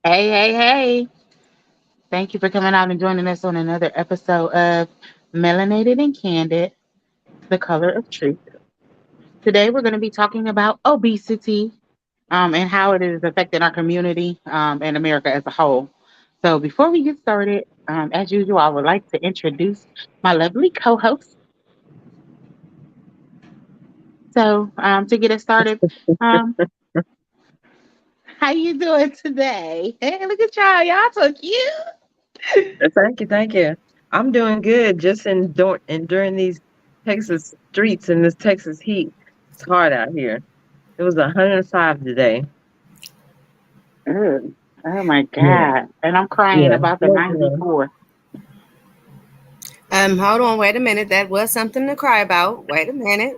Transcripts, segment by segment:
Hey, hey, hey. Thank you for coming out and joining us on another episode of Melanated and Candid, the color of truth. Today, we're going to be talking about obesity and how it is affecting our community and America as a whole. So, before we get started, as usual, I would like to introduce my lovely co host. To get us started, um, how you doing today? Hey, look at y'all. Y'all so cute. Thank you, thank you. I'm doing good. Just enduring these Texas streets in this Texas heat. It's hard out here. It was 105 today. Ugh. Oh my Yeah, God. And I'm crying yeah. about the No, no. 94. Hold on, wait a minute. That was something to cry about. Wait a minute.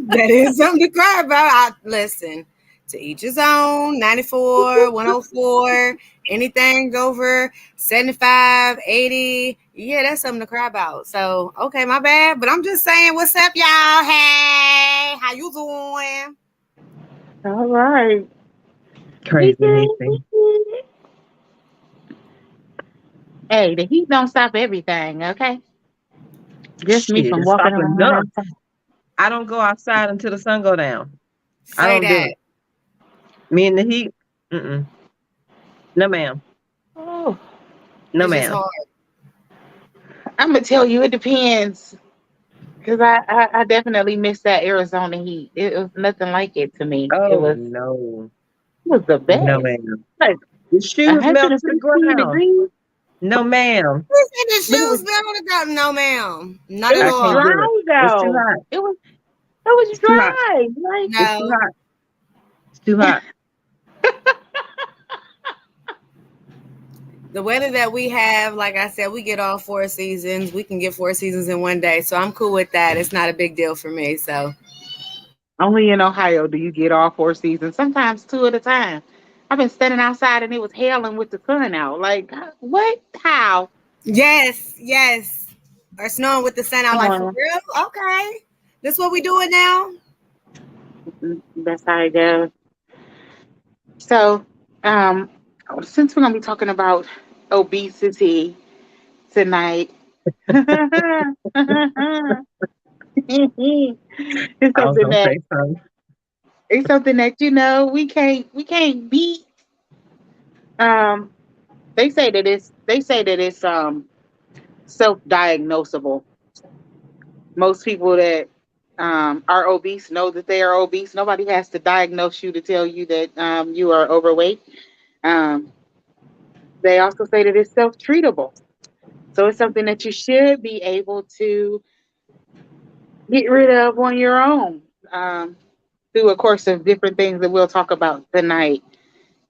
That is something to cry about. Listen, to each his own. 94, 104, anything over 75, 80. Yeah, that's something to cry about. So, okay, my bad. But I'm just saying, what's up, y'all? Hey, how you doing? All right. We Crazy good. anything. We good. Hey, the heat don't stop everything, okay? Just me Shit, from it's walking stopping around none. outside. I don't go outside until the sun go down. I Say don't do that. it. Me in the heat? Mm-mm. No, ma'am. Oh, No, It's just ma'am. hard. I'm gonna tell you it depends. Because I definitely miss that Arizona heat. It was nothing like it to me. It Oh, was no. the No, best. ma'am. Like The shoes melt to the 115 ground. degrees, No, ma'am. Who said the but it was shoes been on the ground? No, ma'am. Not it at was I can't all. do it. dry It's too though. hot. It was It's too hot. dry. Like It's too No. hot. It's too hot. The weather that we have, like I said, we get all four seasons. We can get four seasons in one day. So I'm cool with that. It's not a big deal for me. So only in Ohio do you get all four seasons, sometimes two at a time. I've been standing outside and it was hailing with the sun out. Like, what? How? yes, yes. Or snowing with the sun out Come like for on. real? Okay. This what we doing now? That's how it goes. So, um, since we're going to be talking about obesity tonight, it's I was something gonna that say something. we can't beat. Um, they say that it's self-diagnosable. Most people that are obese know that they are obese. Nobody has to diagnose you to tell you that you are overweight. Um, they also say that it's self-treatable. So it's something that you should be able to get rid of on your own through a course of different things that we'll talk about tonight.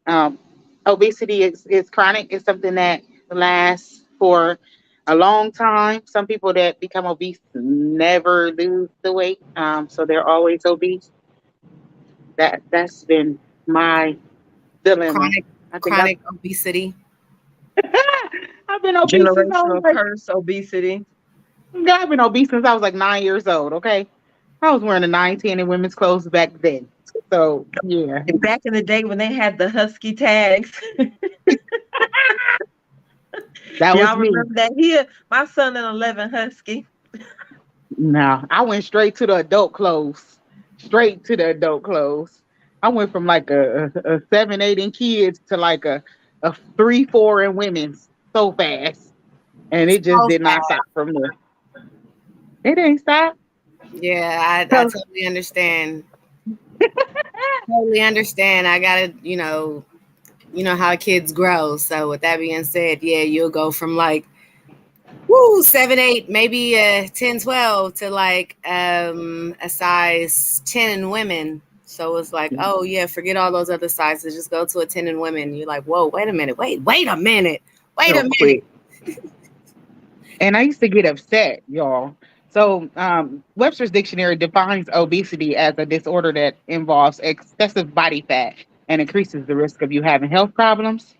Um, Obesity is chronic. It's something that lasts for a long time. Some people that become obese never lose the weight, so they're always obese. That's been my dilemma. Chronic I think chronic obesity. I've been obese since I was Generational like curse, obesity. I've been obese since I was like 9 years old. Okay, I was wearing a 910 in women's clothes back then. So yeah, And back in the day when they had the husky tags, that was y'all me. remember that? Here, my son an 11 husky. No, I went straight to the adult clothes. Straight to the adult clothes. I went from like a 7, 8 in kids to like a 3, 4 in women's so fast. And it just So did not stop from there. It didn't stop. yeah, I So totally understand. Totally understand. I gotta, you know how kids grow. So with that being said, yeah, you'll go from like woo 7, 8, maybe 10, 12 to like a size 10 in women. So it's like, oh yeah, forget all those other sizes. Just go to a 10 in women. You're like, whoa, wait a minute, wait a minute, wait a real minute. quick. And I used to get upset, y'all. So, Webster's dictionary defines obesity as a disorder that involves excessive body fat and increases the risk of you having health problems.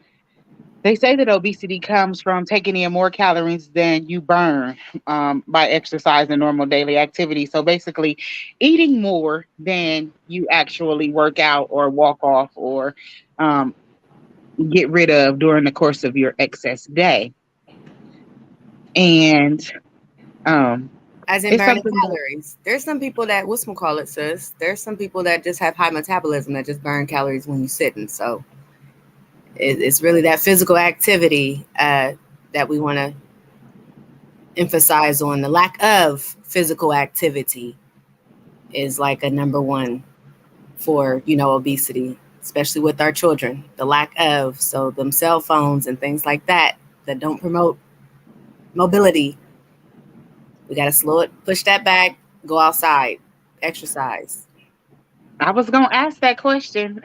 They say that obesity comes from taking in more calories than you burn by exercise and normal daily activity. So basically, eating more than you actually work out or walk off or um, get rid of during the course of your excess day. And um, As in it's burning something that calories. There's some people that call it, sis. There's some people that just have high metabolism that just burn calories when you're sitting. So it's really that physical activity that we want to emphasize on. The lack of physical activity is like a number one for, obesity, especially with our children. The lack of, so them cell phones and things like that don't promote mobility. We got to slow it, push that back, go outside, exercise. I was going to ask that question.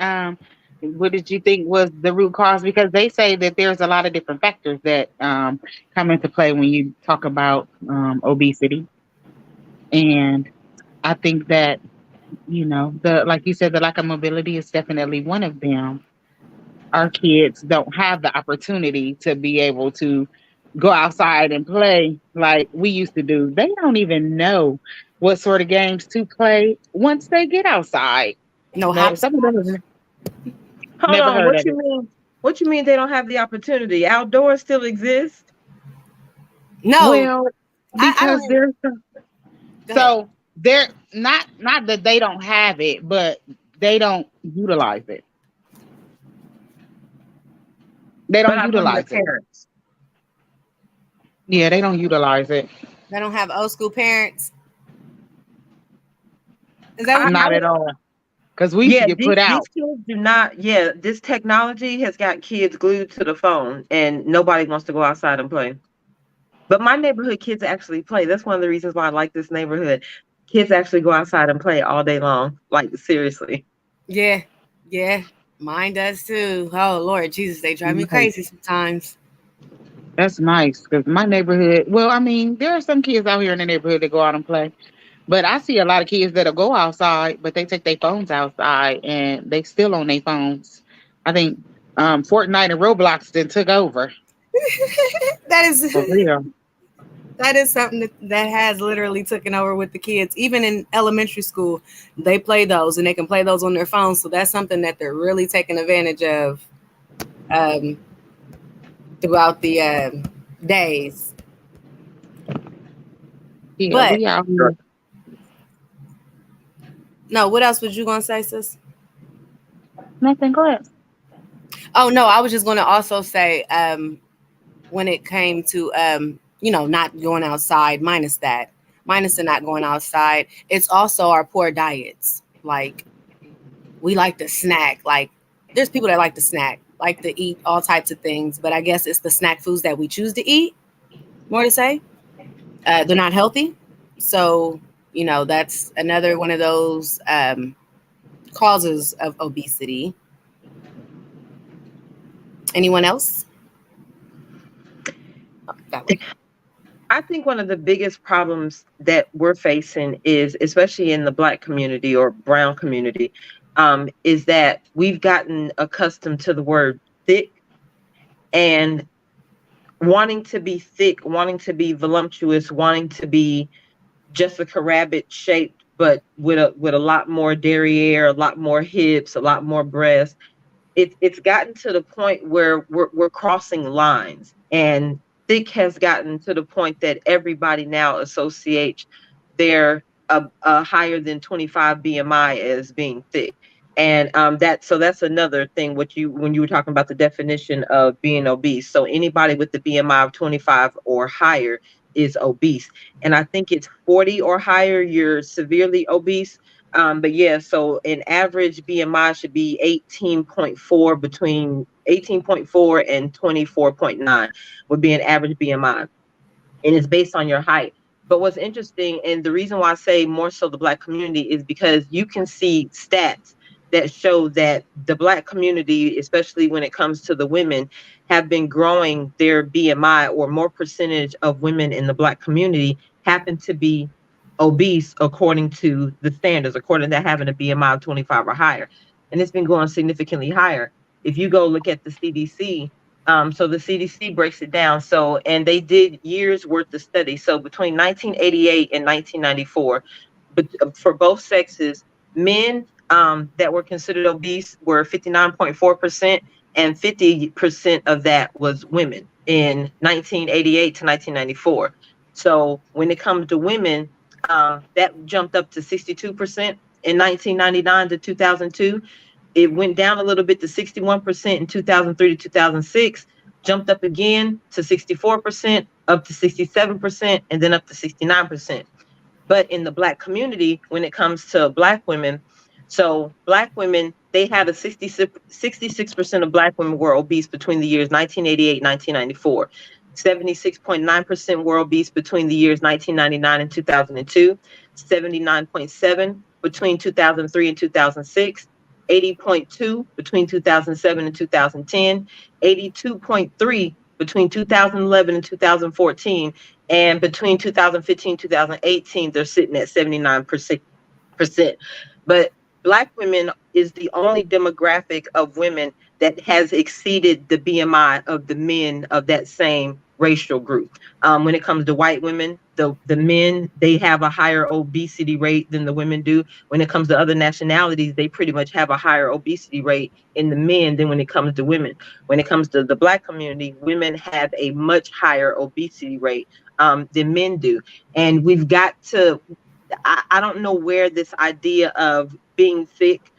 What did you think was the root cause? Because they say that there's a lot of different factors that come into play when you talk about obesity. And I think that, the like you said, the lack of mobility is definitely one of them. Our kids don't have the opportunity to be able to go outside and play like we used to do. They don't even know what sort of games to play once they get outside. No No, some of them hopscotch. have Hold never on, heard what of you it. mean? What you mean they don't have the opportunity? Outdoors still exist. No, Well, I because don't. there's Go ahead. so they're not that they don't have it, but they don't utilize it. They But don't I mean the utilize it. parents. Yeah, they don't utilize it. They don't have old school parents. Is that what you I Not said? at all. Because we used to Yeah, get these put these out. kids do not. Yeah, this technology has got kids glued to the phone, and nobody wants to go outside and play. But my neighborhood kids actually play. That's one of the reasons why I like this neighborhood. Kids actually go outside and play all day long. Like seriously. Yeah, yeah. Mine does too. Oh Lord Jesus, they drive me Nice. crazy sometimes. That's nice. Because my neighborhood, well, I mean, there are some kids out here in the neighborhood that go out and play. But I see a lot of kids that'll go outside, but they take their phones outside and they still on their phones. I think Fortnite and Roblox then took over. That is For real. that is something that has literally taken over with the kids. Even in elementary school, they play those and they can play those on their phones. So that's something that they're really taking advantage of um, throughout the days. Yeah, But we out here. no, what else was you gonna say, sis? Nothing, go ahead. Oh no, I was just gonna also say when it came to not going outside, minus the not going outside, it's also our poor diets. Like we like to snack. Like there's people that like to snack, like to eat all types of things, but I guess it's the snack foods that we choose to eat. More to say, they're not healthy, so that's another one of those causes of obesity. Anyone else? Oh, that way. I think one of the biggest problems that we're facing is, especially in the Black community or brown community, is that we've gotten accustomed to the word thick and wanting to be thick, wanting to be voluptuous, wanting to be Jessica Rabbit shaped, but with a lot more derriere, a lot more hips, a lot more breasts. It's gotten to the point where we're crossing lines, and thick has gotten to the point that everybody now associates their a higher than 25 BMI as being thick. And that's another thing what you when you were talking about the definition of being obese. So anybody with the BMI of 25 or higher is obese. And I think it's 40 or higher, you're severely obese. But yeah, so an average BMI should be 18.4, between 18.4 and 24.9 would be an average BMI. And it's based on your height. But what's interesting, and the reason why I say more so the Black community, is because you can see stats that show that the Black community, especially when it comes to the women, have been growing their BMI, or more percentage of women in the Black community happen to be obese according to the standards, according to having a BMI of 25 or higher. And it's been going significantly higher. If you go look at the CDC, so the CDC breaks it down. So, and they did years worth of study. So between 1988 and 1994, but for both sexes, men that were considered obese were 59.4%, and 50% of that was women in 1988 to 1994. So when it comes to women, that jumped up to 62% in 1999 to 2002. It went down a little bit to 61% in 2003 to 2006, jumped up again to 64%, up to 67%, and then up to 69%. But in the Black community, when it comes to Black women, so Black women, they had a 66% of Black women were obese between the years 1988 and 1994. 76.9% were obese between the years 1999 and 2002, 79.7 between 2003 and 2006, 80.2 between 2007 and 2010, 82.3 between 2011 and 2014, and between 2015 2018 they're sitting at 79%. But Black women is the only demographic of women that has exceeded the BMI of the men of that same racial group. When it comes to white women, the men, they have a higher obesity rate than the women do. When it comes to other nationalities, they pretty much have a higher obesity rate in the men than when it comes to women. When it comes to the Black community, women have a much higher obesity rate than men do. And we've got to, I don't know where this idea of being thick,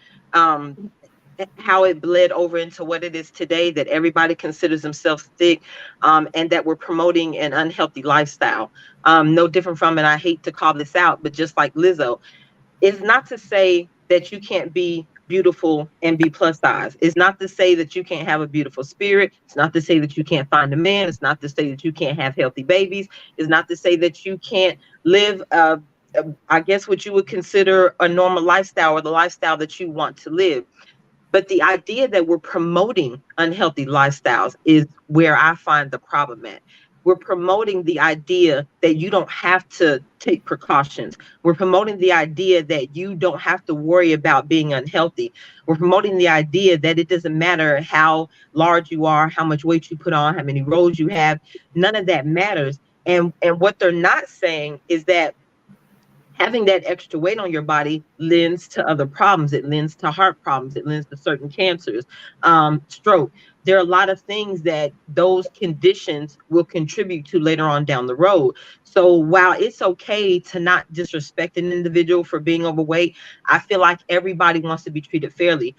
how it bled over into what it is today, that everybody considers themselves thick, and that we're promoting an unhealthy lifestyle. No different from, and I hate to call this out, but just like Lizzo, it's not to say that you can't be beautiful and be plus size. It's not to say that you can't have a beautiful spirit. It's not to say that you can't find a man. It's not to say that you can't have healthy babies. It's not to say that you can't live, I guess, what you would consider a normal lifestyle, or the lifestyle that you want to live. But the idea that we're promoting unhealthy lifestyles is where I find the problem at. We're promoting the idea that you don't have to take precautions. We're promoting the idea that you don't have to worry about being unhealthy. We're promoting the idea that it doesn't matter how large you are, how much weight you put on, how many roles you have. None of that matters. And what they're not saying is that having that extra weight on your body lends to other problems. It lends to heart problems. It lends to certain cancers, stroke. There are a lot of things that those conditions will contribute to later on down the road. So while it's okay to not disrespect an individual for being overweight, I feel like everybody wants to be treated fairly,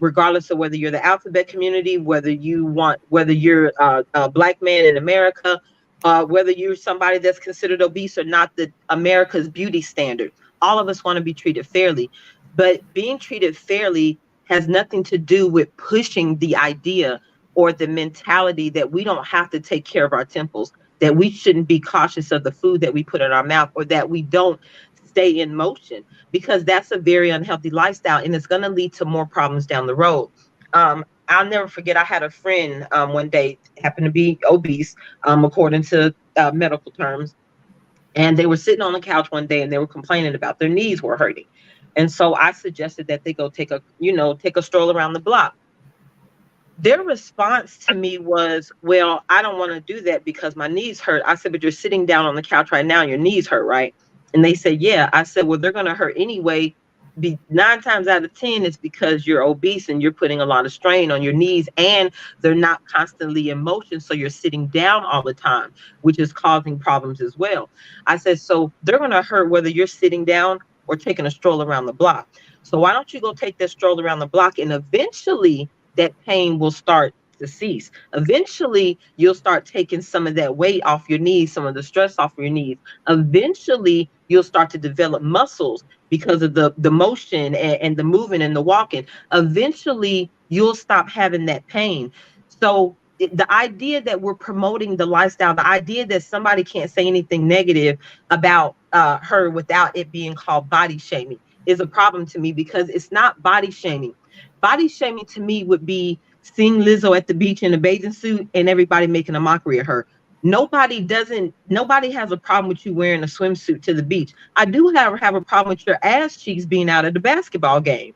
regardless of whether you're the alphabet community, whether you're a Black man in America, whether you're somebody that's considered obese or not, the America's beauty standard. All of us want to be treated fairly, but being treated fairly has nothing to do with pushing the idea or the mentality that we don't have to take care of our temples, that we shouldn't be cautious of the food that we put in our mouth, or that we don't stay in motion, because that's a very unhealthy lifestyle and it's going to lead to more problems down the road. I'll never forget, I had a friend one day, happened to be obese, according to medical terms. And they were sitting on the couch one day and they were complaining about their knees were hurting. And so I suggested that they go take a stroll around the block. Their response to me was, well, I don't want to do that because my knees hurt. I said, but you're sitting down on the couch right now, your knees hurt, right? And they said, yeah. I said, well, they're going to hurt anyway. 9 times out of 10, it's because you're obese and you're putting a lot of strain on your knees, and they're not constantly in motion. So you're sitting down all the time, which is causing problems as well. I said, so they're going to hurt whether you're sitting down or taking a stroll around the block. So why don't you go take that stroll around the block, and eventually that pain will start to cease. Eventually, you'll start taking some of that weight off your knees, some of the stress off your knees. Eventually, you'll start to develop muscles because of the motion and the moving and the walking. Eventually, you'll stop having that pain. So the idea that we're promoting the lifestyle, the idea that somebody can't say anything negative about her without it being called body shaming is a problem to me, because it's not body shaming. Body shaming to me would be seeing Lizzo at the beach in a bathing suit and everybody making a mockery of her. Nobody has a problem with you wearing a swimsuit to the beach. I do have a problem with your ass cheeks being out at the basketball game.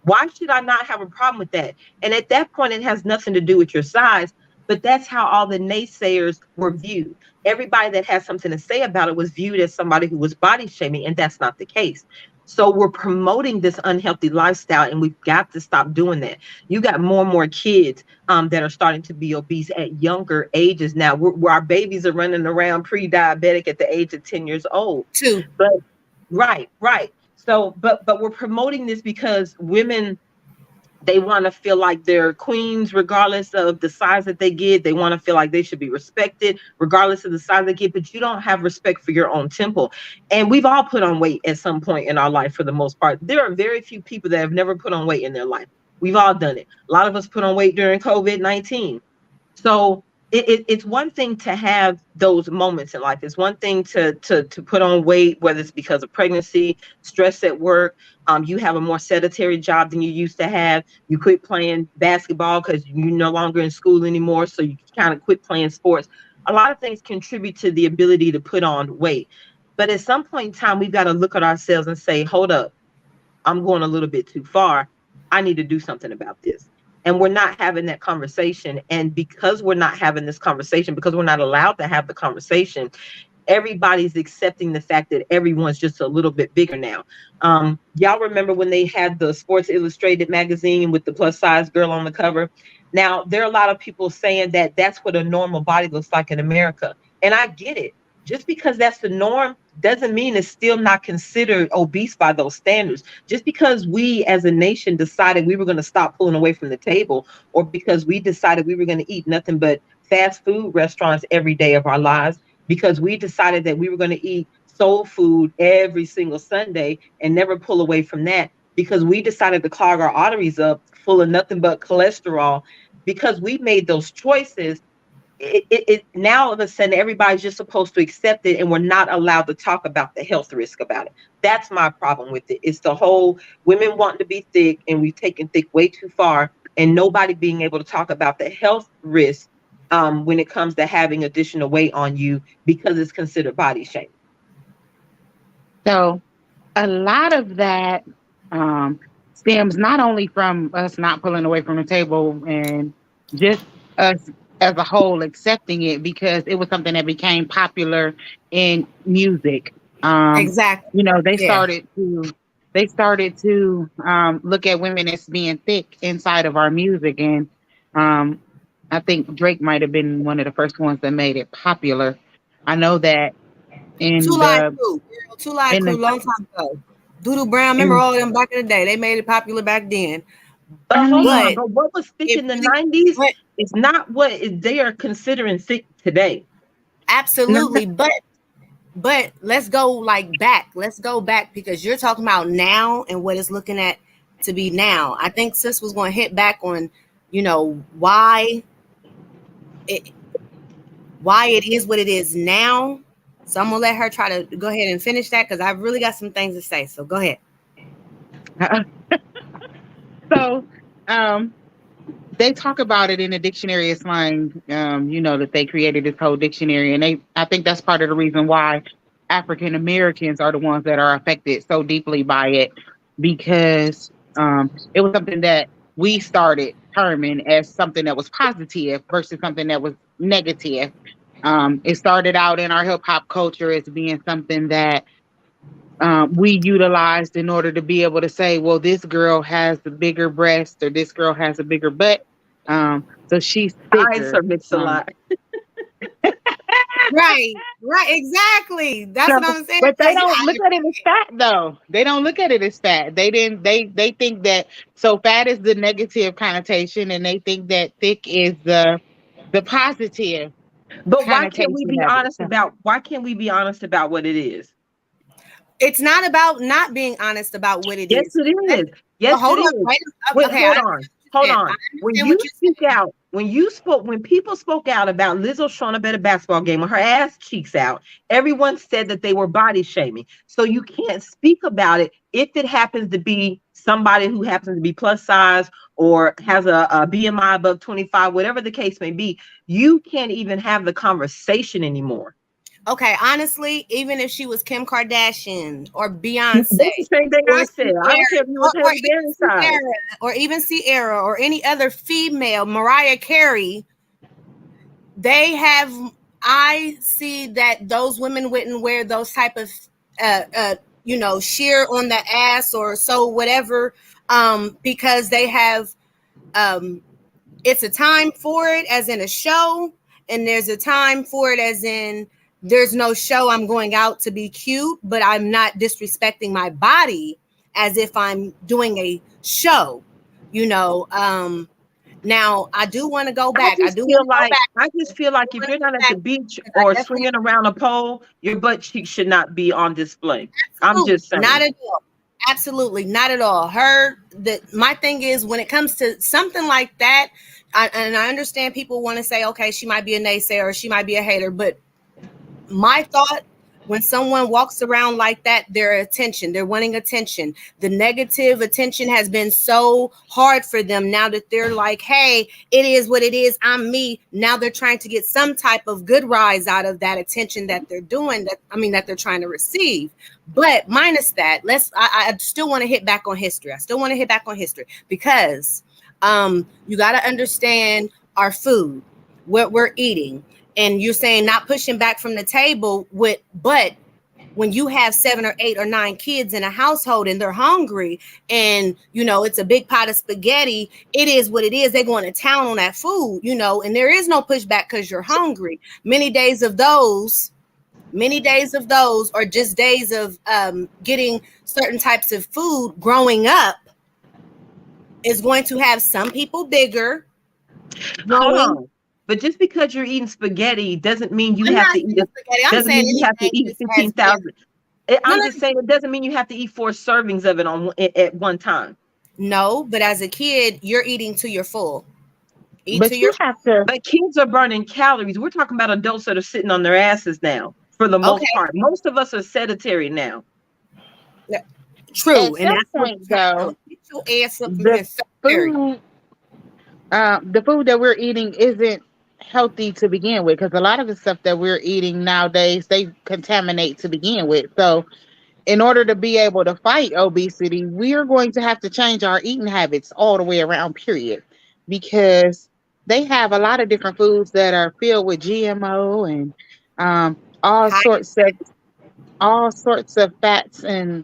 Why should I not have a problem with that? And at that point, it has nothing to do with your size, but that's how all the naysayers were viewed. Everybody that had something to say about it was viewed as somebody who was body shaming, and that's not the case. So we're promoting this unhealthy lifestyle, and we've got to stop doing that. You got more and more kids that are starting to be obese at younger ages now, where our babies are running around pre-diabetic at the age of 10 years old. Two. But right. So, but we're promoting this because women, they want to feel like they're queens regardless of the size that they get. They want to feel like they should be respected regardless of the size they get, but you don't have respect for your own temple. And we've all put on weight at some point in our life for the most part. There are very few people that have never put on weight in their life. We've all done it. A lot of us put on weight during COVID-19. So it's one thing to have those moments in life. It's one thing to put on weight, whether it's because of pregnancy, stress at work. You have a more sedentary job than you used to have. You quit playing basketball because you're no longer in school anymore. So you kind of quit playing sports. A lot of things contribute to the ability to put on weight. But at some point in time, we've got to look at ourselves and say, hold up, I'm going a little bit too far. I need to do something about this. And we're not having that conversation. And because we're not having this conversation, because we're not allowed to have the conversation, everybody's accepting the fact that everyone's just a little bit bigger now. Y'all remember when they had the Sports Illustrated magazine with the plus size girl on the cover? Now, there are a lot of people saying that that's what a normal body looks like in America. And I get it. Just because that's the norm doesn't mean it's still not considered obese by those standards. Just because we as a nation decided we were going to stop pulling away from the table, or because we decided we were going to eat nothing but fast food restaurants every day of our lives, because we decided that we were going to eat soul food every single Sunday and never pull away from that, because we decided to clog our arteries up full of nothing but cholesterol, because we made those choices, it now all of a sudden everybody's just supposed to accept it, and we're not allowed to talk about the health risk about it. That's my problem with it. It's the whole women wanting to be thick, and we've taken thick way too far, and nobody being able to talk about the health risk when it comes to having additional weight on you because it's considered body shaming. So a lot of that stems not only from us not pulling away from the table and just us as a whole accepting it, because it was something that became popular in music. Exactly. You know, Yeah. they started to look at women as being thick inside of our music, and I think Drake might have been one of the first ones that made it popular. I know that Two in Live the Crew. Two Live in Crew, the long time ago. Doodle Brown, remember in all of them back in the day? They made it popular back then. But hold on, But but what was thick it in the really 90s went is not what they are considering thick today. absolutely. But let's go like back. Let's go back, because you're talking about now and what it's looking at to be now. I think sis was going to hit back on, why it is what it is now. So I'm gonna let her try to go ahead and finish that, because I've really got some things to say. So go ahead. so they talk about it in the dictionary of slang, that they created this whole dictionary, and I think that's part of the reason why African Americans are the ones that are affected so deeply by it, because it was something that we started terming as something that was positive versus something that was negative. It started out in our hip hop culture as being something that we utilized in order to be able to say, well, this girl has the bigger breast, or this girl has a bigger butt. So she's Eyes thicker. are mixed a lot. Right, exactly. That's So, what I'm saying. but they Like, don't look at it as fat, though. They don't look at it as fat. They think that, so fat is the negative connotation, and they think that thick is the positive But why can't we connotation be of honest it. about what it is? it's not about not being honest about what it Yes, is. it Let's, is. Yes, hold it on. is. Wait. Wait, Okay, I hold understand on. what you Hold said. on. I When understand you what you speak said. out, when people spoke out about Lizzo showing up at a basketball game with her ass cheeks out, everyone said that they were body shaming. So you can't speak about it if it happens to be somebody who happens to be plus size or has a BMI above 25, whatever the case may be. You can't even have the conversation anymore. Okay, honestly, even if she was Kim Kardashian or That's Beyonce the same thing or I said. I don't care if you was Halle Berry size. Even Sierra or any other female, Mariah Carey, I see that those women wouldn't wear those type of shear on the ass or so whatever, because they have, it's a time for it as in a show, and there's a time for it as in there's no show. I'm going out to be cute, but I'm not disrespecting my body as if I'm doing a show, Now I do want to go back. I just feel like if you're not at the beach or swinging around a pole, your butt cheeks should not be on display. I'm just saying. Not at all. Absolutely not at all. My thing is, when it comes to something like that, and I understand people want to say, okay, she might be a naysayer or she might be a hater, but my thought, when someone walks around like that, they're wanting attention. The negative attention has been so hard for them now that they're like, hey, it is what it is. I'm me. Now they're trying to get some type of good rise out of that attention that they're doing, that they're trying to receive. But minus that, I still want to hit back on history. Because you got to understand our food, what we're eating. And you're saying not pushing back from the table but when you have 7 or 8 or 9 kids in a household and they're hungry and, it's a big pot of spaghetti, it is what it is. They're going to town on that food, and there is no pushback because you're hungry. Many days of those are just days of getting certain types of food growing up is going to have some people bigger. Hold on. But just because you're eating spaghetti doesn't mean you have to eat. Doesn't mean you have to eat 15,000. I'm just saying it doesn't mean you have to eat 4 servings of it at one time. No, but as a kid, you're eating till you're full. But kids are burning calories. We're talking about adults that are sitting on their asses now, for the most part. Most of us are sedentary now. Yeah. True. At some point, though, the food that we're eating isn't healthy to begin with, because a lot of the stuff that we're eating nowadays, they contaminate to begin with. So in order to be able to fight obesity, we are going to have to change our eating habits all the way around, period, because they have a lot of different foods that are filled with GMO and all sorts of fats and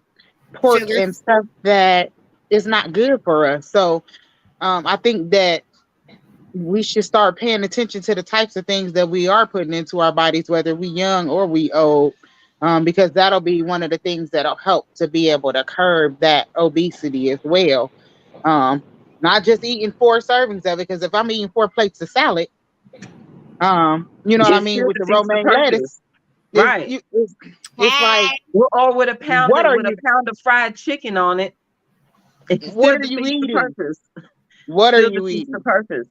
pork sugars and stuff that is not good for us. So I think that we should start paying attention to the types of things that we are putting into our bodies, whether we young or we old, because that'll be one of the things that'll help to be able to curb that obesity as well. Not just eating 4 servings of it, because if I'm eating 4 plates of salad, you know what I mean, with the romaine lettuce, right? It's like, or with a pound of fried chicken on it. What are you eating? What are you eating? Purpose.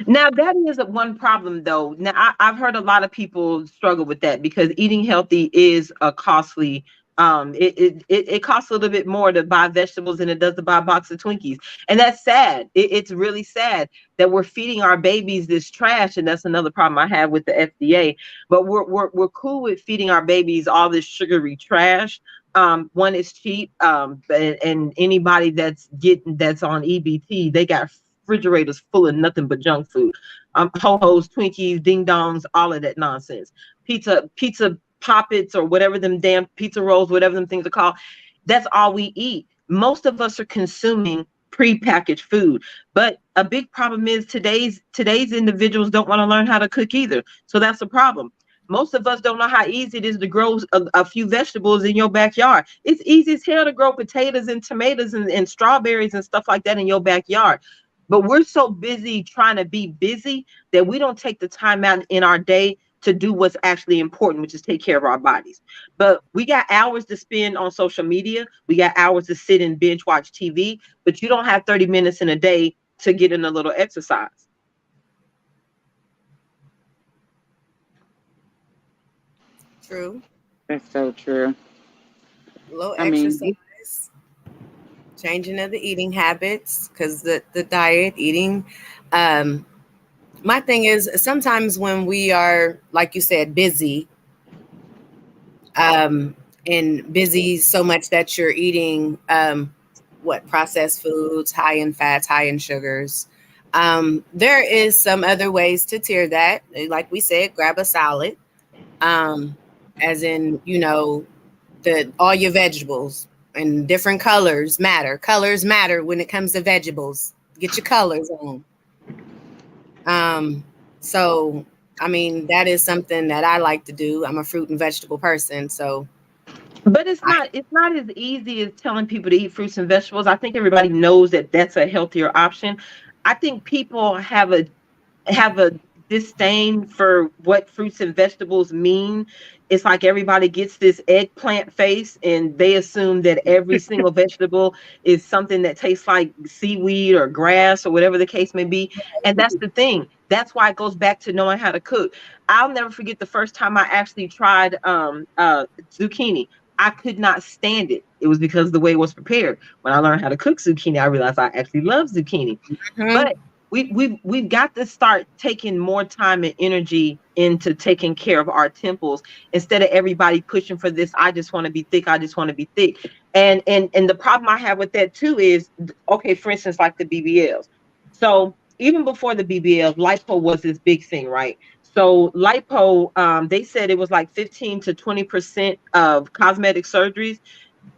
Now that is one problem, though. Now I've heard a lot of people struggle with that because eating healthy is a costly. It costs a little bit more to buy vegetables than it does to buy a box of Twinkies, and that's sad. It's really sad that we're feeding our babies this trash, and that's another problem I have with the FDA. But we're cool with feeding our babies all this sugary trash. One is cheap, and anybody that's on EBT, they got refrigerators full of nothing but junk food. Ho-hos, Twinkies, ding dongs, all of that nonsense. Pizza poppets or whatever them damn pizza rolls, whatever them things are called. That's all we eat. Most of us are consuming prepackaged food. But a big problem is today's individuals don't want to learn how to cook either. So that's a problem. Most of us don't know how easy it is to grow a few vegetables in your backyard. It's easy as hell to grow potatoes and tomatoes and strawberries and stuff like that in your backyard. But we're so busy trying to be busy that we don't take the time out in our day to do what's actually important, which is take care of our bodies. But we got hours to spend on social media. We got hours to sit and binge watch TV, but you don't have 30 minutes in a day to get in a little exercise. True. That's so true. A little exercise. Changing of the eating habits, because the diet eating. My thing is sometimes when we are, like you said, busy, and busy so much that you're eating processed foods, high in fats, high in sugars. There is some other ways to tier that. Like we said, grab a salad, as in, all your vegetables, and different colors matter. Colors matter when it comes to vegetables. Get your colors on. So I mean, that is something that I like to do. I'm a fruit and vegetable person, so But I, it's not as easy as telling people to eat fruits and vegetables. I think everybody knows that that's a healthier option. I think people have a disdain for what fruits and vegetables mean. It's like everybody gets this eggplant face and they assume that every single vegetable is something that tastes like seaweed or grass or whatever the case may be. And that's the thing. That's why it goes back to knowing how to cook. I'll never forget the first time I actually tried zucchini. I could not stand it. It was because of the way it was prepared. When I learned how to cook zucchini, I realized I actually love zucchini. Mhm. But we've got to start taking more time and energy into taking care of our temples instead of everybody pushing for this. I just want to be thick. I just want to be thick. And the problem I have with that too is, okay, for instance, like the BBLs. So even before the BBLs, lipo was this big thing, right? So lipo, they said it was like 15 to 20% of cosmetic surgeries.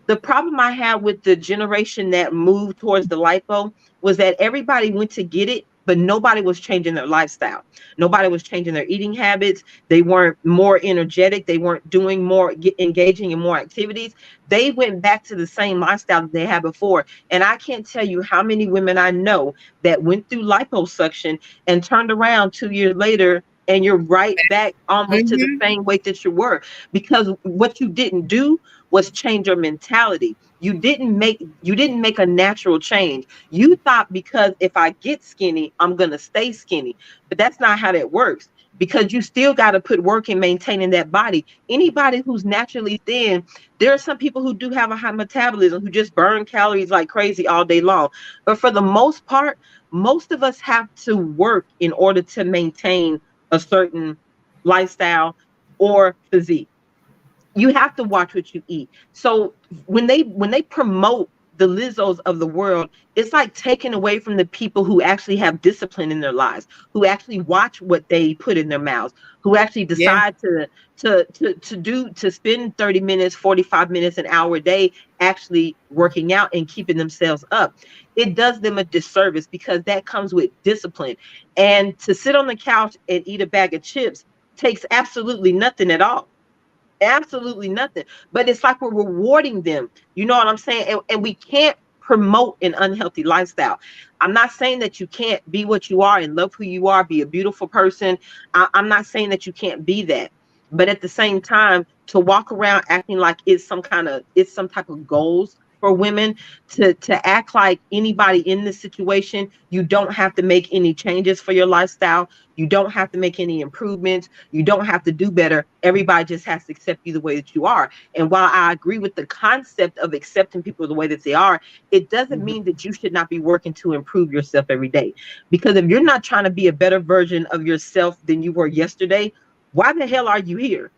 The problem I had with the generation that moved towards the lipo was that everybody went to get it, but nobody was changing their lifestyle. Nobody was changing their eating habits. They weren't more energetic. They weren't doing more, engaging in more activities. They went back to the same lifestyle that they had before. And I can't tell you how many women I know that went through liposuction and turned around 2 years later and you're right back almost to the Mhm. same weight that you were, because what you didn't do was change your mentality. You didn't make a natural change. You thought because if I get skinny, I'm going to stay skinny. But that's not how that works, because you still got to put work in maintaining that body. Anybody who's naturally thin, there are some people who do have a high metabolism who just burn calories like crazy all day long. But for the most part, most of us have to work in order to maintain a certain lifestyle or physique. You have to watch what you eat. So when they promote the Lizzos of the world, it's like taking away from the people who actually have discipline in their lives, who actually watch what they put in their mouths, who actually Yeah. decide to spend 30 minutes, 45 minutes, an hour a day actually working out and keeping themselves up. It does them a disservice because that comes with discipline. And to sit on the couch and eat a bag of chips takes absolutely nothing at all, absolutely nothing. But it's like we're rewarding them. You know what I'm saying? And we can't promote an unhealthy lifestyle. I'm not saying that you can't be what you are and love who you are, be a beautiful person. I'm not saying that you can't be that. But at the same time, to walk around acting like it's some type of goals for women, to act like anybody in this situation, you don't have to make any changes for your lifestyle. You don't have to make any improvements. You don't have to do better. Everybody just has to accept you the way that you are. And while I agree with the concept of accepting people the way that they are, it doesn't Mhm. mean that you should not be working to improve yourself every day. Because if you're not trying to be a better version of yourself than you were yesterday, why the hell are you here?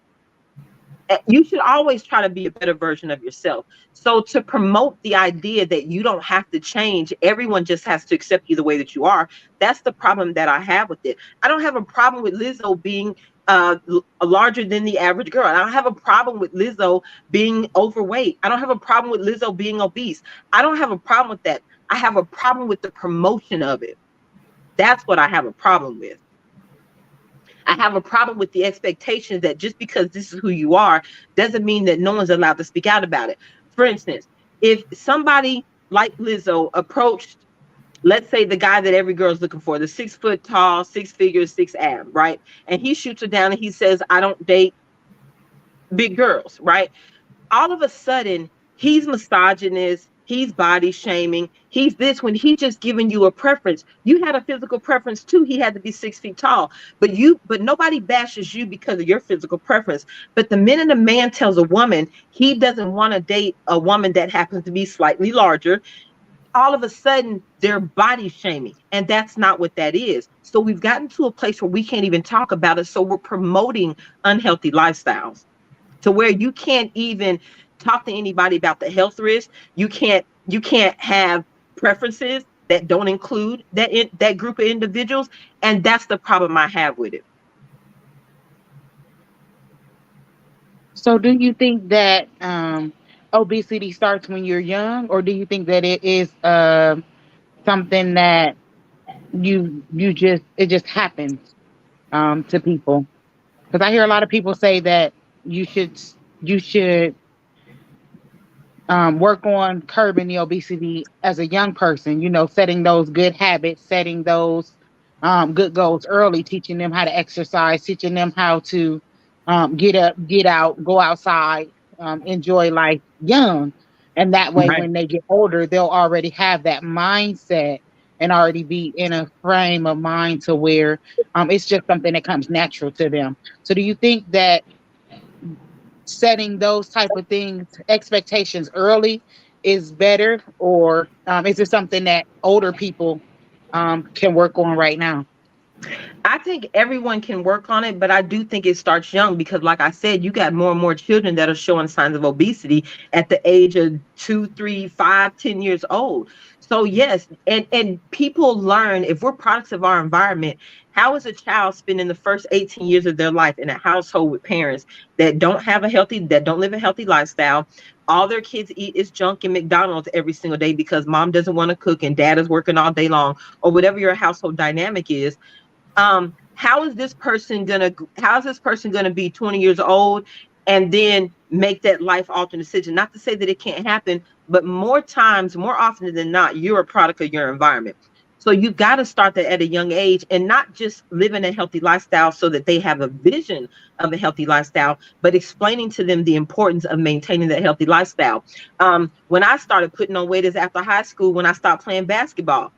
You should always try to be a better version of yourself. So to promote the idea that you don't have to change, everyone just has to accept you the way that you are. That's the problem that I have with it. I don't have a problem with Lizzo being larger than the average girl. I don't have a problem with Lizzo being overweight. I don't have a problem with Lizzo being obese. I don't have a problem with that. I have a problem with the promotion of it. That's what I have a problem with. I have a problem with the expectations that just because this is who you are doesn't mean that no one's allowed to speak out about it. For instance, if somebody like Lizzo approached, let's say, the guy that every girl's looking for, the 6 foot tall, six figures, six ab, right? And he shoots her down and he says, I don't date big girls, right? All of a sudden he's misogynist, he's body shaming, he's this, when he's just giving you a preference. You had a physical preference too. He had to be 6 feet tall, but nobody bashes you because of your physical preference. But the minute a man tells a woman he doesn't want to date a woman that happens to be slightly larger, all of a sudden they're body shaming, and that's not what that is. So we've gotten to a place where we can't even talk about it, so we're promoting unhealthy lifestyles to where you can't even talk to anybody about the health risk. You can't have preferences that don't include that group of individuals, and that's the problem I have with it. So, do you think that obesity starts when you're young, or do you think that it is something that you just it just happens to people? Because I hear a lot of people say that you should work on curbing the obesity as a young person, setting those good habits, setting those good goals early, teaching them how to exercise, teaching them how to get up, get out, go outside, enjoy life young. And that way, Right. when they get older, they'll already have that mindset and already be in a frame of mind to where it's just something that comes natural to them. So, do you think that setting those type of things expectations early is better, or is it something that older people can work on right now? I think everyone can work on it, but I do think it starts young because, like I said, you got more and more children that are showing signs of obesity at the age of 2, 3, 5, 10 years old. So yes, and people learn if we're products of our environment. How is a child spending the first 18 years of their life in a household with parents that don't live a healthy lifestyle? All their kids eat is junk and McDonald's every single day because mom doesn't want to cook and dad is working all day long, or whatever your household dynamic is. How is this person gonna be 20 years old and then make that life altering decision? Not to say that it can't happen, but more often than not, you're a product of your environment. So you've got to start that at a young age and not just living a healthy lifestyle so that they have a vision of a healthy lifestyle, but explaining to them the importance of maintaining that healthy lifestyle. When I started putting on weight is after high school, when I stopped playing basketball.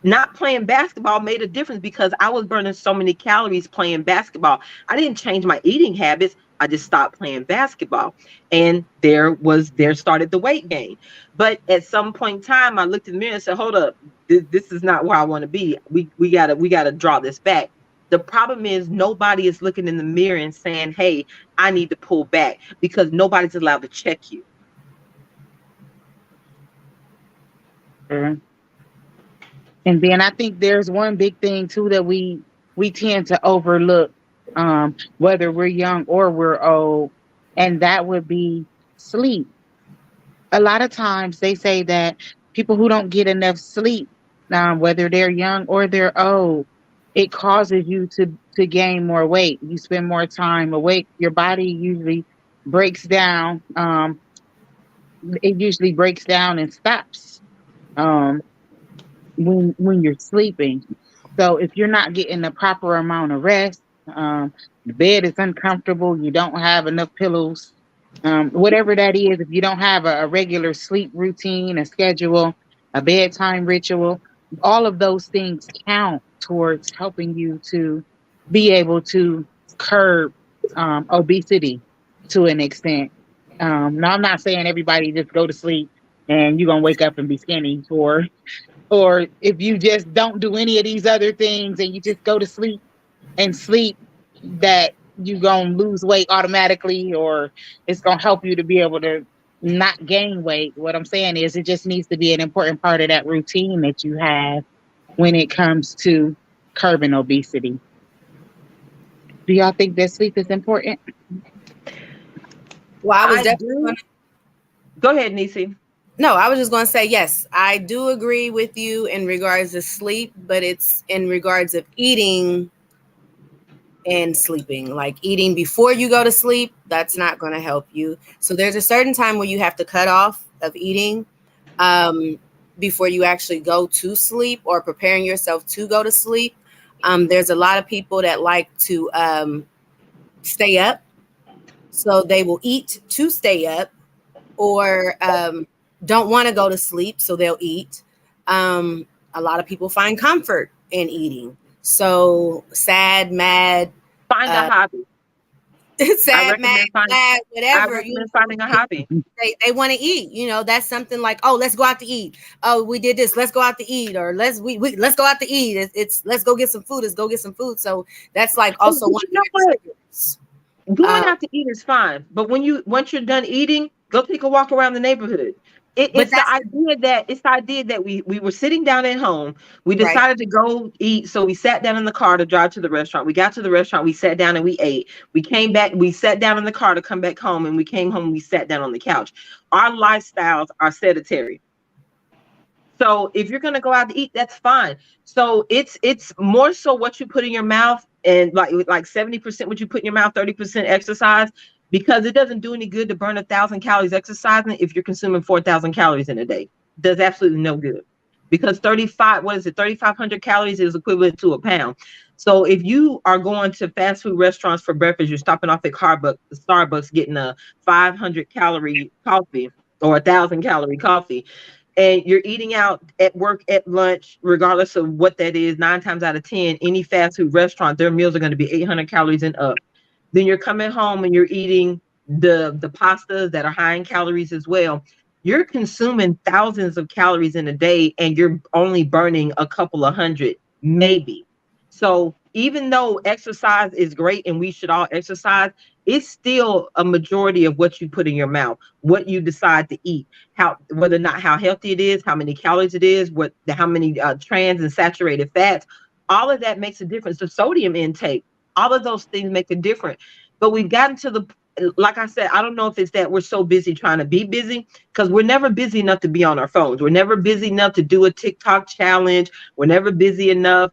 Not playing basketball made a difference because I was burning so many calories playing basketball. I didn't change my eating habits. I just stopped playing basketball. And there started the weight gain. But at some point in time, I looked in the mirror and said, hold up, this is not where I want to be. We gotta draw this back. The problem is nobody is looking in the mirror and saying, hey, I need to pull back because nobody's allowed to check you. Sure. And then I think there's one big thing too that we tend to overlook, whether we're young or we're old, and that would be sleep. A lot of times they say that people who don't get enough sleep, whether they're young or they're old, it causes you to gain more weight. You spend more time awake. Your body usually breaks down. It usually breaks down and stops um, when you're sleeping. So if you're not getting the proper amount of rest, the bed is uncomfortable. You don't have enough pillows, whatever that is. If you don't have a regular sleep routine, a schedule, a bedtime ritual, all of those things count towards helping you to be able to curb obesity to an extent. Now, I'm not saying everybody just go to sleep and you're gonna wake up and be skinny, or if you just don't do any of these other things and you just go to sleep and sleep, that you gonna lose weight automatically, or it's gonna help you to be able to not gain weight. What I'm saying is it just needs to be an important part of that routine that you have when it comes to curbing obesity. Do y'all think that sleep is important? Well, I was I definitely do. going Go ahead, Nisi. no, I was just going to say, yes, I do agree with you in regards to sleep, but it's in regards of eating and sleeping. Like eating before you go to sleep, that's not going to help you. So there's a certain time where you have to cut off of eating um, before you actually go to sleep or preparing yourself to go to sleep. There's a lot of people that like to stay up, so they will eat to stay up, or don't want to go to sleep, so they'll eat. A lot of people find comfort in eating. So sad, mad, Find a uh, hobby. I sad, mad, recommend find glad, I whatever. recommend finding a hobby. They want to eat. That's something like, oh, let's go out to eat. Oh, we did this. Let's go out to eat, or let's go out to eat. It's let's go get some food. Let's go get some food. So that's like Oh, also but one you of know their what? triggers. Going Um, out to eat is fine, but once you're done eating, go take a walk around the neighborhood. But that's It's the idea that we were sitting down at home. We right. decided to go eat, so we sat down in the car to drive to the restaurant. We got to the restaurant, we sat down and we ate. We came back, we sat down in the car to come back home, and we came home and we sat down on the couch. Our lifestyles are sedentary. So if you're gonna go out to eat, that's fine. So it's more so what you put in your mouth, and like 70% what you put in your mouth, 30% exercise, because it doesn't do any good to burn 1,000 calories exercising if you're consuming 4,000 calories in a day. Does absolutely no good. Because 3,500 calories is equivalent to a pound. So if you are going to fast food restaurants for breakfast, you're stopping off at Starbucks getting a 500 calorie coffee or 1,000 calorie coffee, and you're eating out at work at lunch, regardless of what that is, 9 times out of 10, any fast food restaurant, their meals are going to be 800 calories and up. Then you're coming home and you're eating the pastas that are high in calories as well. You're consuming thousands of calories in a day, and you're only burning a couple of hundred, maybe. So even though exercise is great and we should all exercise, it's still a majority of what you put in your mouth, what you decide to eat, how, whether or not how healthy it is, how many calories it is, how many trans and saturated fats. All of that makes a difference. The sodium intake, all of those things make a difference. But we've gotten to the, like I said, I don't know if it's that we're so busy trying to be busy, because we're never busy enough to be on our phones. We're never busy enough to do a TikTok challenge. We're never busy enough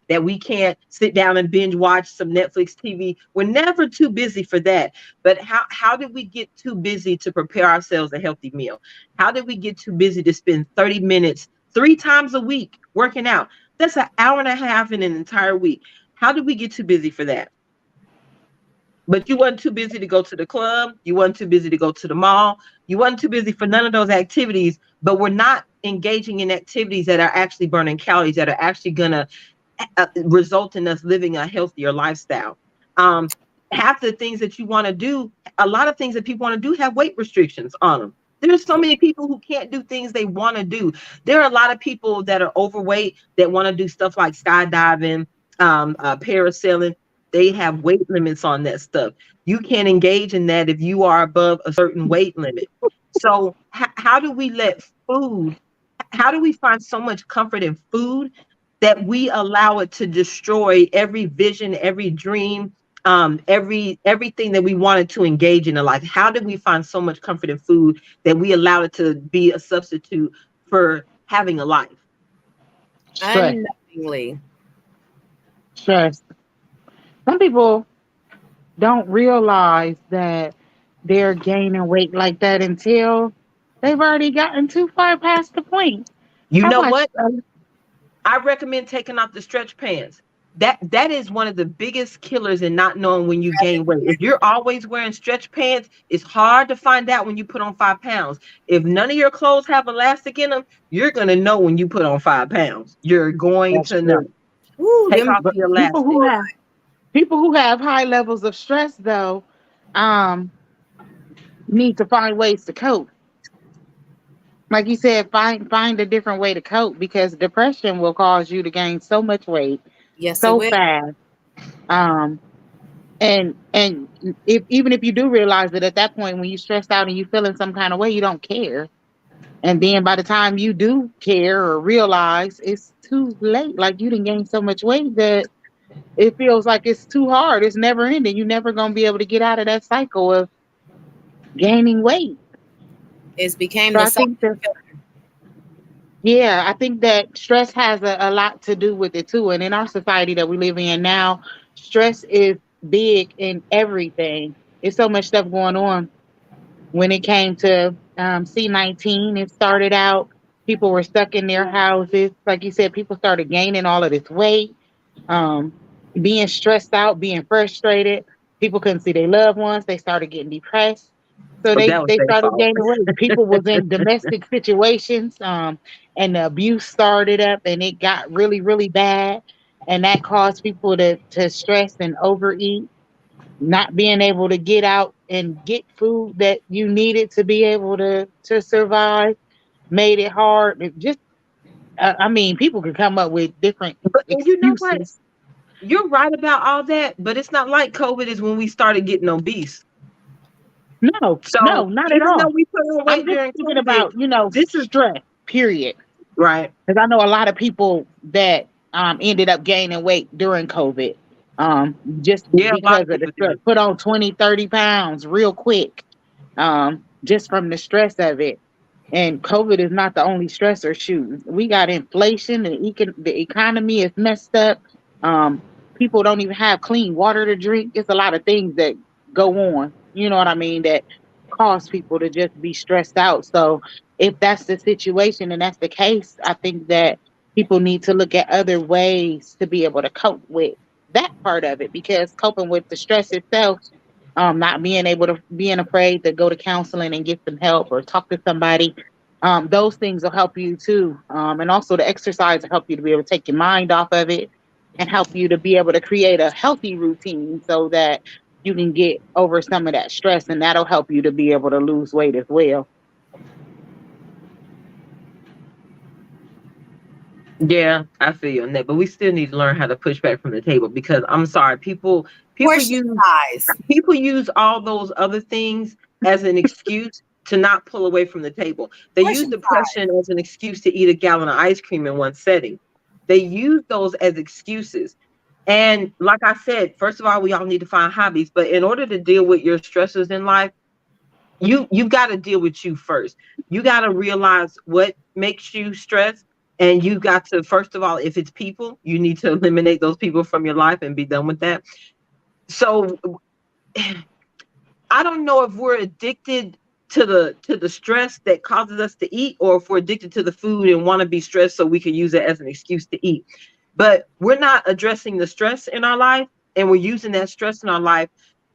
that we can't sit down and binge watch some Netflix TV. We're never too busy for that. But how did we get too busy to prepare ourselves a healthy meal? How did we get too busy to spend 30 minutes 3 times a week working out? That's an hour and a half in an entire week. How did we get too busy for that? But you wasn't too busy to go to the club. You wasn't too busy to go to the mall. You wasn't too busy for none of those activities. But we're not engaging in activities that are actually burning calories, that are actually going to result in us living a healthier lifestyle. Um, Half the things that you want to do, a lot of things that people want to do have weight restrictions on them. There's so many people who can't do things they want to do. There are a lot of people that are overweight that want to do stuff like skydiving, parasailing. They have weight limits on that stuff. You can't engage in that if you are above a certain weight limit. So how do we let food, how do we find so much comfort in food that we allow it to destroy every vision, every dream, everything that we wanted to engage in life? How did we find so much comfort in food that we allowed it to be a substitute for having a life? Stress. Unknowingly. Stress. Some people don't realize that they're gaining weight like that until they've already gotten too far past the point. You How know much? what? I recommend taking off the stretch pants. That is one of the biggest killers in not knowing when you gain weight. If you're always wearing stretch pants, it's hard to find out when you put on 5 pounds. If none of your clothes have elastic in them, you're gonna know when you put on 5 pounds. You're going That's to know. true. Ooh, Take them off But the elastic. people who have high levels of stress though, um, need to find ways to cope. Like you said, find a different way to cope because depression will cause you to gain so much weight yes, it so will. fast. Um, and if even if you do realize that at that point when you stressed out and you feeling some kind of way, you don't care. And then by the time you do care or realize, it's too late. Like you didn't gain so much weight that it feels like it's too hard. It's never ending. You're never gonna be able to get out of that cycle of gaining weight. It's became So the I silent think that killer. yeah, I think that stress has a lot to do with it too. And in our society that we live in now, stress is big in everything. There's so much stuff going on. When it came to C-19, it started out, people were stuck in their houses. Like you said, people started gaining all of this weight, um, being stressed out, being frustrated. People couldn't see their loved ones. They started getting depressed. So Oh, they, that was they their started fault. gaining weight. People was in domestic situations, and the abuse started up and it got really, really bad. And that caused people to stress and overeat, not being able to get out and get food that you needed to be able to survive made it hard. It just, I mean, people could come up with different But and you know what? excuses. You're right about all that, but it's not like COVID is when we started getting obese. No, So no, not at even though all. we put on I'm weight just during thinking COVID, about, this is stress, period. right. Because I know a lot of people that ended up gaining weight during COVID, just Yeah, a lot because of of the people stress, did. put on 20, 30 pounds real quick, just from the stress of it. And COVID is not the only stressor. Shoot, we got inflation, the economy is messed up. Um, People don't even have clean water to drink. It's a lot of things that go on. You know what I mean? That cause people to just be stressed out. So if that's the situation and that's the case, I think that people need to look at other ways to be able to cope with that part of it, because coping with the stress itself, not being able to, being afraid to go to counseling and get some help or talk to somebody, those things will help you too. And also the exercise will help you to be able to take your mind off of it and help you to be able to create a healthy routine so that you can get over some of that stress, and that'll help you to be able to lose weight as well. Yeah, I feel you on that. But we still need to learn how to push back from the table because I'm sorry, people Portion use size. people use all those other things as an excuse to not pull away from the table. They use Portion depression as an excuse to eat a gallon of ice cream in one setting. They use those as excuses. And like I said, first of all, we all need to find hobbies. But in order to deal with your stresses in life, you've got to deal with you first. You got to realize what makes you stressed, and you got to, first of all, if it's people, you need to eliminate those people from your life and be done with that. So I don't know if we're addicted to the stress that causes us to eat, or if we're addicted to the food and want to be stressed so we can use it as an excuse to eat. But we're not addressing the stress in our life, and we're using that stress in our life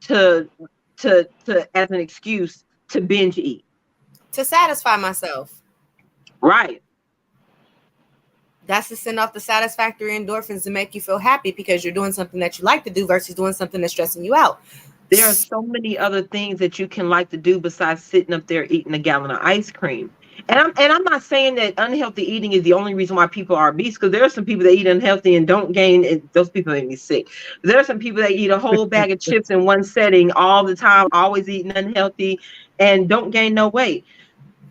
to to as an excuse to binge eat. to satisfy myself. Right. That's to send off the satisfactory endorphins to make you feel happy because you're doing something that you like to do versus doing something that's stressing you out. There are so many other things that you can like to do besides sitting up there eating a gallon of ice cream. And I'm not saying that unhealthy eating is the only reason why people are obese, because there are some people that eat unhealthy and don't gain, and those people make me sick. There are some people that eat a whole bag of chips in one setting all the time, always eating unhealthy and don't gain no weight.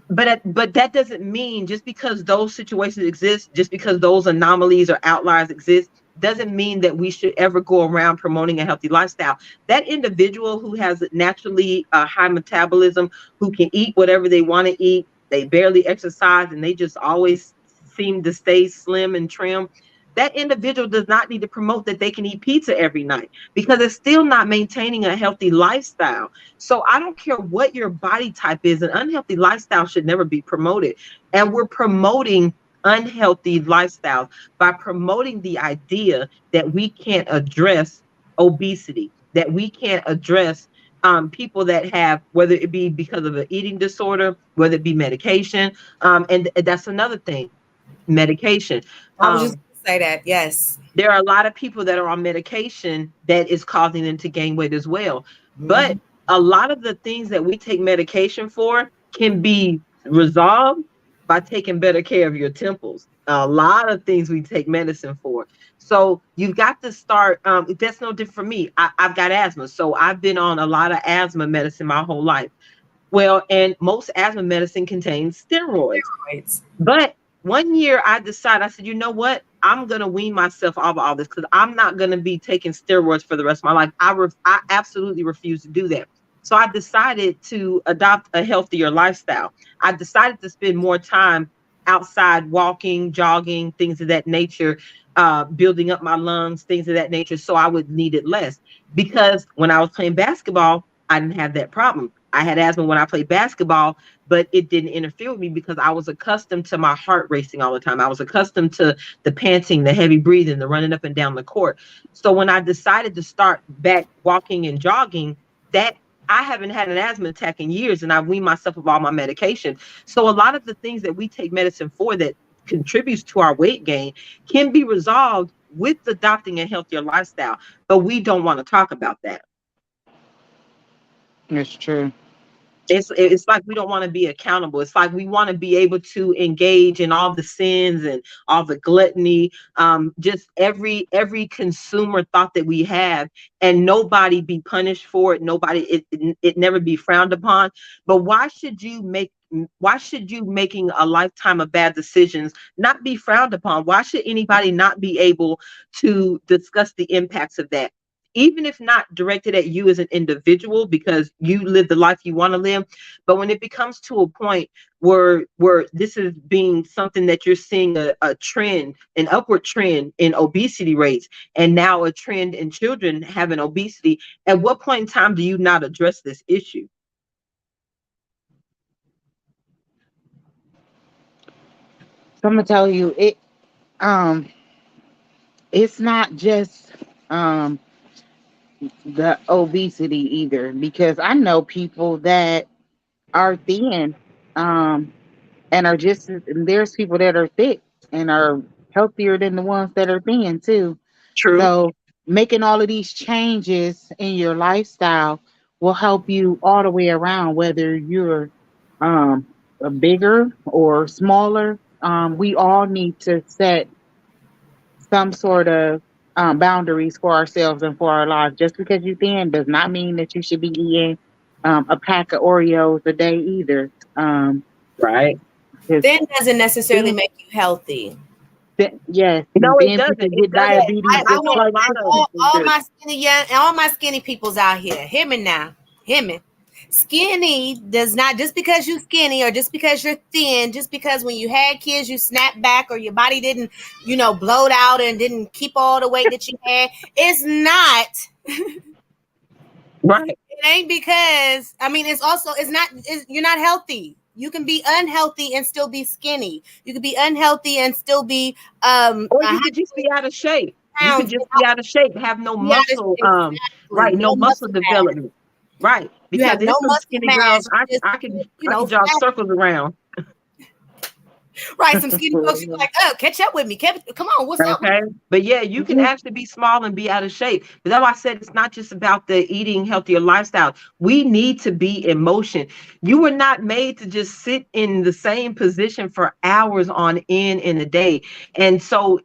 But that doesn't mean, just because those situations exist, just because those anomalies or outliers exist, doesn't mean that we should ever go around promoting a healthy lifestyle. That individual who has naturally a high metabolism, who can eat whatever they want to eat, they barely exercise, and they just always seem to stay slim and trim, that individual does not need to promote that they can eat pizza every night, because it's still not maintaining a healthy lifestyle. So I don't care what your body type is, an unhealthy lifestyle should never be promoted. And we're promoting unhealthy lifestyles by promoting the idea that we can't address obesity, that we can't address people that have, whether it be because of an eating disorder, whether it be medication. And that's another thing, medication. I was just Um, going to say that. Yes. there are a lot of people that are on medication that is causing them to gain weight as well. But Mhm. a lot of the things that we take medication for can be resolved by taking better care of your temples. A lot of things we take medicine for. So you've got to start. That's no different for me. I've got asthma. So I've been on a lot of asthma medicine my whole life. Well, and most asthma medicine contains steroids. Right. But one year I decided, I said, you know what? I'm going to wean myself off of all this, because I'm not going to be taking steroids for the rest of my life. I absolutely refuse to do that. So I decided to adopt a healthier lifestyle. I decided to spend more time outside, walking, jogging, things of that nature, building up my lungs, things of that nature, so I would need it less. Because when I was playing basketball, I didn't have that problem. I had asthma when I played basketball, but it didn't interfere with me because I was accustomed to my heart racing all the time. I was accustomed to the panting, the heavy breathing, the running up and down the court. So when I decided to start back walking and jogging, that I haven't had an asthma attack in years, and I weaned myself of all my medication. So a lot of the things that we take medicine for that contributes to our weight gain can be resolved with adopting a healthier lifestyle, but we don't want to talk about that. It's true. It's like we don't want to be accountable. It's like we want to be able to engage in all the sins and all the gluttony, just every consumer thought that we have, and nobody be punished for it. Nobody, it never be frowned upon. But why should you making a lifetime of bad decisions not be frowned upon? Why should anybody not be able to discuss the impacts of that? Even if not directed at you as an individual, because you live the life you want to live. But when it becomes to a point where this is being something that you're seeing a trend, an upward trend in obesity rates, and now a trend in children having obesity, at what point in time do you not address this issue? So I'm gonna tell you um it's not just um the obesity either, because I know people that are thin, um and are just, and there's people that are thick and are healthier than the ones that are thin too. True. So making all of these changes in your lifestyle will help you all the way around, whether you're um a bigger or smaller. We all need to set some sort of boundaries for ourselves and for our lives. Just because you're thin does not mean that you should be eating a pack of Oreos a day either. Right. 'Cause Thin doesn't necessarily thin, make you healthy. yes, No, and it thin doesn't. people It get doesn't. diabetes I I just know want a like lot thick of people do. all my skinny peoples out here. Hear me now. Hear me. Skinny does not, just because you skinny or just because you're thin, just because when you had kids you snapped back or your body didn't, blowed out and didn't keep all the weight that you had. It's not. right. It ain't because, I mean, you're not healthy. You can be unhealthy and still be skinny. You can be unhealthy and still be Or a you could just be out of shape. You could pounds just be out of shape, have no Yeah, muscle, exactly. right, no No muscle muscle mass. development. Right. You Because have no there's some muscle skinny girls mass. I You just, I can you I know, can draw fat. circles around. Right? Some skinny folks. You be like, oh, catch up with me. Come on, what's up? Okay. But yeah, you can actually be small and be out of shape. But that's why I said it's not just about the eating healthier lifestyle. We need to be in motion. You were not made to just sit in the same position for hours on end in a day. And so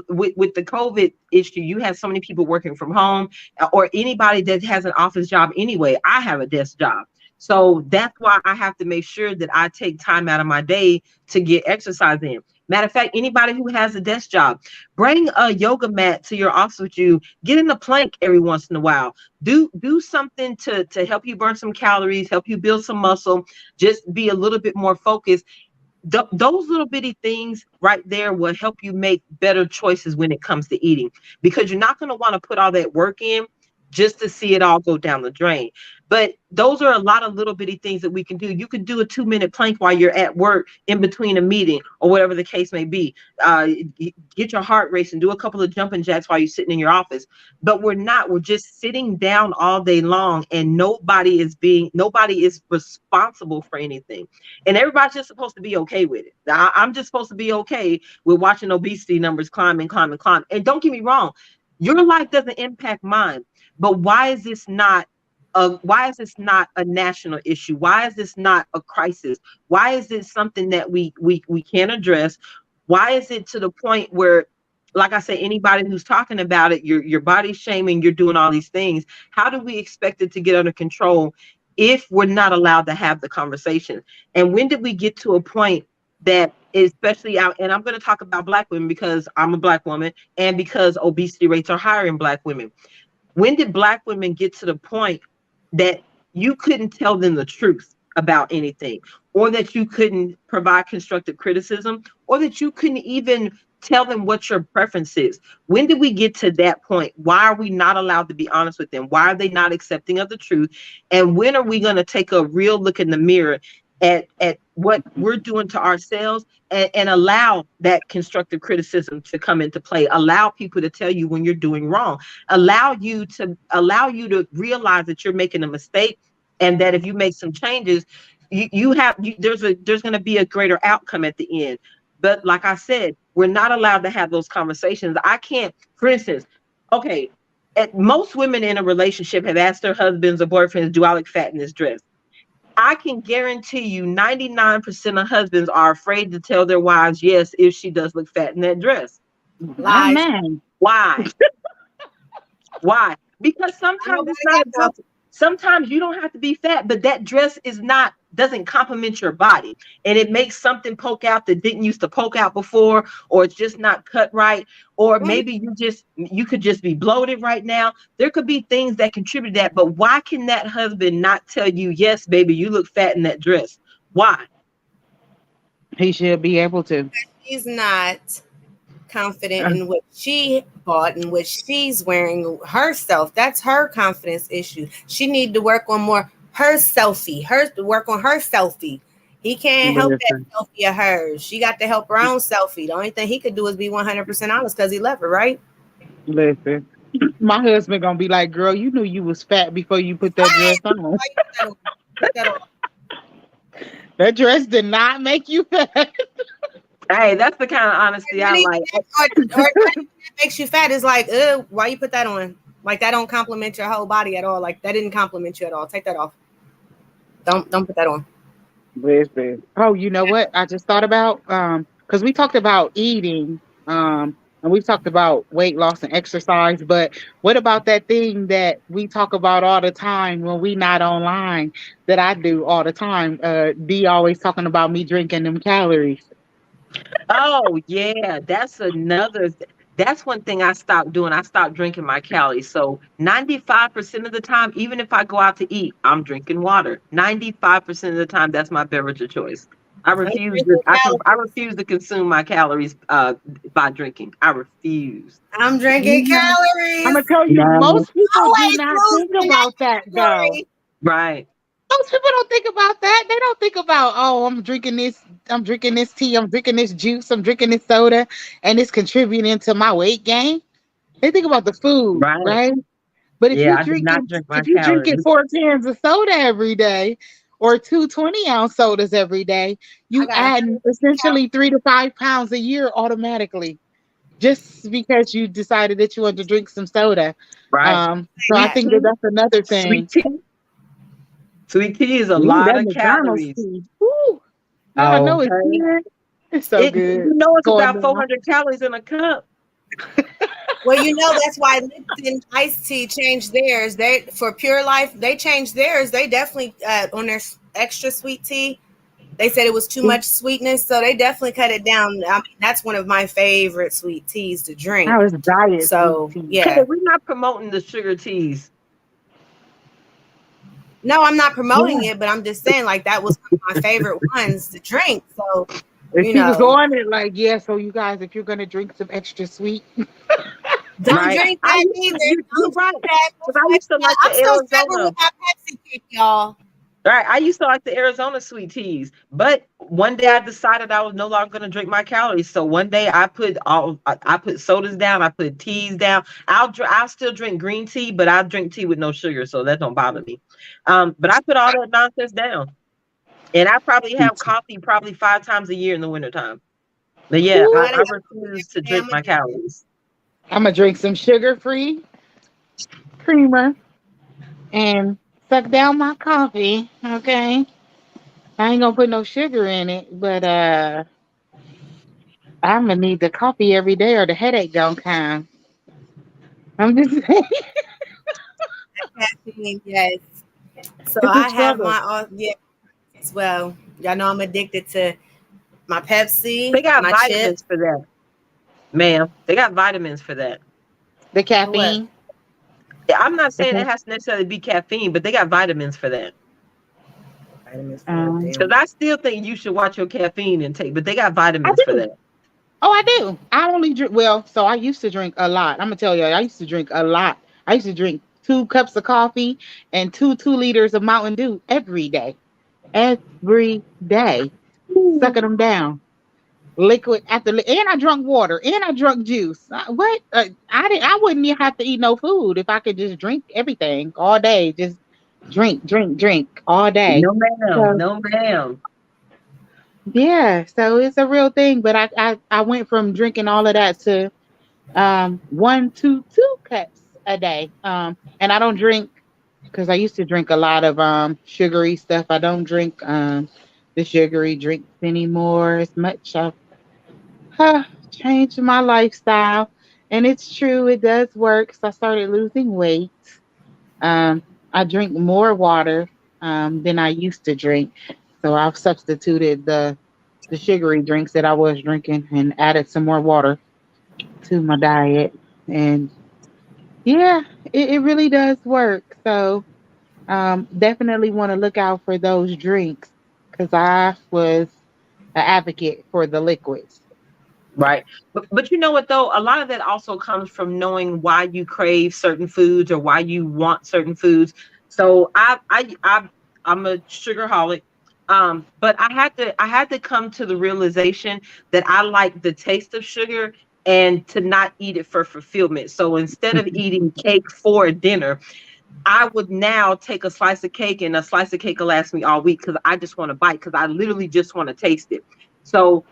with the COVID issue, you have so many people working from home, or anybody that has an office job anyway. I have a desk job. So that's why I have to make sure that I take time out of my day to get exercise in. Matter of fact, anybody who has a desk job, bring a yoga mat to your office with you. Get in a plank every once in a while. Do something to help you burn some calories, help you build some muscle. Just be a little bit more focused. Those little bitty things right there will help you make better choices when it comes to eating, because you're not going to want to put all that work in just to see it all go down the drain. But those are a lot of little bitty things that we can do. You could do a 2-minute plank while you're at work in between a meeting or whatever the case may be. Get your heart racing, do a couple of jumping jacks while you're sitting in your office. But we're just sitting down all day long, and nobody is responsible for anything. And everybody's just supposed to be okay with it. I'm just supposed to be okay with watching obesity numbers climb and climb and climb. And don't get me wrong, your life doesn't impact mine. But why is this not a national issue? Why is this not a crisis? Why is this something that we can't address? Why is it to the point where, like I say, anybody who's talking about it, your body shaming, you're doing all these things? How do we expect it to get under control if we're not allowed to have the conversation? And when did we get to a point that, especially out, and I'm going to talk about Black women because I'm a Black woman and because obesity rates are higher in Black women. When did Black women get to the point that you couldn't tell them the truth about anything, or that you couldn't provide constructive criticism, or that you couldn't even tell them what your preference is? When did we get to that point? Why are we not allowed to be honest with them? Why are they not accepting of the truth? And when are we going to take a real look in the mirror at what we're doing to ourselves, and allow that constructive criticism to come into play? Allow people to tell you when you're doing wrong. Allow you to realize that you're making a mistake, and that if you make some changes, there's going to be a greater outcome at the end. But like I said, we're not allowed to have those conversations. I can't, for instance, okay, most women in a relationship have asked their husbands or boyfriends, do I look fat in this dress? I can guarantee you 99% of husbands are afraid to tell their wives yes if she does look fat in that dress. Lies. Amen. Why? Why? Because Ain't sometimes it's nobody not got no. about, sometimes you don't have to be fat, but that dress is not, doesn't complement your body. And it makes something poke out that didn't used to poke out before, or it's just not cut right. Or Right. maybe you could just be bloated right now. There could be things that contribute to that. But why can that husband not tell you, yes, baby, you look fat in that dress? Why? He should be able to. She's not confident Uh, in what she bought and what she's wearing herself. That's her confidence issue. She need to work on more her selfie. Her work on her selfie. He can't help that Listen, selfie of hers. She got to help her own selfie. The only thing he could do is be 100% honest because he love her, right? listen. My husband gonna be like, "Girl, you knew you was fat before you put that Right. dress on. Why you put that on? Take that off. That dress did not make you fat." Hey, that's the kind of honesty I Not even like. that, or not even that makes you fat. It's like, why you put that on? Like that don't compliment your whole body at all. Like that didn't compliment you at all. Take that off. Don't put that on. Listen. Oh, you know what? I just thought about because we talked about eating, and we talked about weight loss and exercise, but what about that thing that we talk about all the time when we not online that I do all the time? D always talking about me drinking them calories. Oh yeah, that's one thing I stopped doing. I stopped drinking my calories. So 95% of the time, even if I go out to eat, I'm drinking water. 95% of the time, that's my beverage of choice. I'm drinking I calories. refuse to consume my calories by drinking. I refuse. I'm drinking I'm calories. gonna tell you, No. most people do Always not think losing that about that though. category. Right. Most people don't think about that. They don't think about, oh, I'm drinking this tea, I'm drinking this juice, I'm drinking this soda, and it's contributing to my weight gain. They think about the food, Right. right? But Yeah, I do not drink my if you drinking calories. 4 cans of soda every day or two 20-ounce sodas every day, I you got add 150 calories. essentially 3 to 5 pounds a year automatically just because you decided that you want to drink some soda. Right. So I Sweet That. think that tea. that's another Sweet thing. tea. Sweet tea is a Ooh, lot that of McDonald's calories. tea. Ooh, y'all know it's Okay. good. It's so good. It's Going about down. 400 calories in a cup. Well, that's why Lipton iced tea changed theirs. They for Pure Life, they changed theirs. They definitely on their extra sweet tea. They said it was too much sweetness, so they definitely cut it down. I mean, that's one of my favorite sweet teas to How drink. is diet sweet So tea? Okay, yeah, we're not promoting the sugar teas. no, I'm not promoting Yeah. it, but I'm just saying like that was one of my favorite ones to drink. So And you she was know, on it like, yeah, so you guys, if you're gonna drink some extra sweet, don't Right. drink that either. You're Don't right. drink that. Because I used to like I'm the still struggling Arizona. with my Pepsi kick, y'all. Right. I used to like the Arizona sweet teas. But one day I decided I was no longer going to drink my calories. So one day I put sodas down, I put teas down. I'll still drink green tea, but I'll drink tea with no sugar, so that don't bother me. But I put all that nonsense down. And I probably have coffee probably 5 times a year in the wintertime. But yeah, I ooh, gotta I have refuse to coffee every day. drink I'm my addicted. calories. I'm gonna drink some sugar-free creamer and suck down my coffee. Okay, I ain't gonna put no sugar in it, but I'm gonna need the coffee every day or the headache don't come. I'm just saying, Caffeine, yes. So it's a I have struggle. my yeah as well. Y'all know I'm addicted to my Pepsi, They got my chips. vitamins for that, ma'am. They got vitamins for that. The For what? caffeine. Yeah, I'm not The saying it has to necessarily be caffeine, but they got vitamins for that. Vitamins for what um, Because damn. I still think you should watch your caffeine intake, but they got I vitamins for do. that. Oh, I do. I only drink. Well, so I used to drink a lot. I'm gonna tell you, I used to drink a lot. I used to drink 2 cups of coffee and 2 liters of Mountain Dew every day, sucking them down, liquid after, and I drunk water, and I drunk juice. What? I didn't. I wouldn't even have to eat no food if I could just drink everything all day. Just drink, drink, drink all day. No, ma'am. So No, ma'am. yeah, so it's a real thing. But I went from drinking all of that to 1 to 2 cups a day. And I don't drink because I used to drink a lot of sugary stuff. I don't drink the sugary drinks anymore as much. I've changed my lifestyle, and it's true, it does work. So I started losing weight. I drink more water than I used to drink, so I've substituted the sugary drinks that I was drinking and added some more water to my diet. And yeah, it really does work. So definitely want to look out for those drinks because I was an advocate for the liquids. Right. But you know what though? A lot of that also comes from knowing why you crave certain foods or why you want certain foods. So I'm a sugarholic. But I had to come to the realization that I like the taste of sugar and to not eat it for fulfillment. So instead of eating cake for dinner, I would now take a slice of cake, and a slice of cake will last me all week because I just want to bite, because I literally just want to taste it. So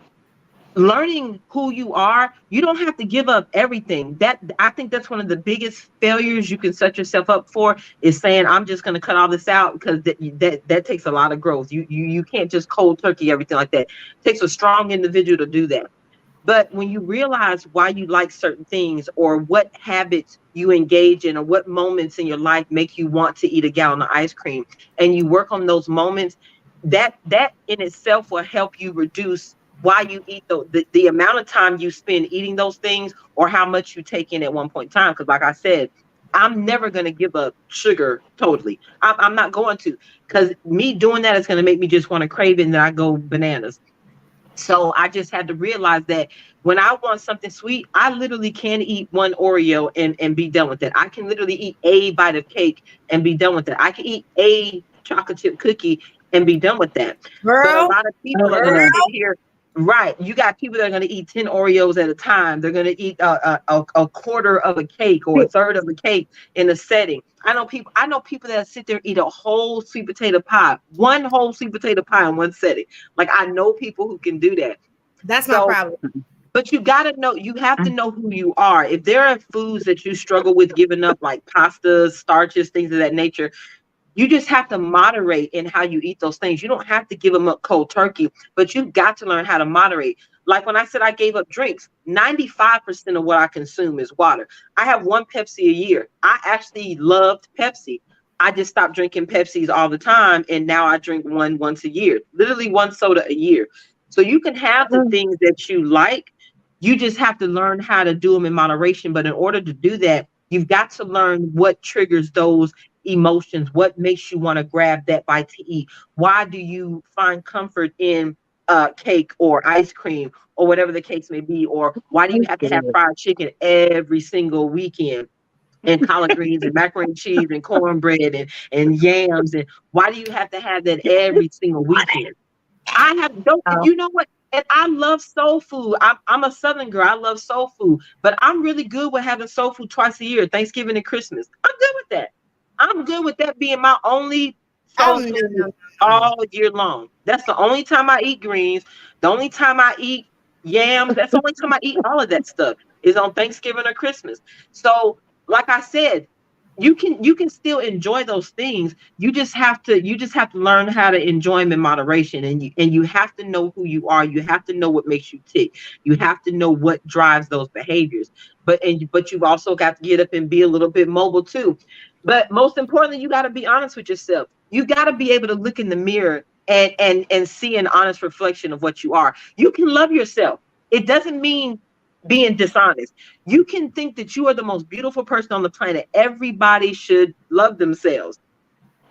learning who you are, you don't have to give up everything. That, I think that's one of the biggest failures you can set yourself up for, is saying I'm just going to cut all this out, because that takes a lot of growth. You can't just cold turkey everything like that. It takes a strong individual to do that. But when you realize why you like certain things, or what habits you engage in, or what moments in your life make you want to eat a gallon of ice cream, and you work on those moments, that in itself will help you reduce why you eat the amount of time you spend eating those things, or how much you take in at one point in time. Because like I said, I'm never going to give up sugar totally. I'm not going to, because me doing that is going to make me just want to crave it, and then I go bananas. So I just had to realize that when I want something sweet, I literally can eat one Oreo and be done with it. I can literally eat a bite of cake and be done with it. I can eat a chocolate chip cookie and be done with that. But a Girl, lot of people are going to girl. sit here. Right. You got people that are going to eat 10 Oreos at a time. They're going to eat a quarter of a cake or a third of a cake in a setting. I know people that sit there and eat a whole sweet potato pie, one whole sweet potato pie in one setting. Like, I know people who can do that. That's my So, problem. but you got to know, you have to know who you are. If there are foods that you struggle with giving up, like pastas, starches, things of that nature, you just have to moderate in how you eat those things. You don't have to give them up cold turkey, but you've got to learn how to moderate. Like when I said I gave up drinks, 95% of what I consume is water. I have one Pepsi a year. I actually loved Pepsi. I just stopped drinking Pepsis all the time, and now I drink one once a year, literally one soda a year. So you can have the things that you like. You just have to learn how to do them in moderation. But in order to do that, you've got to learn what triggers those emotions, what makes you want to grab that bite to eat. Why do you find comfort in cake or ice cream or whatever the case may be? Or why do you have to have fried chicken every single weekend, and collard greens and macaroni and cheese and cornbread and yams? And why do you have to have that every single weekend? I have don't Oh, you know what? And I love soul food. I'm a Southern girl. I love soul food, but I'm really good with having soul food twice a year, Thanksgiving and Christmas. I'm good with that. I'm good with that being my only soul I'm food no, all year long. That's the only time I eat greens. The only time I eat yams. That's the only time I eat all of that stuff is on Thanksgiving or Christmas. So, like I said, you can still enjoy those things. You just have to learn how to enjoy them in moderation, and you have to know who you are. You have to know what makes you tick. You have to know what drives those behaviors. But you've also got to get up and be a little bit mobile too. But most importantly, you got to be honest with yourself. You got to be able to look in the mirror and see an honest reflection of what you are. You can love yourself. It doesn't mean being dishonest. You can think that you are the most beautiful person on the planet. Everybody should love themselves.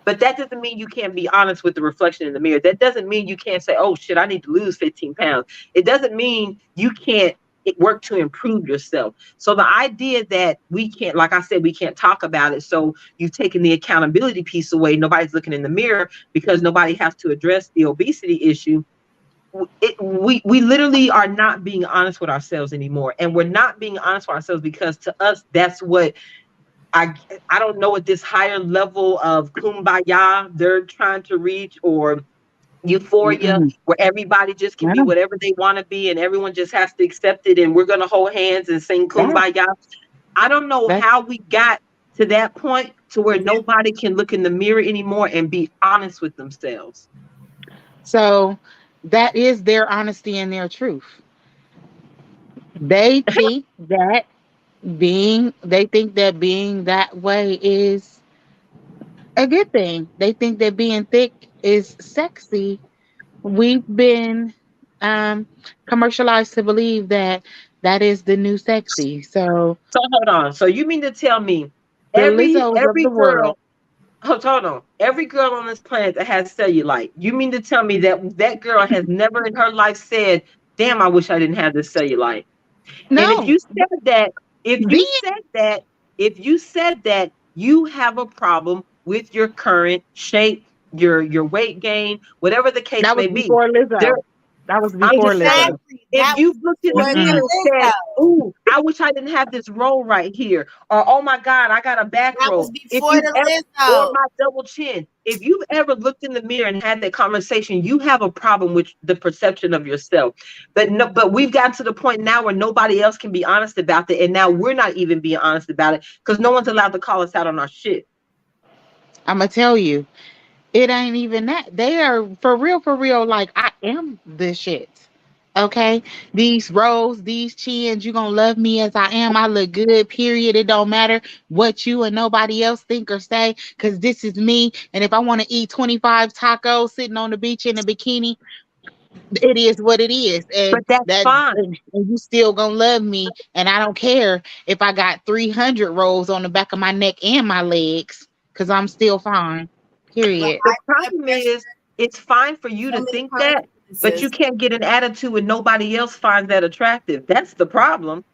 But that doesn't mean you can't be honest with the reflection in the mirror. That doesn't mean you can't say, oh shit, I need to lose 15 pounds. It doesn't mean you can't work to improve yourself. So the idea that we can't, like I said, we can't talk about it. So you've taken the accountability piece away. Nobody's looking in the mirror because nobody has to address the obesity issue. We literally are not being honest with ourselves anymore, and we're not being honest with ourselves because to us that's what I I don't know what this higher level of kumbaya they're trying to reach, or euphoria, mm-mm. where everybody just can be No, whatever they want to be and everyone just has to accept it, and we're going to hold hands and sing that kumbaya. I don't know that how we got to that point to where nobody can look in the mirror anymore and be honest with themselves. So that is their honesty and their truth. They think that being that way is a good thing. They think that being thick is sexy. We've been um commercialized to believe that that is the new sexy. So So hold on. So you mean to tell me the every Lizzos of every the world. girl, hold on, every girl on this planet that has cellulite, you mean to tell me that that girl has never in her life said, "Damn, I wish I didn't have this cellulite." And if No, you said that, if being you said that, if you said that, you have a problem with your current shape, your weight gain, whatever the case that was may be. before There, Lizzo. That was I'm before just saying, Lizzo. Exactly. if That you've was looked in the before the mirror Mm-mm. and said, Lizzo. "Ooh, I wish I didn't have this roll right here," or "Oh my God, I got a back That was roll," if before you've the ever, or Lizzo. my double chin, if you've ever looked in the mirror and had that conversation, you have a problem with the perception of yourself. But no, but we've gotten to the point now where nobody else can be honest about it, and now we're not even being honest about it because no one's allowed to call us out on our shit. I'm gonna tell you, it ain't even that. They are for real. Like I am the shit. Okay, these rolls, these chins, you gonna love me as I am. I look good. Period. It don't matter what you and nobody else think or say, cause this is me. And if I want to eat 25 tacos sitting on the beach in a bikini, it is what it is, But and that's that fine. and you still gonna love me, and I don't care if I got 300 rolls on the back of my neck and my legs, because I'm still fine. With Period. The high blood problem pressure, is, it's fine for you so to many think that, but you consequences. can't get an attitude when nobody else finds that attractive. That's the problem.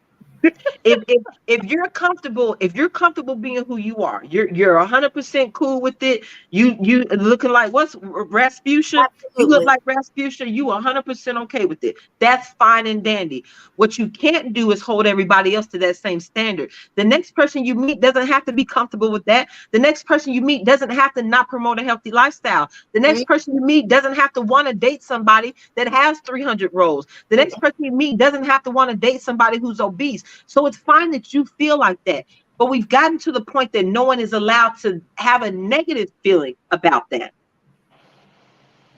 If you're comfortable, if you're comfortable being who you are, you're 100% cool with it. You looking like what's Rasputia? You look Absolutely. like Rasputia. You 100% okay with it. That's fine and dandy. What you can't do is hold everybody else to that same standard. The next person you meet doesn't have to be comfortable with that. The next person you meet doesn't have to not promote a healthy lifestyle. The next Mhm. person you meet doesn't have to want to date somebody that has 300 roles. The next person you meet doesn't have to want to date somebody who's obese. So it's fine that you feel like that. But we've gotten to the point that no one is allowed to have a negative feeling about that.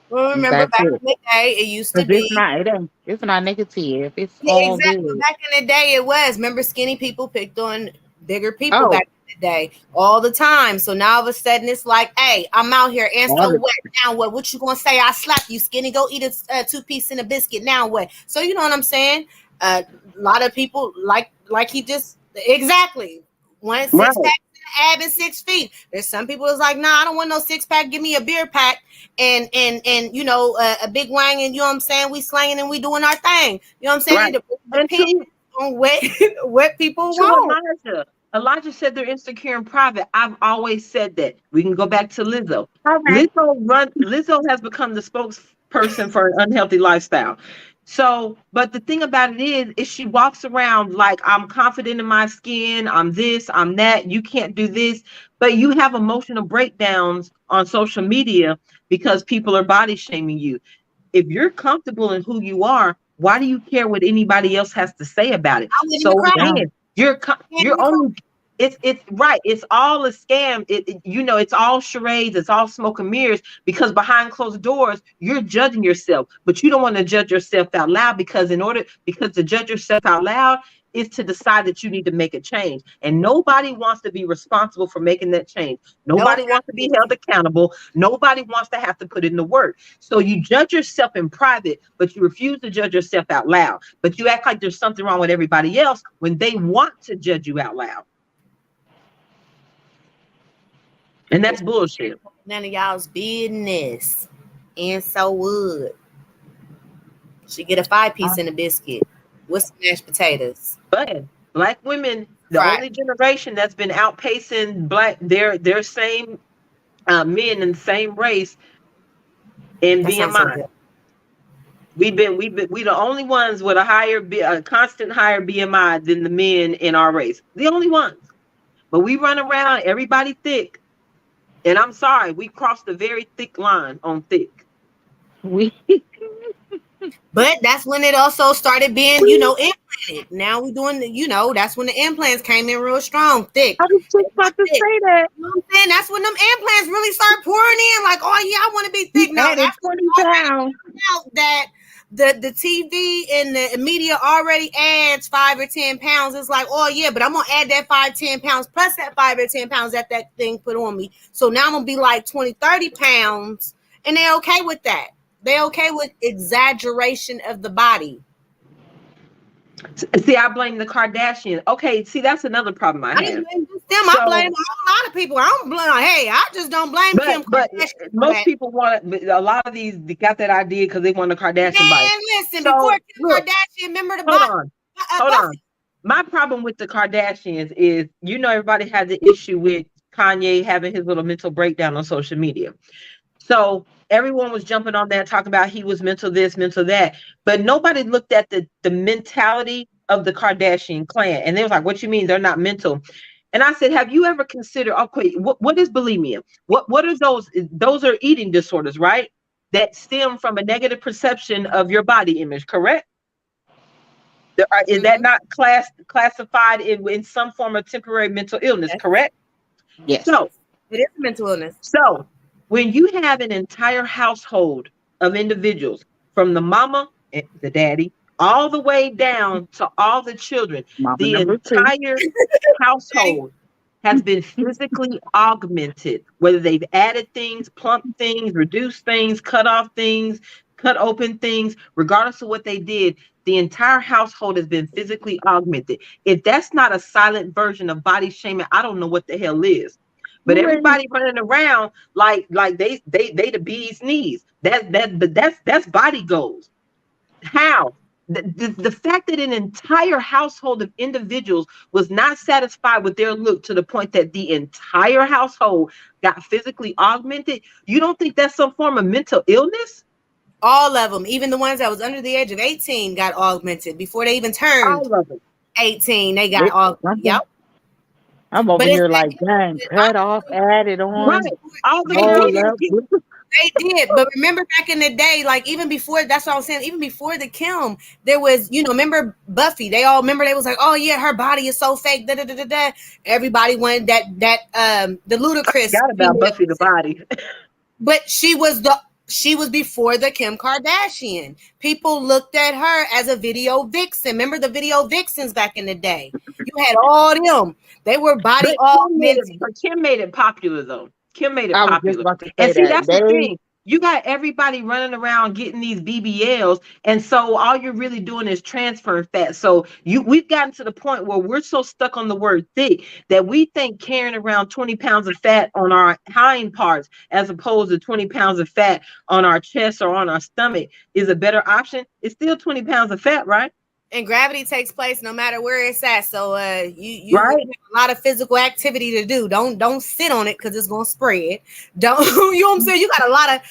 Well, remember That's back it. in the day, it used to Because be. it's not negative. It's Yeah, all exactly. good. Back in the day, it was. Remember, skinny people picked on bigger people Oh, back in the day all the time. So now all of a sudden, it's like, hey, I'm out here, and all so the what? Now what? What you gonna say? I slapped you, skinny. Go eat a 2 piece and a biscuit. Now what? So you know what I'm saying? A lot of people like he just exactly one six Right. pack. Ab and 6 feet. There's some people that's like, nah, I don't want no 6 pack. Give me a beer pack and a big wang, and you know what I'm saying. We slanging and we doing our thing. You know what I'm saying. Right. It And depends on what what people to want. Elijah, Elijah said they're insecure in private. I've always said that. We can go back to Lizzo. okay. Lizzo has become the spokesperson for an unhealthy lifestyle. So, but the thing about it is she walks around like, I'm confident in my skin, I'm this, I'm that, you can't do this. But you have emotional breakdowns on social media because people are body shaming you. If you're comfortable in who you are, why do you care what anybody else has to say about it? I wouldn't even So cry. Yeah. again, I wouldn't you're even cry. only, it's right. It's all a scam. It's all charades. It's all smoke and mirrors because behind closed doors, you're judging yourself, but you don't want to judge yourself out loud because to judge yourself out loud is to decide that you need to make a change. And nobody wants to be responsible for making that change. No Nobody wants to be held accountability. accountable. Nobody wants to have to put in the work. So you judge yourself in private, but you refuse to judge yourself out loud. But you act like there's something wrong with everybody else when they want to judge you out loud. And that's bullshit. None of y'all's business. And so would she get a 5 piece in a biscuit with some mashed potatoes, But black women, the fried? only generation that's been outpacing their same men in the same race in That sounds so BMI. good. We the only ones with a constant higher BMI than the men in our race. The only ones. But we run around, everybody thick. And I'm sorry, we crossed a very thick line on thick. We But that's when it also started being, influenced. implanted. Now we're doing that's when the implants came in real strong, thick. I was just about to say that. You know what I'm saying? That's when them implants really start pouring in. Like, oh yeah, I want to be thick now. Added 20 pounds. Out that the TV and the media already adds 5 or 10 pounds. It's like, oh yeah, but I'm gonna add that 5-10 pounds plus that 5 or 10 pounds that thing put on me. So now I'm gonna be like 20-30 pounds, and they're okay with that. They're okay with exaggeration of the body. See, I blame the Kardashians. Okay, see, that's another problem I have. Them. I blame a lot of people. I don't blame. Hey, I just don't blame Kim But Kardashian. most people want a lot of these got that idea because they want the Kardashian body. Listen, before Kim Kardashian, remember the body? Hold on. My problem with the Kardashians is, everybody had the issue with Kanye having his little mental breakdown on social media. So everyone was jumping on that, talking about he was mental this, mental that. But nobody looked at the mentality of the Kardashian clan. And they was like, what you mean they're not mental? And I said, have you ever considered, okay, what is bulimia? What are those? Those are eating disorders, right? That stem from a negative perception of your body image, correct? Is that not classified in some form of temporary mental illness, correct? Yes. So it is mental illness. So when you have an entire household of individuals, from the mama and the daddy, all the way down to all the children, the entire household has been physically augmented, whether they've added things, plumped things, reduced things, cut off things, cut open things, regardless of what they did, the entire household has been physically augmented. If that's not a silent version of body shaming, I don't know what the hell is. But everybody running around like they the bee's knees. That's body goals. How? The fact that an entire household of individuals was not satisfied with their look to the point that the entire household got physically augmented, you don't think that's some form of mental illness? All of them, even the ones that was under the age of 18, got augmented before they even turned 18. They got augmented. Yep. I'm over here like, dang, cut off, added on. Right. They did. But remember back in the day, like even before, that's what I was saying, even before the Kim, there was, remember Buffy? They was like, oh yeah, her body is so fake. Da, da, da, da, da. Everybody wanted the ludicrous. I forgot about Buffy the body. But she was before the Kim Kardashian. People looked at her as a video vixen. Remember the video vixens back in the day? You had all them. They were body augmented. But Kim made it popular though. Kim made it popular. And see, that's the thing. You got everybody running around getting these BBLs, and so all you're really doing is transferring fat. So we've gotten to the point where we're so stuck on the word thick that we think carrying around 20 pounds of fat on our hind parts as opposed to 20 pounds of fat on our chest or on our stomach is a better option. It's still 20 pounds of fat, right? And gravity takes place no matter where it's at. So you have a lot of physical activity to do. Don't sit on it because it's gonna spread. Don't you know what I'm saying? You got a lot of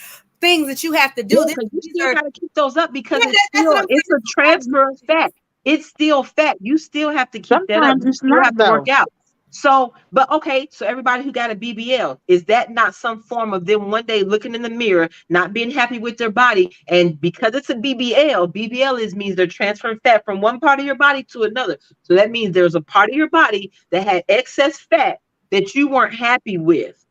things that you have to do. Yeah, you still gotta keep those up because it's a transfer of fat. It's still fat. You still have to keep that up. You still have to work out. So, but okay, so everybody who got a BBL, is that not some form of them one day looking in the mirror, not being happy with their body? And because it's a BBL means they're transferring fat from one part of your body to another. So that means there's a part of your body that had excess fat that you weren't happy with.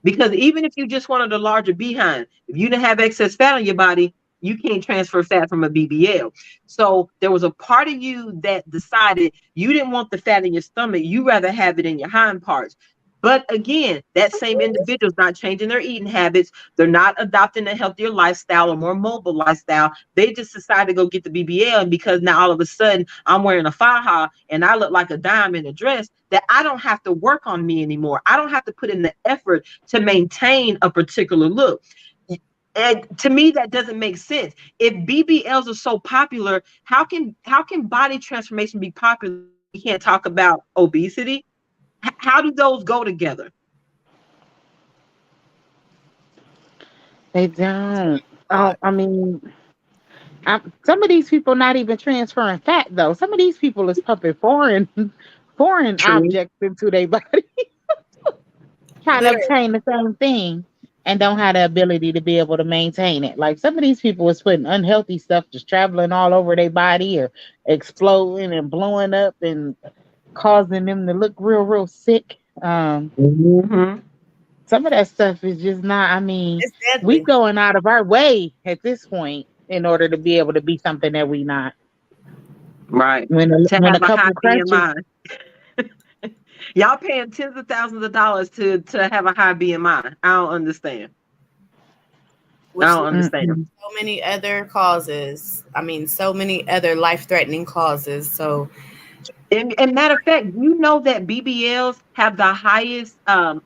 Because even if you just wanted a larger behind, if you didn't have excess fat on your body, you can't transfer fat from a BBL. So there was a part of you that decided you didn't want the fat in your stomach. You rather have it in your hind parts. But again, that same individual's not changing their eating habits. They're not adopting a healthier lifestyle or more mobile lifestyle. They just decided to go get the BBL. And because now all of a sudden I'm wearing a faja and I look like a dime in a dress, that I don't have to work on me anymore. I don't have to put in the effort to maintain a particular look. And to me, that doesn't make sense. If BBLs are so popular, how can body transformation be popular? We can't talk about obesity. How do those go together? They don't. Oh, I mean, some of these people not even transferring fat though. Some of these people is pumping foreign objects into their body, trying to obtain the same thing. and don't have the ability to be able to maintain it. Like some of these people was putting unhealthy stuff just traveling all over their body or exploding and blowing up and causing them to look real, real sick. Mm-hmm. Some of that stuff is just not, I mean, It's we deadly. going out of our way at this point in order to be able to be something that we not. Right. To When a have a high couple crunches, BMI. Y'all paying tens of thousands of dollars to have a high BMI. I don't understand. I Which don't leads understand. mm-mm. to so many other causes. I mean, so many other life-threatening causes. So And matter of fact, you know that BBLs have the highest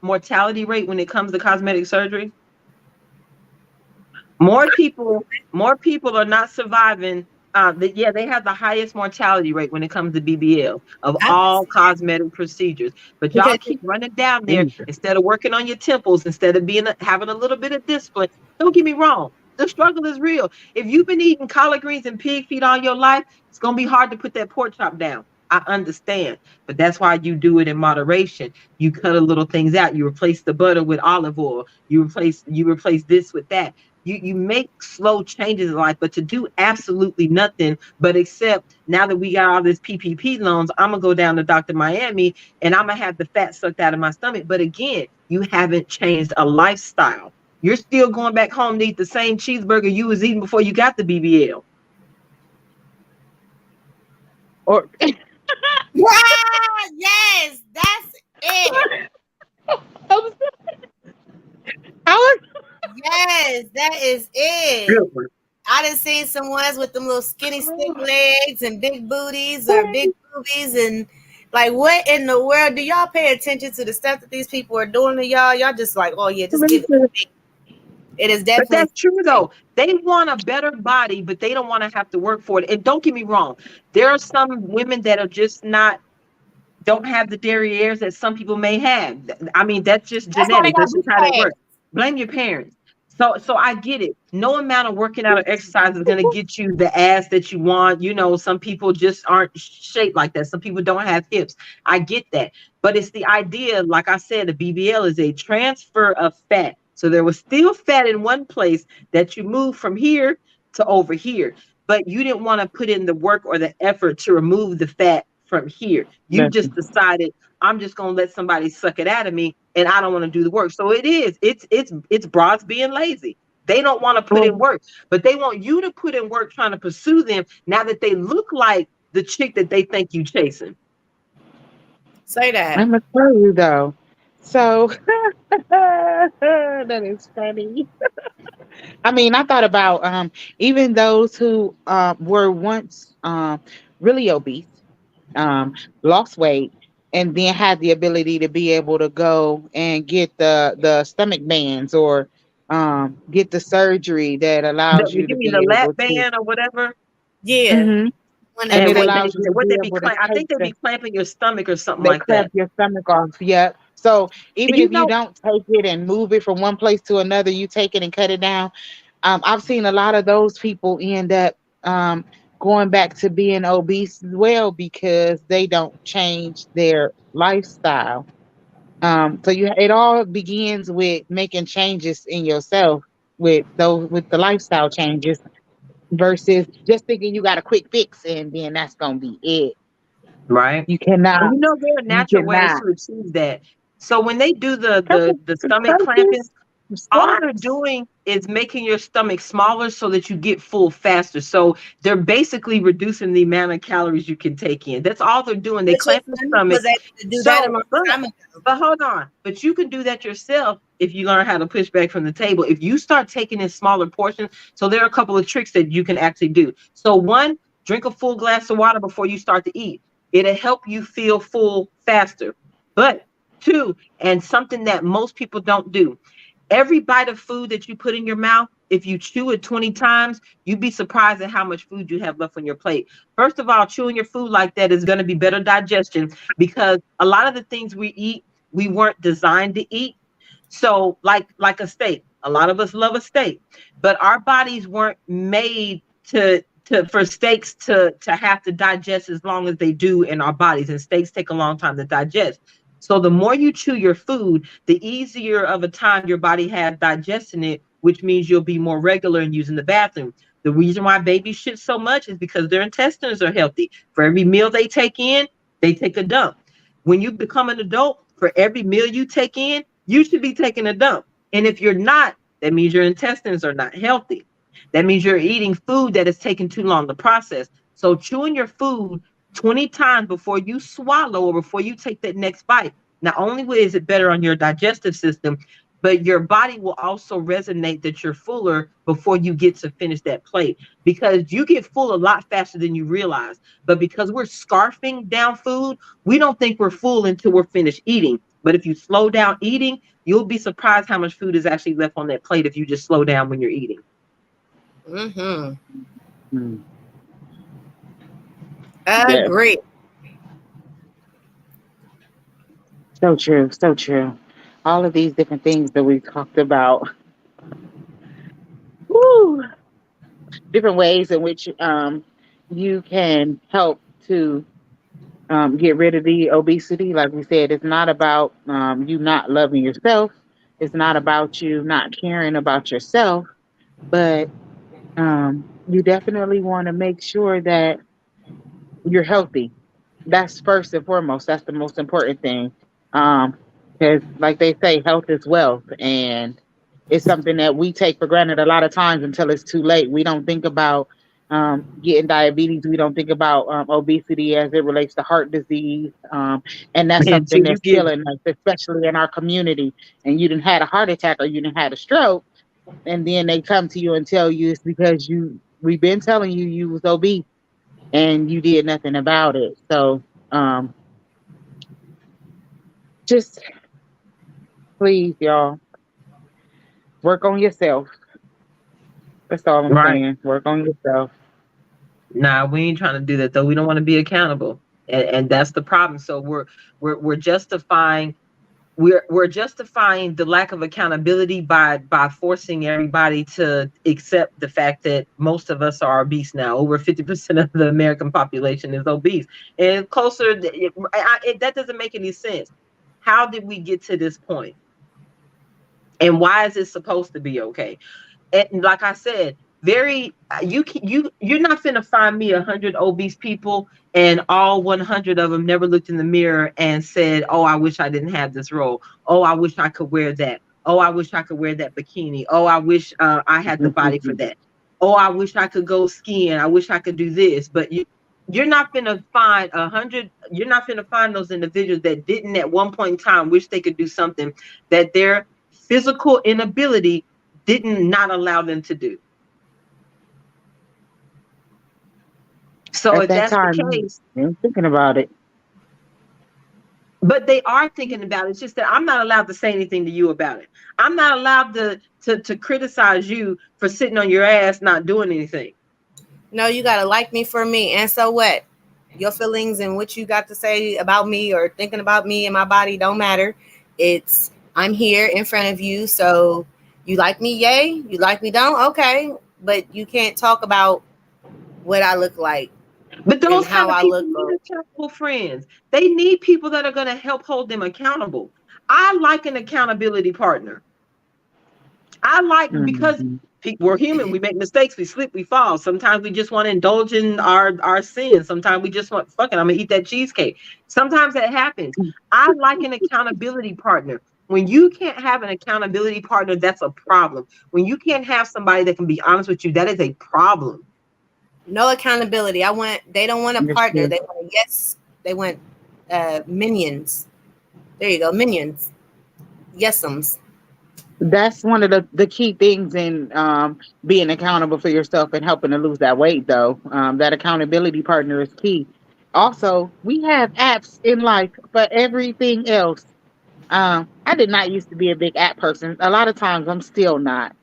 mortality rate when it comes to cosmetic surgery. More people are not surviving. Yeah, they have the highest mortality rate when it comes to BBL of I all cosmetic procedures. But y'all because keep running down there Jesus. instead of working on your temples, instead of having a little bit of discipline. Don't get me wrong. The struggle is real. If you've been eating collard greens and pig feet all your life, it's gonna be hard to put that pork chop down. I understand, but that's why you do it in moderation. You cut a little things out. You replace the butter with olive oil. You replace this with that. You make slow changes in life, but to do absolutely nothing but except now that we got all this PPP loans, I'm gonna go down to Dr. Miami and I'm gonna have the fat sucked out of my stomach. But again, you haven't changed a lifestyle. You're still going back home to eat the same cheeseburger you was eating before you got the BBL. Or wow, yes, that's it. I was Yes, that is it. Good one. I done seen some ones with them little skinny stick legs and big booties or big boobies and like what in the world do y'all pay attention to the stuff that these people are doing to y'all? Y'all just like, oh yeah, just give it to me. It is But definitely that's true though. They want a better body, but they don't want to have to work for it. And don't get me wrong, there are some women that are just not don't have the derrieres that some people may have. I mean, that's just that's why they genetics. got That's just booty how that pads. works. Blame your parents. So I get it. No amount of working out or exercise is going to get you the ass that you want. You know, some people just aren't shaped like that. Some people don't have hips. I get that. But it's the idea, like I said, the BBL is a transfer of fat. So there was still fat in one place that you moved from here to over here. But you didn't want to put in the work or the effort to remove the fat from here. You listen. just decided I'm just gonna let somebody suck it out of me, and I don't want to do the work. So it's broads being lazy. They don't want to put in Well, work, but they want you to put in work trying to pursue them now that they look like the chick that they think you chasing. Say that. I'm gonna tell you though. So that is funny. I mean, I thought about even those who were once really obese, um, lost weight, and then had the ability to be able to go and get the stomach bands or get the surgery that allows you to You mean the be lap able to. band or whatever? Yeah. Hmm. When they And And it take allows you to what be they be able to I take think they the. be clamping your stomach or something They like that. clamp your stomach off. Yep. So even You if you know, don't take it and move it from one place to another, you take it and cut it down. I've seen a lot of those people end up um, going back to being obese as well because they don't change their lifestyle. So it all begins with making changes in yourself with the lifestyle changes versus just thinking you got a quick fix and then that's gonna be it. right? You And cannot. you know there are You natural ways cannot. to achieve that. So when they do Couple the stomach clamping, crunches, all they're squats. doing is making your stomach smaller so that you get full faster. So they're basically reducing the amount of calories you can take in. That's all they're doing. They which is clamp your funny stomach. was able to do that a So, long but time ago. but hold on. But you can do that yourself if you learn how to push back from the table. If you start taking in smaller portions, so there are a couple of tricks that you can actually do. So one, drink a full glass of water before you start to eat. It'll help you feel full faster. But two, and something that most people don't do, every bite of food that you put in your mouth, if you chew it 20 times, you'd be surprised at how much food you have left on your plate. First of all, chewing your food like that is going to be better digestion because a lot of the things we eat, we weren't designed to eat. So like a steak, a lot of us love a steak, but our bodies weren't made to for steaks to have to digest as long as they do in our bodies, and steaks take a long time to digest. So the more you chew your food, the easier of a time your body has digesting it, which means you'll be more regular in using the bathroom. The reason why babies shit so much is because their intestines are healthy. For every meal they take in, they take a dump. When you become an adult, for every meal you take in, you should be taking a dump. And if you're not, that means your intestines are not healthy. That means you're eating food that is taking too long to process. So chewing your food 20 times before you swallow or before you take that next bite, not only is it better on your digestive system, but your body will also resonate that you're fuller before you get to finish that plate, because you get full a lot faster than you realize. But because we're scarfing down food, we don't think we're full until we're finished eating. But if you slow down eating, you'll be surprised how much food is actually left on that plate if you just slow down when you're eating. Mm-hmm. Mm. Yeah. Agree. So true. So true. All of these different things that we talked about. Woo, different ways in which you can help to get rid of the obesity. Like we said, it's not about you not loving yourself. It's not about you not caring about yourself, but you definitely want to make sure that you're healthy. That's first and foremost. That's the most important thing. Because, like they say, health is wealth, and it's something that we take for granted a lot of times until it's too late. We don't think about getting diabetes. We don't think about obesity as it relates to heart disease, and that's something Until you that's get killing us, especially in our community. And you didn't had a heart attack or you didn't had a stroke, and then they come to you and tell you it's because you. We've been telling you you was obese and you did nothing about it. So um, just please, y'all, work on yourself. That's all I'm right. saying. Work on yourself. Nah, we ain't trying to do that though. We don't want to be accountable, and that's the problem. So we're justifying we're justifying the lack of accountability by forcing everybody to accept the fact that most of us are obese now. Over 50% of the American population is obese, and closer. That doesn't make any sense. How did we get to this point? And why is it supposed to be okay? And like I said, very you're not gonna find me 100 obese people and all 100 of them never looked in the mirror and said, "Oh, I wish I didn't have this role. Oh, I wish I could wear that. Oh, I wish I could wear that bikini. Oh, I wish I had the body for that. Oh, I wish I could go skiing. I wish I could do this." But you're not gonna find 100. You're not gonna find those individuals that didn't at one point in time wish they could do something that their physical inability didn't not allow them to do. So At if that that's the time, case, you ain't thinking about it. but they are thinking about it. It's just that I'm not allowed to say anything to you about it. I'm not allowed to criticize you for sitting on your ass not doing anything. No, you gotta like me for me. And so what? Your feelings and what you got to say about me or thinking about me and my body don't matter. It's I'm here in front of you. So you like me, yay. You like me, don't? Okay. But you can't talk about what I look like But and those how kind of I people look. need accountable friends. They need people that are going to help hold them accountable. I like an accountability partner. I like because Hmm. we're human. We make mistakes. We slip. We fall. Sometimes we just want to indulge in our sins. Sometimes we just want fucking. I'm gonna eat that cheesecake. Sometimes that happens. I like an accountability partner. When you can't have an accountability partner, that's a problem. When you can't have somebody that can be honest with you, that is a problem. No accountability. They don't want a That's partner. true. They want a yes. They want minions. There you go. Minions. Yesums. That's one of the key things in being accountable for yourself and helping to lose that weight, though. That accountability partner is key. Also, we have apps in life for everything else. I did not used to be a big app person. A lot of times I'm still not.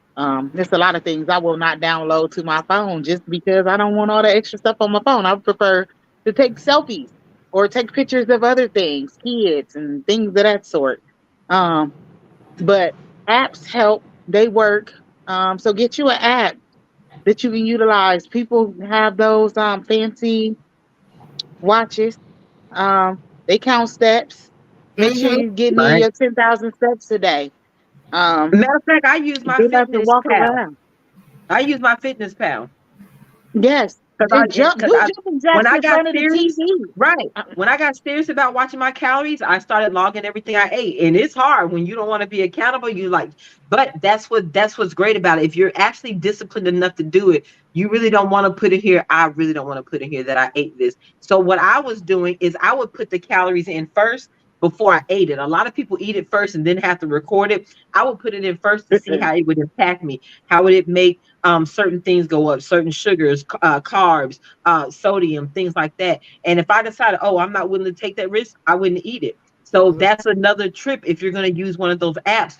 There's a lot of things I will not download to my phone just because I don't want all the extra stuff on my phone. I prefer to take selfies or take pictures of other things, kids and things of that sort. Um, but apps help, they work. So get you an app that you can utilize. People have those fancy watches. They count steps. Make sure you get in Right. your 10,000 steps a day. Matter of fact, I use my Get up and fitness walk pal. around. I use my fitness pal. Yes, just jump, Because do I jumping when jacks I in got front of the serious, TV. right? When I got serious about watching my calories, I started logging everything I ate, and it's hard when you don't want to be accountable. You like, but that's what's great about it. If you're actually disciplined enough to do it, you really don't want to put it here. I really don't want to put it here that I ate this. So what I was doing is I would put the calories in first before I ate it. A lot of people eat it first and then have to record it. I would put it in first to see how it would impact me. How would it make certain things go up, certain sugars, carbs, sodium, things like that. And if I decided, oh, I'm not willing to take that risk, I wouldn't eat it. So that's another trip. If you're going to use one of those apps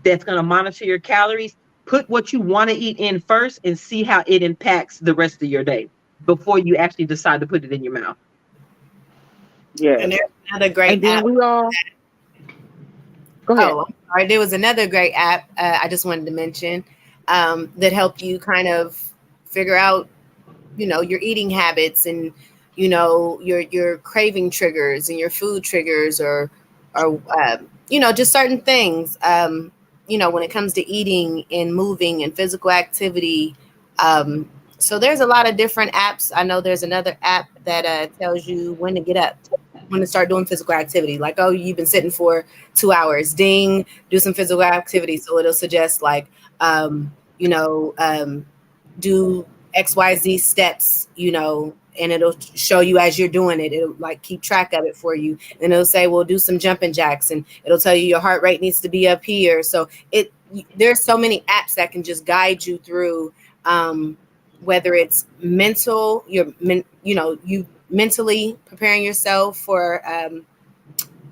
that's going to monitor your calories, put what you want to eat in first and see how it impacts the rest of your day before you actually decide to put it in your mouth. Yes. And there's another great And then app. we all go ahead. Oh, I'm sorry. There was another great app I just wanted to mention that helped you kind of figure out, your eating habits and, your craving triggers and your food triggers or just certain things, when it comes to eating and moving and physical activity. So there's a lot of different apps. I know there's another app that tells you when to get up, when to start doing physical activity. Like, oh, you've been sitting for 2 hours. Ding, do some physical activity. So it'll suggest like, you know, do XYZ steps, and it'll show you as you're doing it. It'll like keep track of it for you. And it'll say, well, do some jumping jacks, and it'll tell you your heart rate needs to be up here. So there's so many apps that can just guide you through, whether it's mental, you mentally preparing yourself for,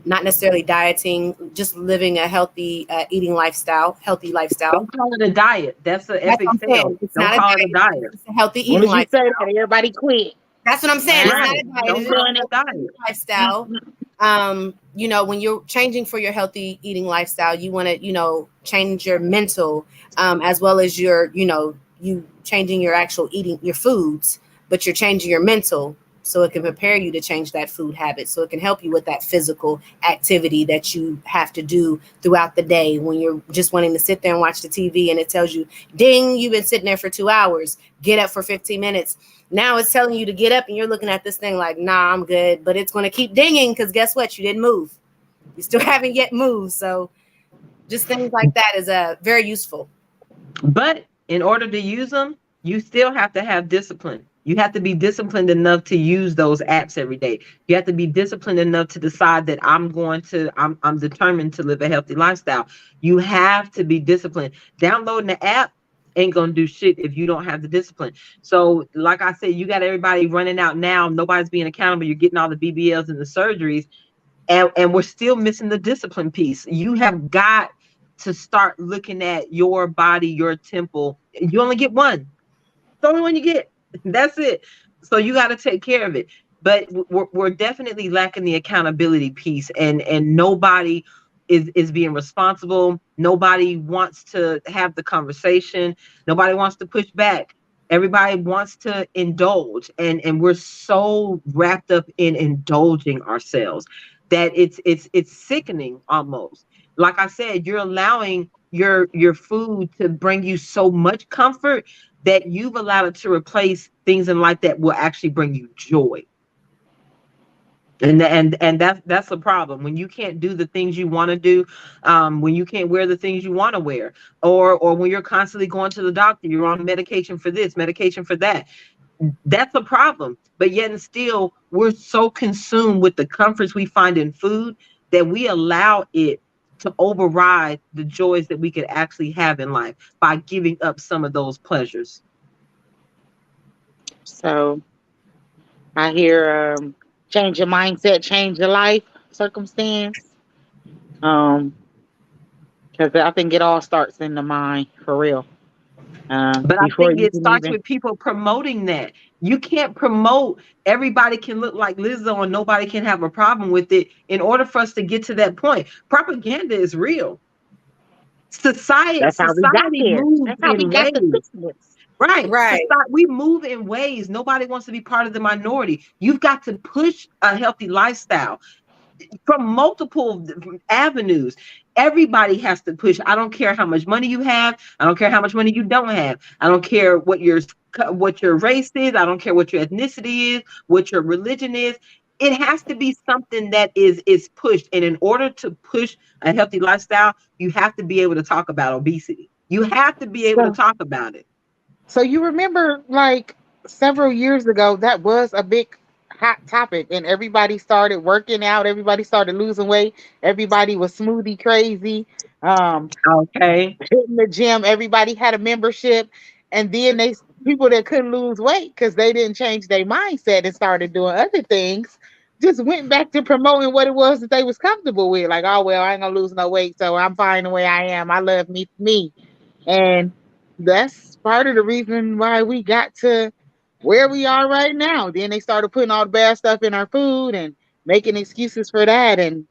not necessarily dieting, just living a healthy healthy lifestyle. Don't call it a diet. That's an That's epic what I'm fail. saying. It's Don't not a call it a diet. diet. It's a healthy As soon eating as you say lifestyle. that, everybody quit. That's what I'm saying. It's not Right. a diet. Don't It's call a it a diet. lifestyle. When you're changing for your healthy eating lifestyle, you want to, change your mental, as well as your, you changing your actual eating, your foods, but you're changing your mental so it can prepare you to change that food habit. So it can help you with that physical activity that you have to do throughout the day when you're just wanting to sit there and watch the TV and it tells you, ding, you've been sitting there for 2 hours, get up for 15 minutes. Now it's telling you to get up and you're looking at this thing like, nah, I'm good. But it's going to keep dinging because guess what? You didn't move. You still haven't yet moved. So just things like that is very useful. But in order to use them, you still have to have discipline. You have to be disciplined enough to use those apps every day. You have to be disciplined enough to decide that I'm determined to live a healthy lifestyle. You have to be disciplined. Downloading the app ain't gonna do shit if you don't have the discipline. So, like I said, you got everybody running out now. Nobody's being accountable. You're getting all the BBLs and the surgeries, and we're still missing the discipline piece. You have got to start looking at your body, your temple. You only get one. It's the only one you get. That's it. So you got to take care of it. But we're definitely lacking the accountability piece, and nobody is being responsible. Nobody wants to have the conversation. Nobody wants to push back. Everybody wants to indulge, and we're so wrapped up in indulging ourselves that it's sickening almost. Like I said, you're allowing your food to bring you so much comfort that you've allowed it to replace things in life that will actually bring you joy. And that's a problem when you can't do the things you want to do, when you can't wear the things you want to wear, or when you're constantly going to the doctor, you're on medication for this, medication for that. That's a problem. But yet and still, we're so consumed with the comforts we find in food that we allow it to override the joys that we could actually have in life by giving up some of those pleasures. So I hear change your mindset, change your life circumstance. Um, because I think it all starts in the mind for real. But I Before think you it can starts even with people promoting that. You can't promote everybody can look like Lizzo and nobody can have a problem with it in order for us to get to that point. Propaganda is real. Society, that's how we got society there. moves That's how we in got the ways. sickness. Right. Right. Society, we move in ways. Nobody wants to be part of the minority. You've got to push a healthy lifestyle. from multiple avenues. Everybody has to push. I don't care how much money you have. I don't care how much money you don't have. I don't care what your race is. I don't care what your ethnicity is, what your religion is. It has to be something that is pushed. And in order to push a healthy lifestyle, you have to be able to talk about obesity. You have to be able to So, talk about it. so you remember, like several years ago, that was a big hot topic, and everybody started working out. Everybody started losing weight. Everybody was smoothie crazy. Um, Okay. hitting the gym. Everybody had a membership, and then they people that couldn't lose weight because they didn't change their mindset and started doing other things. Just went back to promoting what it was that they was comfortable with. Like, oh well, I ain't gonna lose no weight, so I'm fine the way I am. I love me, and that's part of the reason why we got to where we are right now. Then they started putting all the bad stuff in our food and making excuses for that, and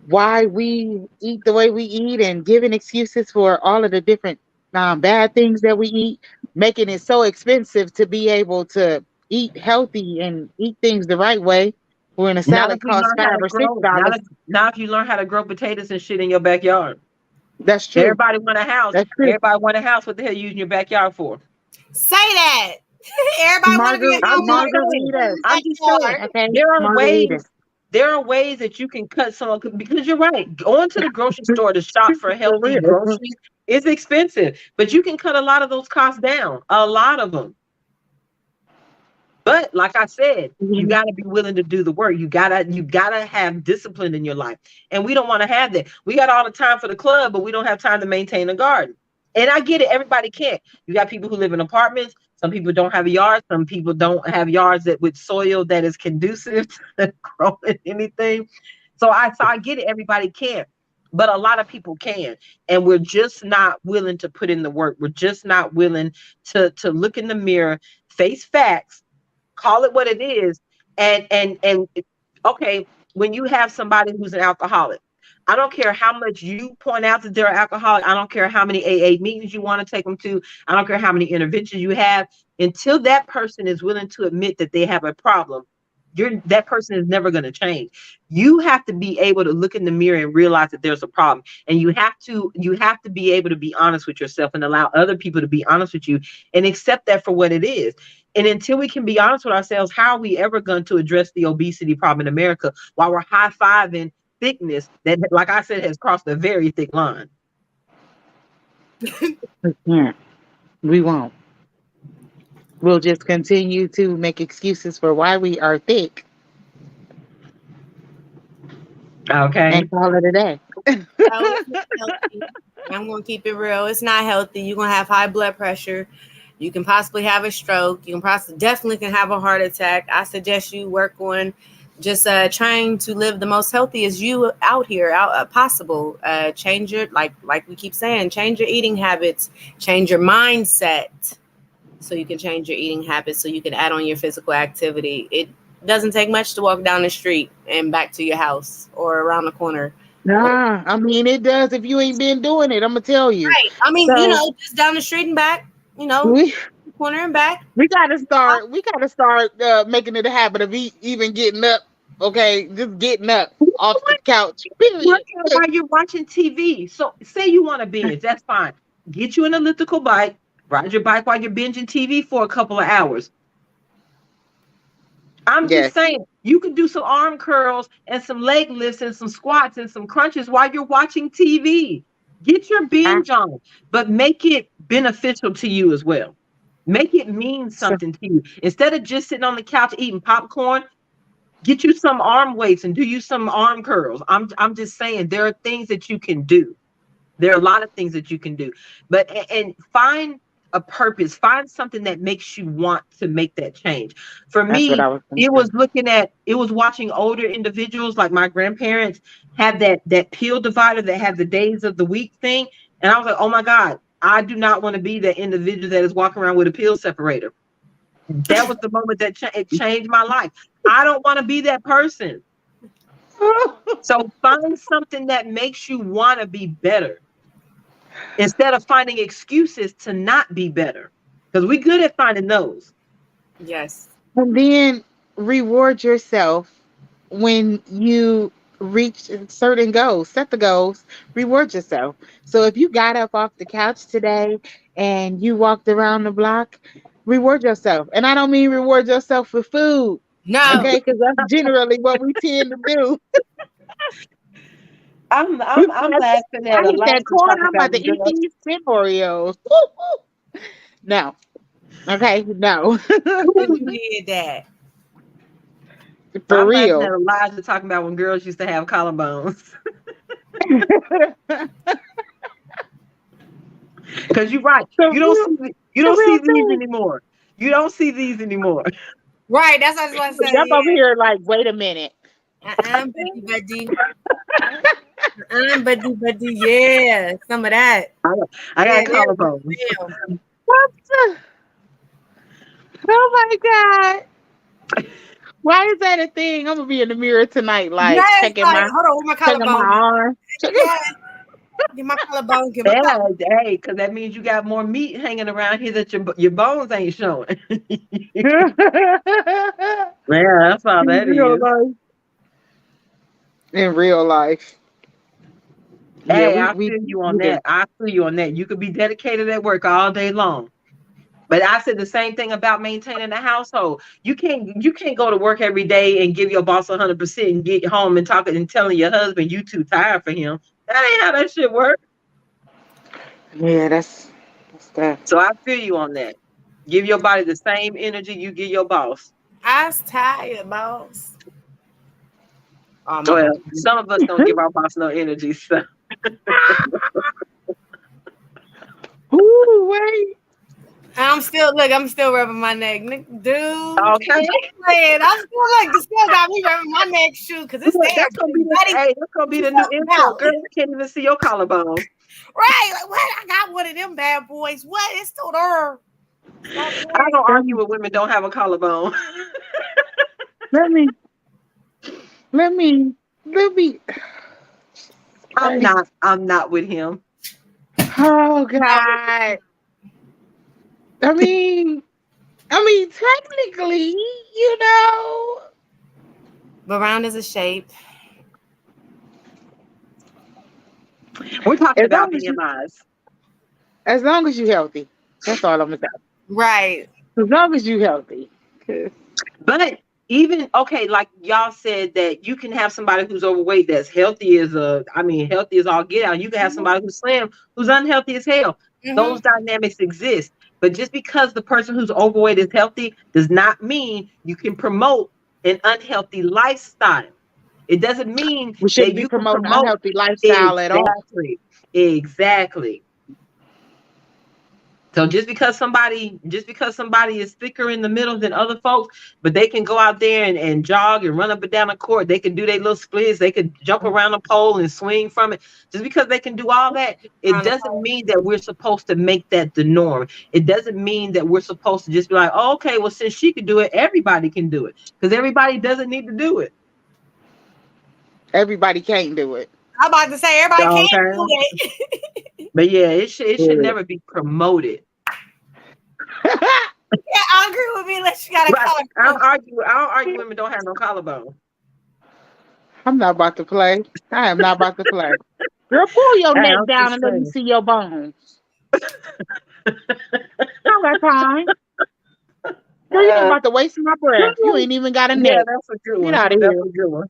why we eat the way we eat and giving excuses for all of the different bad things that we eat, making it so expensive to be able to eat healthy and eat things the right way. When a Not if salad you costs learn how five to or six grow. dollars, Not if you learn how to grow potatoes and shit in your backyard. that's true. Everybody want a house. That's true. Everybody want a house. What the hell you using your backyard for? Say that. Everybody want to be a I'm just homeowner. saying. Margaritas. I'm just saying. Backyard. Okay, There are margaritas. ways. There are ways that you can cut some because you're right. Going to the grocery store to shop for For healthy real. groceries is expensive, but you can cut a lot of those costs down. A lot of them. But like I said, you got to be willing to do the work. You gotta have discipline in your life, and we don't want to have that. We got all the time for the club, but we don't have time to maintain a garden. And I get it. Everybody can't. You got people who live in apartments. Some people don't have a yard. Some people don't have yards that with soil that is conducive to growing anything. So I get it. Everybody can't, but a lot of people can, and we're just not willing to put in the work. We're just not willing to look in the mirror, face facts, call it what it is, and okay, when you have somebody who's an alcoholic, I don't care how much you point out that they're alcoholic. I don't care how many AA meetings you want to take them to. I don't care how many interventions you have. Until that person is willing to admit that they have a problem, that person is never going to change. You have to be able to look in the mirror and realize that there's a problem, and you have to be able to be honest with yourself and allow other people to be honest with you and accept that for what it is. And until we can be honest with ourselves, how are we ever going to address the obesity problem in America while we're high-fiving thickness that, like I said, has crossed a very thick line? Yeah, we won't. We'll just continue to make excuses for why we are thick Okay. and call it a day. No, it's not healthy. I'm gonna keep it real. It's not healthy. You're gonna have high blood pressure. You can possibly have a stroke. You can definitely can have a heart attack. I suggest you work on just trying to live the most healthiest you out here possible. Change your like we keep saying, change your eating habits, change your mindset, so you can change your eating habits, so you can add on your physical activity. It doesn't take much to walk down the street and back to your house or around the corner. Nah, I mean it does if you ain't been doing it. I'm gonna tell you. Right. I mean, So just down the street and back, we corner and back. we gotta start. We gotta start making it a habit of even getting up. Okay, just getting up off the couch. Work Period. out while you're watching TV. So say you want to binge, that's fine. Get you an elliptical bike, ride your bike while you're binging TV for a couple of hours. I'm Yes, just saying, you can do some arm curls and some leg lifts and some squats and some crunches while you're watching TV. Get your I, binge on, but make it beneficial to you as well. Make it mean so something to you. Instead of just sitting on the couch eating popcorn, get you some arm weights and do you some arm curls. I'm just saying there are things that you can do. There are a lot of things that you can do, but and find a purpose, find something that makes you want to make that change. For that's what me, I was gonna it say. was watching older individuals like my grandparents have that pill divider that had the days of the week thing. And I was like, oh my God, I do not want to be that individual that is walking around with a pill separator. That was the moment that it changed my life. I don't want to be that person. So find something that makes you want to be better instead of finding excuses to not be better, because we're good at finding those. Yes. And then reward yourself when you reach certain goals, set the goals, reward yourself. So if you got up off the couch today and you walked around the block, reward yourself. And I don't mean reward yourself with food, No. okay? Because that's generally what we tend to do. I'm laughing I at hit that Elijah corner. talking I'm about about to when eat girls. these 10 Oreos. No. Okay, no. You did that. For I'm laughing real. at Elijah talking about when girls used to have collarbones. Because you're right. The You don't real, see you the don't see real these thing. anymore. You don't see these anymore. Right. That's what I was going to I'm say. over here like, wait a minute. Yeah. Buddy. Buddy. Yeah. Some of that. I Yeah, got they're collarbones. real. What the? Oh my God. Why is that a thing? I'm gonna be in the mirror tonight, like Yes, like, hold on, where my checking my collarbone? arm. Yes. Get my collarbone. Get my Yeah, collarbone. hey, because that means you got more meat hanging around here that your bones ain't showing. In Yeah, that's all that real is. life. In real life. Yeah, Hey, we I we feel you on we do. that. I feel you on that. You could be dedicated at work all day long. But I said the same thing about maintaining the household. You can't go to work every day and give your boss 100% and get home and talking and telling your husband you too tired for him. That ain't how that shit work. Yeah, that's tough. So I feel you on that. Give your body the same energy you give your boss. I was tired, boss. Oh, my Well, bad. some of us don't give our boss no energy. So Ooh, wait. I'm still rubbing my neck, dude. okay. I'm still got me rubbing my neck, shoot, because it's Look, there. that's gonna be the Buddy, hey, that's gonna be you the new talking intro. about? Girl, I can't even see your collarbone. Right? Like what? I got one of them bad boys. What? It's still there. I don't Let argue me with women don't have a collarbone. let me let me let me I'm not with him. oh God. I mean technically, you know. But round is a shape. We're talking As about long as BMIs. you healthy. That's all I'm gonna say. Right. As long as you healthy. 'Cause But even okay, like y'all said that you can have somebody who's overweight that's healthy as healthy as all get out. You can have somebody who's slim who's unhealthy as hell. Mm-hmm. Those dynamics exist. But just because the person who's overweight is healthy does not mean you can promote an unhealthy lifestyle. It doesn't mean we that shouldn't be you can promoting promote unhealthy lifestyle at all. exactly. So just because somebody is thicker in the middle than other folks, but they can go out there and jog and run up and down the court, they can do their little splits, they could jump around a pole and swing from it. Just because they can do all that, it doesn't mean that we're supposed to make that the norm. It doesn't mean that we're supposed to just be like, oh, okay, well, since she could do it, everybody can do it. Because everybody doesn't need to do it. Everybody can't do it. I'm about to say everybody can't do Okay. it. But yeah, it should never be promoted. Yeah, I agree with me unless you got a Right. collarbone. I don't argue women don't have no collarbone. I'm not about to play. I am not about to play. Girl, pull your Hey, neck I'm down just and let me saying. see your bones. Not that time. Girl, you ain't Uh, about to waste my breath. You ain't even got a yeah, neck. that's a good Get one. out of That's here. a good one.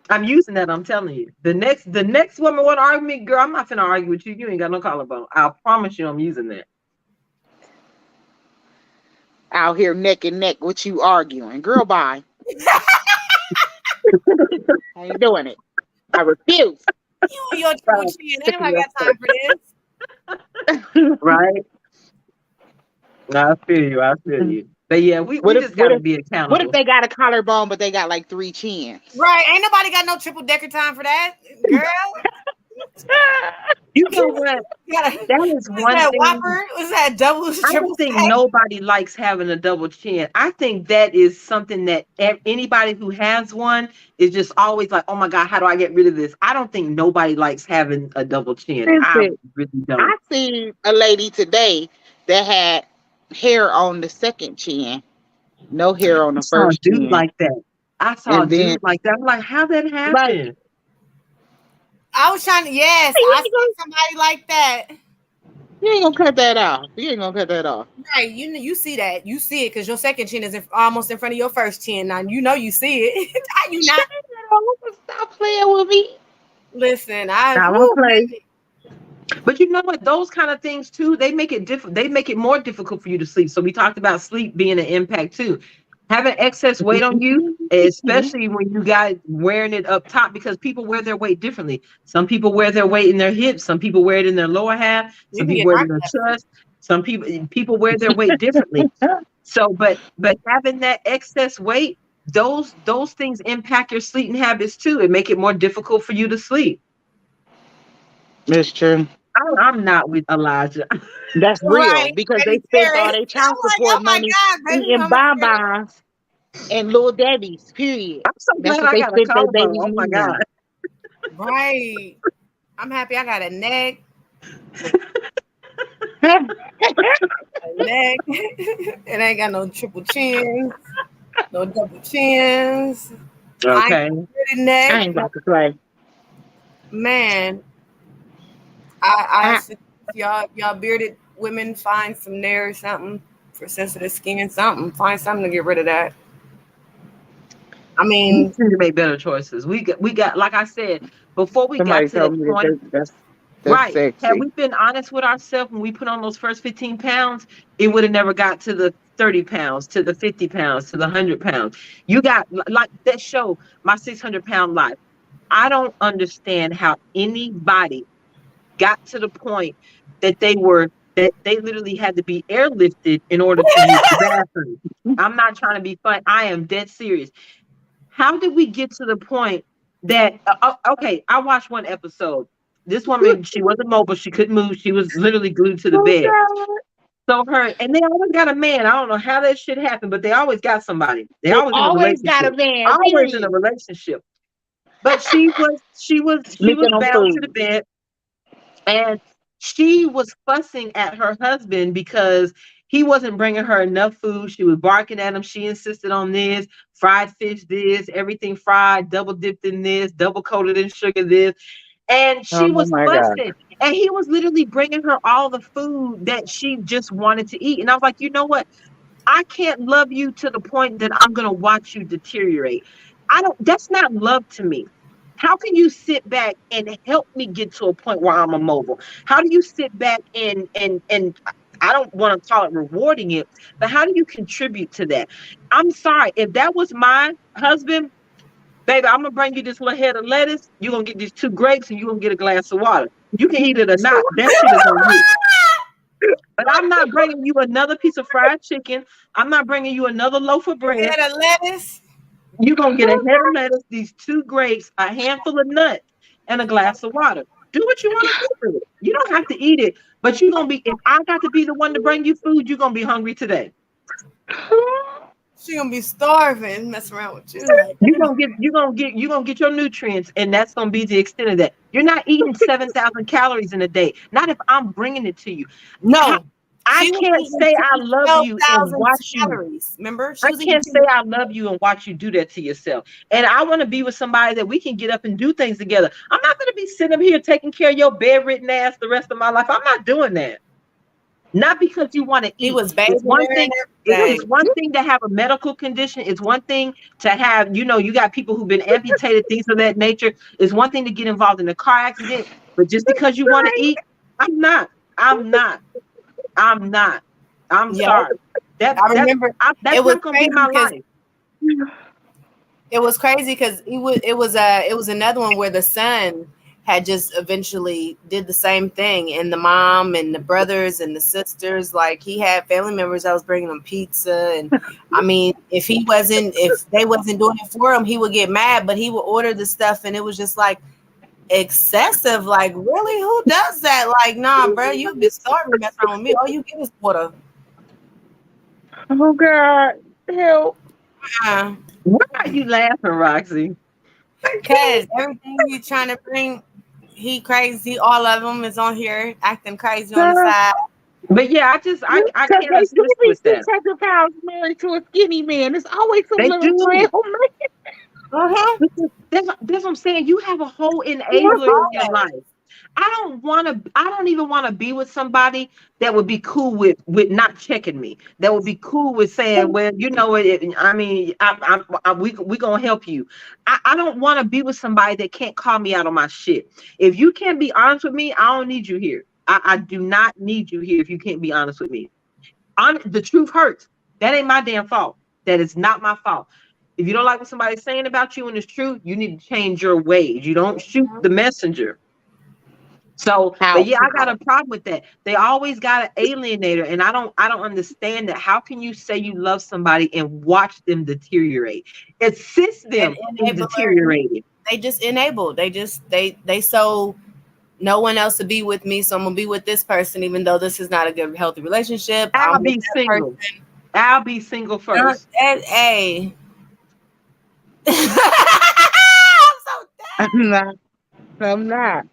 I'm using that. I'm telling you. The next woman want to argue with me, girl. I'm not finna argue with you. You ain't got no collarbone. I promise you, I'm using that. Out here neck and neck with you arguing. Girl, bye. I ain't doing it. I refuse. You and your triple Right. chin. Ain't nobody got time for this. Right. I feel you. I feel you. But yeah, we What if just what gotta if be what if accountable. they got a collarbone but they got like 3 chins? Right. Ain't nobody got no triple decker time for that. Girl. You know what? Got That is what's one that thing. whopper? What's that double I triple don't think stack? nobody likes having a double chin. I think that is something that anybody who has one is just always like, oh my God, how do I get rid of this? I don't think nobody likes having a double chin. I Listen, really I don't. seen a lady today that had hair on the second chin, no hair on I the saw a first dude chin. like that. I saw a And then, dude like that. I'm like, how that like, happen? I was trying to, yes, hey, I seen somebody like that. you ain't gonna cut that off. You ain't gonna cut that off. Right, you see that. You see it because your second chin is almost in front of your first chin. Now, you know you see it. How you not? Stop playing with me. Listen, I don't play. But you know what? Those kind of things too, they make it They make it more difficult for you to sleep. So we talked about sleep being an impact too. Having excess weight on you, especially when you got wearing it up top, because people wear their weight differently. Some people wear their weight in their hips. Some people wear it in their lower half. you Some can people get wear it in their chest. Some people wear their weight differently. So, but having that excess weight, those things impact your sleeping habits too. It make it more difficult for you to sleep. That's true. I'm not with Elijah. That's real right. because they Katy spent Perry. all their I'm child like, oh support my money God, baby eating mama scary. bonbons and little Debbie's. Period. I'm so That's glad what I they got a spent their collarbone. baby's Oh my money God. on. Right. I'm happy I got a neck. A neck. It ain't got no triple chins, no double chins. I Okay. ain't pretty I neck. ain't about to play. Man, I I, suggest y'all bearded women find some nair or something for sensitive skin, something. Find something to get rid of that. I We mean, need to make better choices. We got like I said, before we got somebody to that told me point, that that's right. Had sexy. we been honest with ourselves when we put on those first 15 pounds, it would have never got to the 30 pounds, to the 50 pounds, to the 100 pounds. You got like that show, My 600-Pound Life. I don't understand how anybody got to the point that they literally had to be airlifted in order to use the bathroom. I'm not trying to be fun. I am dead serious. How did we get to the point that okay, I watched one episode. This woman, she wasn't mobile, she couldn't move, she was literally glued to the Oh bed. God. So her, and they always got a man. I don't know how that shit happened, but they always got somebody. They They always in a always got a relationship. man. Always in a Period. relationship. But she was Licking on bound to the food. bed, and she was fussing at her husband because he wasn't bringing her enough food. She was barking at him. She insisted on this fried fish, this, everything fried, double dipped in this, double coated in sugar, this. And Oh she was my God. fussing. And he was literally bringing her all the food that she just wanted to eat. And I was like, you know what? I can't love you to the point that I'm going to watch you deteriorate. That's not love to me. How can you sit back and help me get to a point where I'm immobile? How do you sit back and I don't want to call it rewarding it, but how do you contribute to that? I'm sorry. If that was my husband, baby, I'm gonna bring you this little head of lettuce. You're gonna get these 2 grapes and you're gonna get a glass of water. You can eat it or not. That shit is on you. But I'm not bringing you another piece of fried chicken. I'm not bringing you another loaf of bread. head of lettuce. You're going to get a head of lettuce, these 2 grapes, a handful of nuts, and a glass of water. Do what you want to do with it. You don't have to eat it, but you're going to be, if I got to be the one to bring you food, you're going to be hungry today. She gonna be starving, mess around with you. Like, You're gonna get your nutrients, and that's gonna be the extent of that. You're not eating 7,000 calories in a day. Not if I'm bringing it to you. no, I she was can't eating say I love you and 12,000 watch you. calories. Remember, she I was can't eating. say I love you and watch you do that to yourself. And I want to be with somebody that we can get up and do things together. I'm not going to be sitting up here taking care of your bedridden ass the rest of my life. I'm not doing that. Not because you want to He eat. was bathing It's one her thing. and It's everything. one thing to have a medical condition. It's one thing to have, you got people who've been amputated, things of that nature. It's one thing to get involved in a car accident. But just because you want to eat, I'm not. I'm not. I'm not. I'm Yeah, sorry. I remember. That's It was not going to be crazy my because life. it was another one where the son had just eventually did the same thing, and the mom and the brothers and the sisters, like he had family members that was bringing him pizza, and I mean, if they wasn't doing it for him, he would get mad, but he would order the stuff, and it was just like excessive. Like, really, who does that? Like, nah, bro, you'd be starving messing around with me. All you get is water. Oh God. Help. Why are you laughing, Roxy? Because everything you trying to bring, he crazy. All of them is on here acting crazy on the side. But yeah, I Because can't they do assist be with that. 600 pounds married to a skinny man. There's always some They little do. frail man. Uh-huh. That's what I'm saying. You have a whole We're enabler in your photos. life. I don't even want to be with somebody that would be cool with not checking me. That would be cool with saying, well, you know what, I mean, we gonna help you. I don't want to be with somebody that can't call me out on my shit. If you can't be honest with me, I don't need you here. I do not need you here if you can't be honest with me. The truth hurts. That ain't my damn fault. That is not my fault. If you don't like what somebody's saying about you and it's true, you need to change your ways. You don't shoot the messenger. So, but How? yeah, I got a problem with that. They always got an alienator, and I don't understand that. How can you say you love somebody and watch them deteriorate? Assist An them in enabler. deteriorating. They just enable. They so no one else to be with me, so I'm gonna be with this person, even though this is not a good, healthy relationship. I'll I'm with be that person. single. I'll be single first. Hey. I'm so I'm dead. not. I'm not.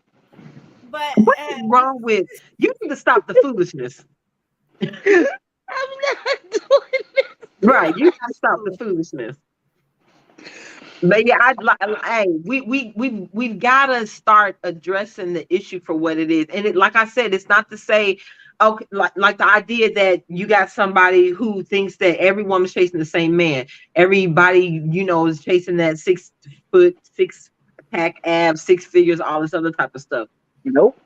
But What is wrong with you? Need to stop the foolishness. I'm not doing this. Right, you got to stop the foolishness. But yeah, hey, we've got to start addressing the issue for what it is. And like I said, it's not to say, okay, like the idea that you got somebody who thinks that every woman's chasing the same man. Everybody, is chasing that 6 foot, 6 pack abs, 6 figures, all this other type of stuff. Nope.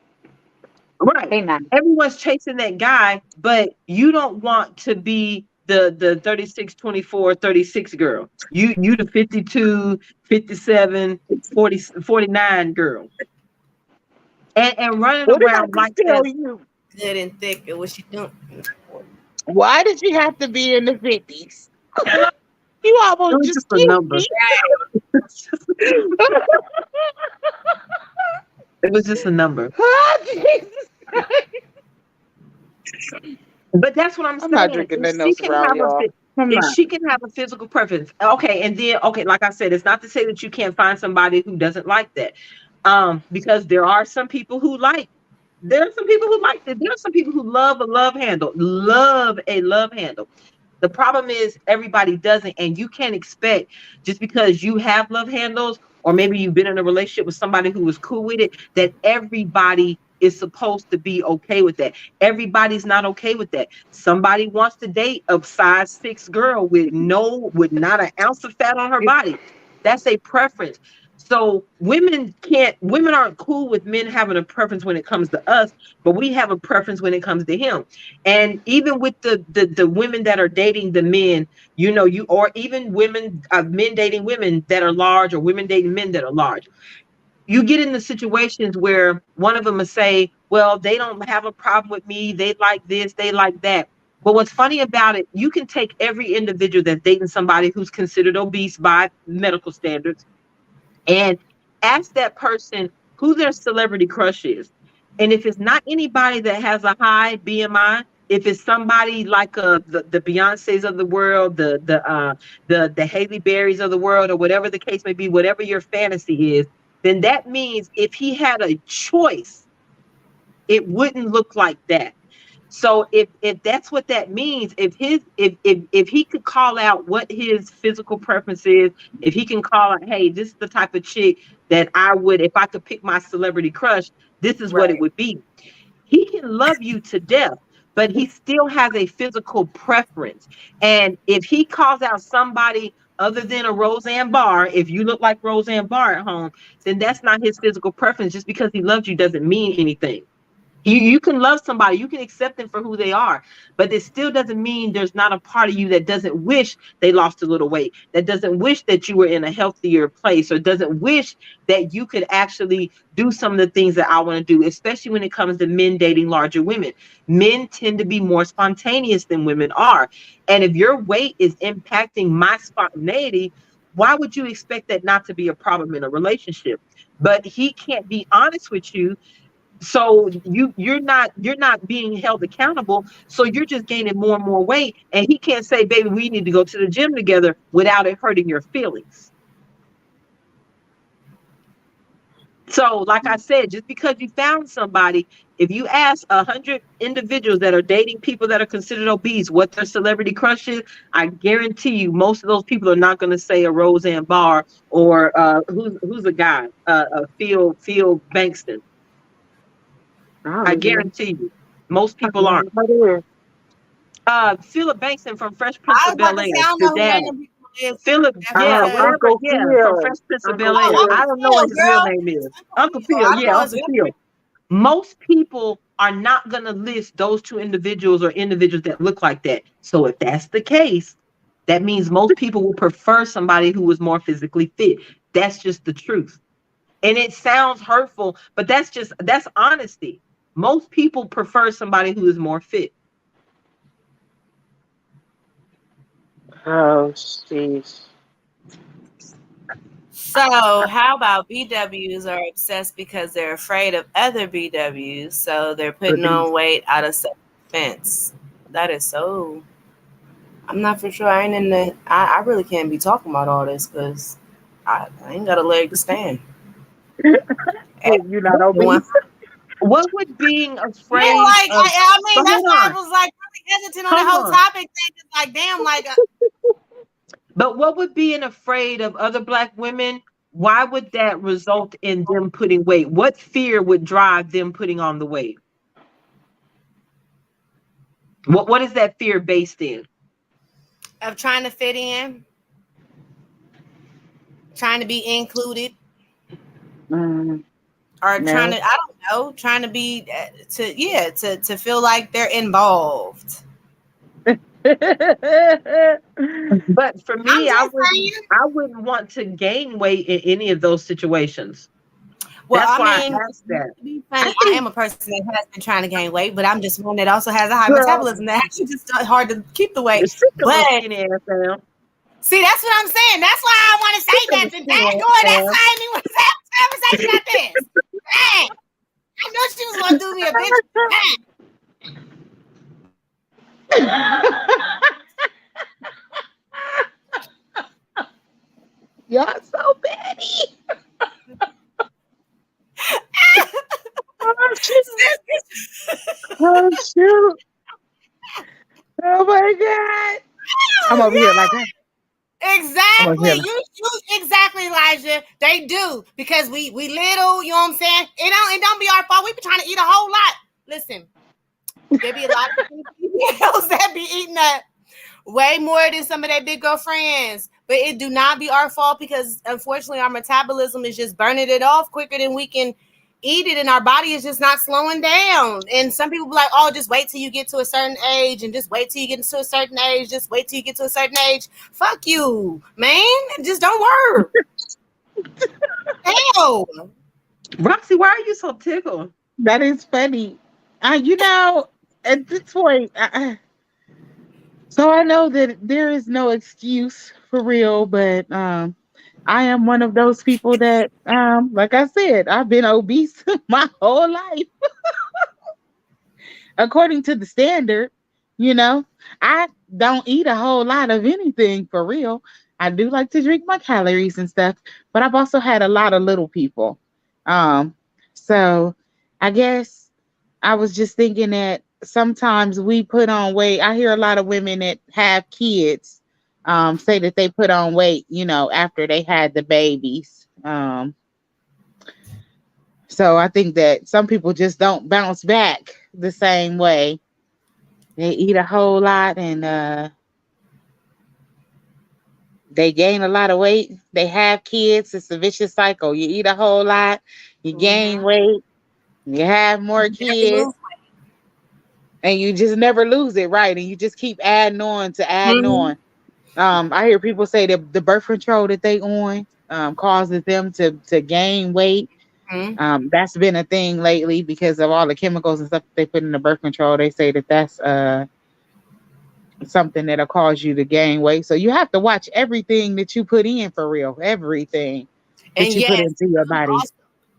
Right. Hey, not. Everyone's chasing that guy, but you don't want to be the 36, 24, 36 girl. You the 52, 57, 40, 49 girl. And running What did I around like just tell that. you? good and thick and what she doing. Why did you have to be in the 50s? You It almost was just just a killed number. me. It was just a number. Oh, Jesus Christ. But that's what I'm I'm not saying. drinking nothing else around y'all. I'm If not. she can have a physical preference, okay, and then okay, like I said, it's not to say that you can't find somebody who doesn't like that. Because there are some people who like. There are some people who like this. There are some people who love a love handle. Love a love handle. The problem is everybody doesn't, and you can't expect just because you have love handles, or maybe you've been in a relationship with somebody who was cool with it, that everybody is supposed to be okay with that. Everybody's not okay with that. Somebody wants to date a size 6 girl with not an ounce of fat on her body. That's a preference. So women aren't cool with men having a preference when it comes to us, but we have a preference when it comes to him. And even with the women that are dating the men, you or even men dating women that are large, or women dating men that are large, you get in the situations where one of them will say, well, they don't have a problem with me, they like this, they like that. But what's funny about it, you can take every individual that's dating somebody who's considered obese by medical standards and ask that person who their celebrity crush is. And if it's not anybody that has a high BMI, if it's somebody like the Beyoncés of the world, the Haley Berrys of the world, or whatever the case may be, whatever your fantasy is, then that means if he had a choice, it wouldn't look like that. So if that's what that means, if he could call out what his physical preference is, if he can call out, hey, this is the type of chick that I would, if I could pick my celebrity crush, this is what it Right. would be. He can love you to death, but he still has a physical preference. And if he calls out somebody other than a Roseanne Barr, if you look like Roseanne Barr at home, then that's not his physical preference. Just because he loves you doesn't mean anything. You can love somebody, you can accept them for who they are, but it still doesn't mean there's not a part of you that doesn't wish they lost a little weight, that doesn't wish that you were in a healthier place, or doesn't wish that you could actually do some of the things that I want to do, especially when it comes to men dating larger women. Men tend to be more spontaneous than women are. And if your weight is impacting my spontaneity, why would you expect that not to be a problem in a relationship? But he can't be honest with you, so you're not being held accountable, so you're just gaining more and more weight, and he can't say, baby, we need to go to the gym together without it hurting your feelings. So, like I said, just because you found somebody, if you ask 100 individuals that are dating people that are considered obese what their celebrity crush is, I guarantee you most of those people are not going to say a Roseanne Barr or who's a guy, Phil Bankston. I Probably. guarantee you, most I people don't aren't. know what it is. Philip Bankston from Fresh Prince I was of about Bel to Air, say I don't the know who dad. random people is. Philip, That's yeah, okay. whatever, Uncle yeah, from Phil. Fresh Prince of Uncle Bel Air. Oh, Phil. I Uncle don't know what Phil, his real girl. name is. Uncle Uncle Phil. Phil, I don't yeah, know his Uncle real Phil. name. Most people are not going to list those two individuals or individuals that look like that. So if that's the case, that means most people will prefer somebody who is more physically fit. That's just the truth. And it sounds hurtful, but that's honesty. Most people prefer somebody who is more fit. Oh, jeez. So, how about BWs are obsessed because they're afraid of other BWs, so they're putting on weight out of self-defense? That is so. I'm not for sure. I ain't in the. I really can't be talking about all this because I ain't got a leg to stand. You're not Everyone. obese. What would being Yeah, afraid like of, I mean, but that's hold why I on, was like really hesitant on the hold whole on. topic thing. It's like, damn, like But what would being afraid of other Black women, why would that result in them putting weight? What fear would drive them putting on the weight? What is that fear based in? of trying to fit in, trying to be included, Mm, or trying no. to, I don't know, trying to be to feel like they're involved. But for I'm me, just saying. I wouldn't want to gain weight in any of those situations. Well, That's I why I mean, asked that. to be I funny, I think, am a person that has been trying to gain weight, but I'm just one that also has a high Girl, metabolism that actually just hard to keep the weight. sit your But little skinny ass down. see, that's what I'm saying. That's why I want to say Sit your little nothing. skinny Dang, ass going. That's down. why I didn't want to have a conversation like this. Dang, I knew she was going to do me a bitch. Dang. y'all so petty. Oh, shit. Oh, shoot. Oh, my God. I'm Oh, over here like that. I'm over exactly. here. You exactly, Elijah. They do because we little. You know what I'm saying? It don't be our fault. We be trying to eat a whole lot. Listen, there be a lot of females that be eating that way more than some of their big girlfriends. But it do not be our fault because unfortunately our metabolism is just burning it off quicker than we can eat it, and our body is just not slowing down. And some people be like, oh, just wait till you get to a certain age, and just wait till you get to a certain age, just wait till you get to a certain age. Fuck you, man. It just don't work. Hell. Roxy, why are you so tickled? That is funny. At this point, so I know that there is no excuse for real, but I am one of those people that, like I said, I've been obese my whole life, according to the standard. You know, I don't eat a whole lot of anything for real. I do like to drink my calories and stuff, but I've also had a lot of little people. Um, so I guess I was just thinking that sometimes we put on weight. I hear a lot of women that have kids say that they put on weight, after they had the babies. So I think that some people just don't bounce back the same way. They eat a whole lot and they gain a lot of weight. They have kids. It's a vicious cycle. You eat a whole lot, you gain weight, you have more kids, and you just never lose it, right? And you just keep adding on to adding Mm-hmm. on. I hear people say that the birth control that they on causes them to gain weight. Mm-hmm. That's been a thing lately because of all the chemicals and stuff that they put in the birth control. They say that that's something that'll cause you to gain weight. So you have to watch everything that you put in for real, everything that And you put yes, into your body.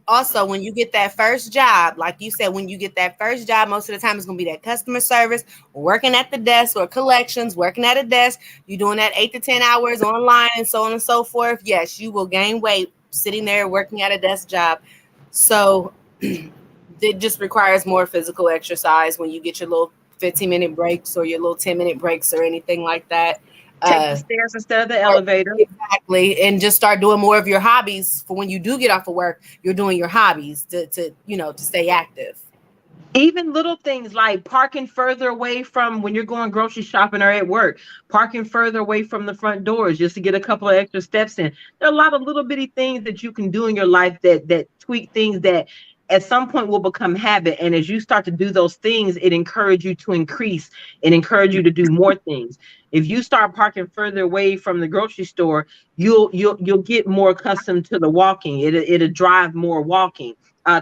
also when you get that first job, like you said, when you get that first job, most of the time it's going to be that customer service, working at the desk, or collections, working at a desk. You're doing that 8 to 10 hours online and so on and so forth. Yes, you will gain weight sitting there working at a desk job. So it just requires more physical exercise when you get your little 15-minute breaks or your little 10-minute breaks or anything like that. Take the Uh, stairs instead of the elevator. exactly, and just start doing more of your hobbies for when you do get off of work. You're doing your hobbies to stay active. Even little things like parking further away from when you're going grocery shopping or at work, parking further away from the front doors just to get a couple of extra steps in. There are a lot of little bitty things that you can do in your life that tweak things that at some point will become habit. And as you start to do those things, it encourages you to increase and encourage you to do more things. If you start parking further away from the grocery store, you'll get more accustomed to the walking. It'll drive more walking,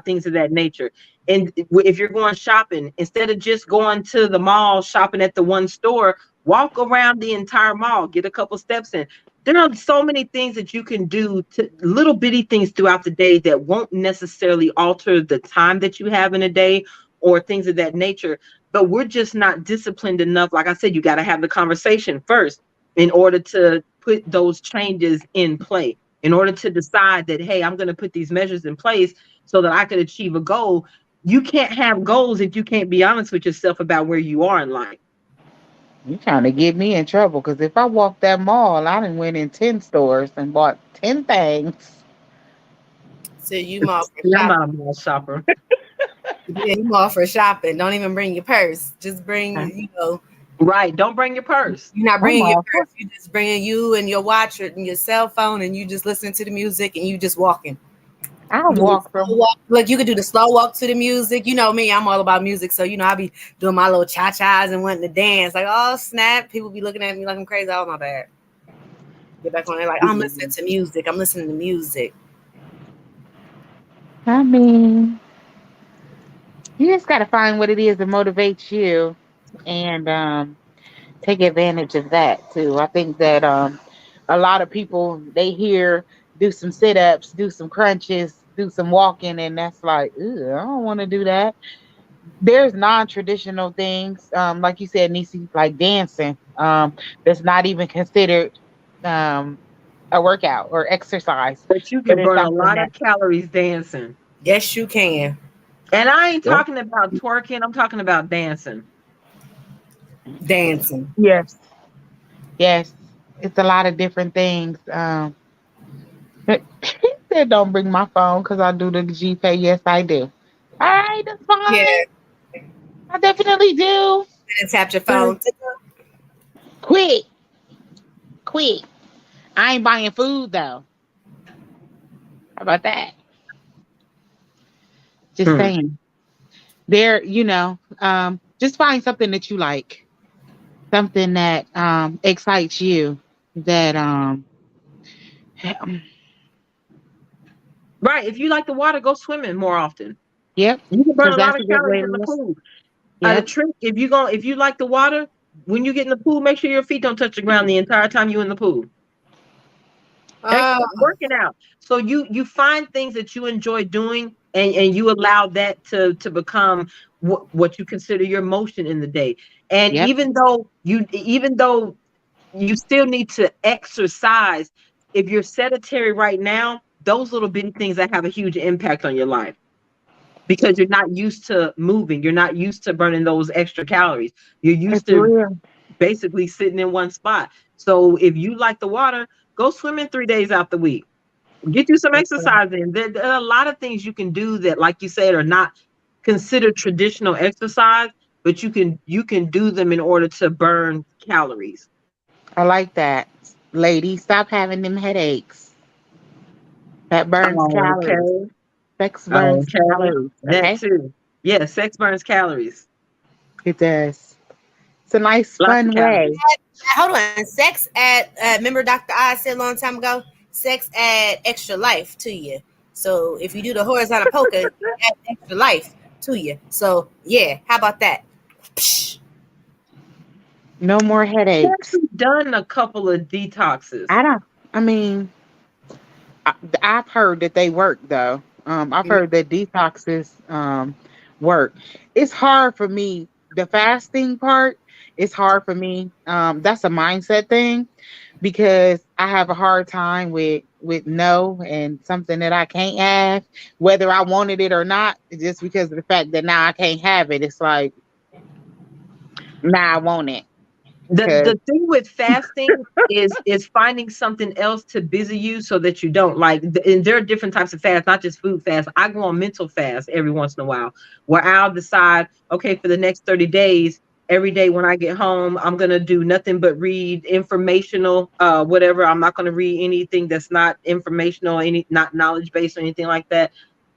things of that nature. And if you're going shopping, instead of just going to the mall, shopping at the one store, walk around the entire mall, get a couple steps in. There are so many things that you can do, to little bitty things throughout the day that won't necessarily alter the time that you have in a day or things of that nature. But we're just not disciplined enough. Like I said, you got to have the conversation first in order to put those changes in play, in order to decide that, hey, I'm going to put these measures in place so that I could achieve a goal. You can't have goals if you can't be honest with yourself about where you are in life. You trying to get me in trouble? Because if I walk that mall, I done went in 10 stores and bought 10 things. So you mall for Yeah, I'm shopping. not a mall shopper. Yeah, you mall for shopping. Don't even bring your purse. Just bring, Right. Don't bring your purse. you're not I'm bringing your all for. purse. You just bringing you and your watch and your cell phone, and you just listening to the music and you just walking. I Do the walk slow from. walk. Look, you could do the slow walk to the music. You know me, I'm all about music. So, I'll be doing my little cha-chas and wanting to dance. Like, oh, snap. People be looking at me like I'm crazy. Oh, my bad. Get back on there like, I'm listening to music. I'm listening to music. I mean, you just got to find what it is that motivates you, and take advantage of that too. I think that a lot of people they hear do some sit ups, do some crunches, do some walking, and that's like, ew, I don't want to do that. There's non-traditional things, like you said, Nisi, like dancing, that's not even considered um, a workout or exercise, But you but can it's burn a something lot that. of calories dancing. Yes, you can. And I ain't Yep. talking about twerking. I'm talking about dancing. Dancing. Yes, yes, it's a lot of different things. He said, "Don't bring my phone because I do the GPay." Yes, I do. All right, that's Yeah. fine. I definitely do. And tap your But phone. quick, quick. I ain't buying food though. How about that? Just Hmm. saying. There, just find something that you like, something that excites you. That Right. If you like the water, go swimming more often. yep, You can burn because a lot that's of a good way calories to in the list. pool. The Yep, trick, if you like the water, when you get in the pool, make sure your feet don't touch the ground the entire time you're in the pool. Uh, Exercise, working out. So you find things that you enjoy doing, and you allow that to become what you consider your motion in the day. And yep. even though you still need to exercise, if you're sedentary right now, those little bitty things that have a huge impact on your life because you're not used to moving, you're not used to burning those extra calories. You're used It's to real. basically sitting in one spot. So if you like the water, go swimming 3 days out the week. Get you some exercise in. There are a lot of things you can do that, like you said, are not considered traditional exercise, but you can do them in order to burn calories. I like that. Lady, stop having them headaches. That burns calories. Okay. Sex burns Okay. calories. That Okay? too. Yeah, sex burns calories. It does. It's a nice, Lots of fun way. calories. hold on. Sex add. Remember, Dr. I said a long time ago. Sex add extra life to you. So if you do the horizontal poker, it add extra life to you. So yeah, how about that? Psh. No more I've headaches. actually done a couple of detoxes. I don't, I mean, I, I've heard that they work though. I've heard that detoxes work. It's hard for me. The fasting part is hard for me. That's a mindset thing. because I have a hard time with no and something that I can't have, whether I wanted it or not, just because of the fact that now I can't have it. It's like now I want it. Cause The thing with fasting is finding something else to busy you so that you don't like, and there are different types of fast, not just food fast. I go on mental fast every once in a while where I'll decide, okay, for the next 30 days, every day when I get home, I'm gonna do nothing but read informational, whatever. I'm not gonna read anything that's not informational, any not knowledge based or anything like that.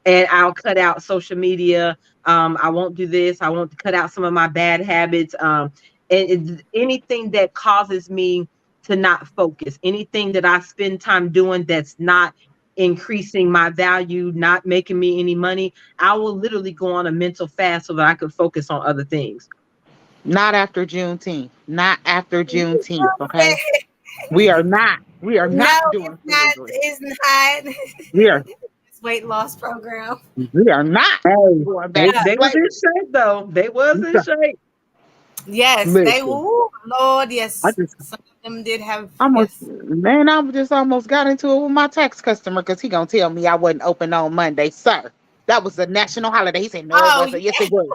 And I'll cut out social media. I won't do this. I won't cut out some of my bad habits. And it's anything that causes me to not focus, anything that I spend time doing that's not increasing my value, not making me any money, I will literally go on a mental fast so that I could focus on other things. not after Juneteenth. Not after Juneteenth. Okay. We are No, not it's doing not. foolery. It's not. We are It's weight loss program. we are not Hey, going back they, to Yeah. they was in slavery. shape though. They was in shape. Yes, they Listen, will. Lord, I yes. just Some of them did have, almost yes. man, I just almost got into it with my tax customer because he gonna tell me I wasn't open on Monday, sir. That was a national holiday. He said, no, it Oh, wasn't. yeah. Yes, it was.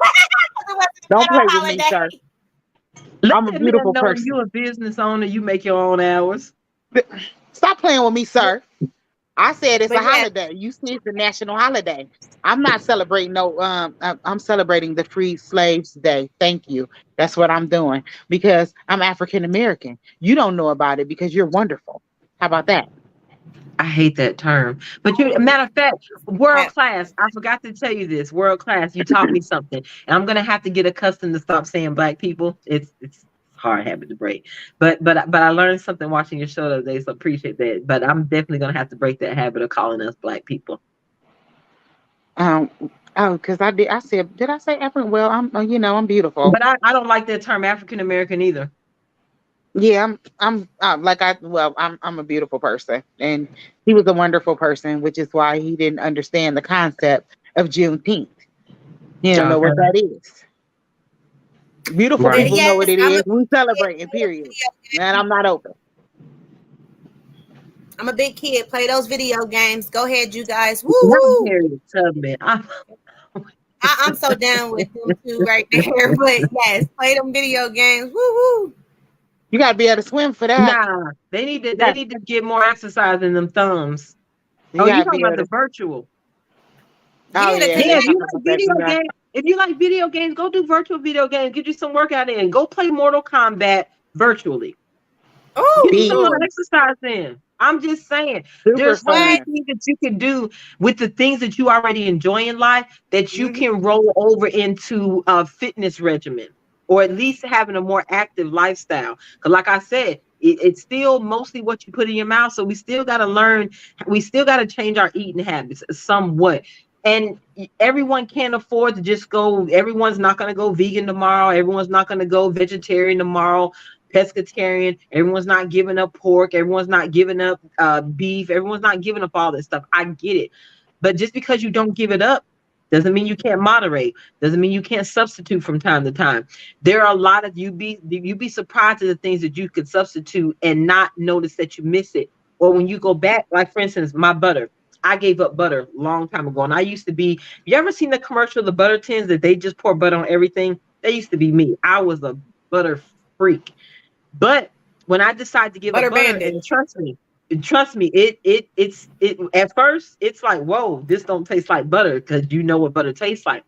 It wasn't a Don't play federal with me, sir. holiday. Let I'm a that man beautiful know person. you a business owner, you make your own hours. Stop playing with me, sir. I said it's a But yes, holiday. You see, it's a national holiday. I'm not celebrating no. I'm celebrating the Free Slaves Day. Thank you. That's what I'm doing because I'm African American. You don't know about it because you're wonderful. How about that? I hate that term. But you, oh, matter of fact, world that- class. I forgot to tell you this. World class. You taught me something, and I'm gonna have to get accustomed to stop saying black people. It's a hard habit to break. But I learned something watching your show the other day, so appreciate that. But I'm definitely gonna have to break that habit of calling us black people. Um. Oh, because I did. I said, did I say African? Well, I'm. I'm beautiful. But I don't like that term African American either. Yeah, I'm like I well, I'm a beautiful person, and he was a wonderful person, which is why he didn't understand the concept of Juneteenth. He don't know Okay. what that is. Beautiful Right. people know yes, what it I'm a is. big We kid. celebrating, Play those period. video Man, I'm games. not open. I'm a big kid. Play those video games. Go ahead, you guys. Woo Not woo. Harriet Tubman. I'm so down with them two right there. But yes, play them video games. Woo woo. You gotta be able to swim for that. Nah, You they got need to get more exercise in them thumbs. you Oh, you gotta talking be about able the to. virtual? Oh Yeah, yeah, because Yeah, they if you talking like about that video VR. games, if you like video games, go do virtual video games. Get you some workout in. Go play Mortal Kombat virtually. oh Get you some little Be Lord, exercise in. I'm just saying, super there's so many what? fun. things that you can do with the things that you already enjoy in life that you Hmm. can roll over into a fitness regimen or at least having a more active lifestyle. Because, like I said, it's still mostly what you put in your mouth. So we still got to learn, we still got to change our eating habits somewhat. And everyone can't afford to just go, everyone's not going to go vegan tomorrow. Everyone's not going to go vegetarian tomorrow, pescatarian. Everyone's not giving up pork. Everyone's not giving up beef. Everyone's not giving up all this stuff. I get it. But just because you don't give it up doesn't mean you can't moderate. Doesn't mean you can't substitute from time to time. There are a lot of you be surprised at the things that you could substitute and not notice that you miss it. Or when you go back, like for instance, my butter. I gave up butter a long time ago. And I used to be, you ever seen the commercial of the butter tins that they just pour butter on everything? That used to be me. I was a butter freak. But when I decided to give up Butter butter, bandit. and trust me, it at first it's like, whoa, this don't taste like butter because you know what butter tastes like.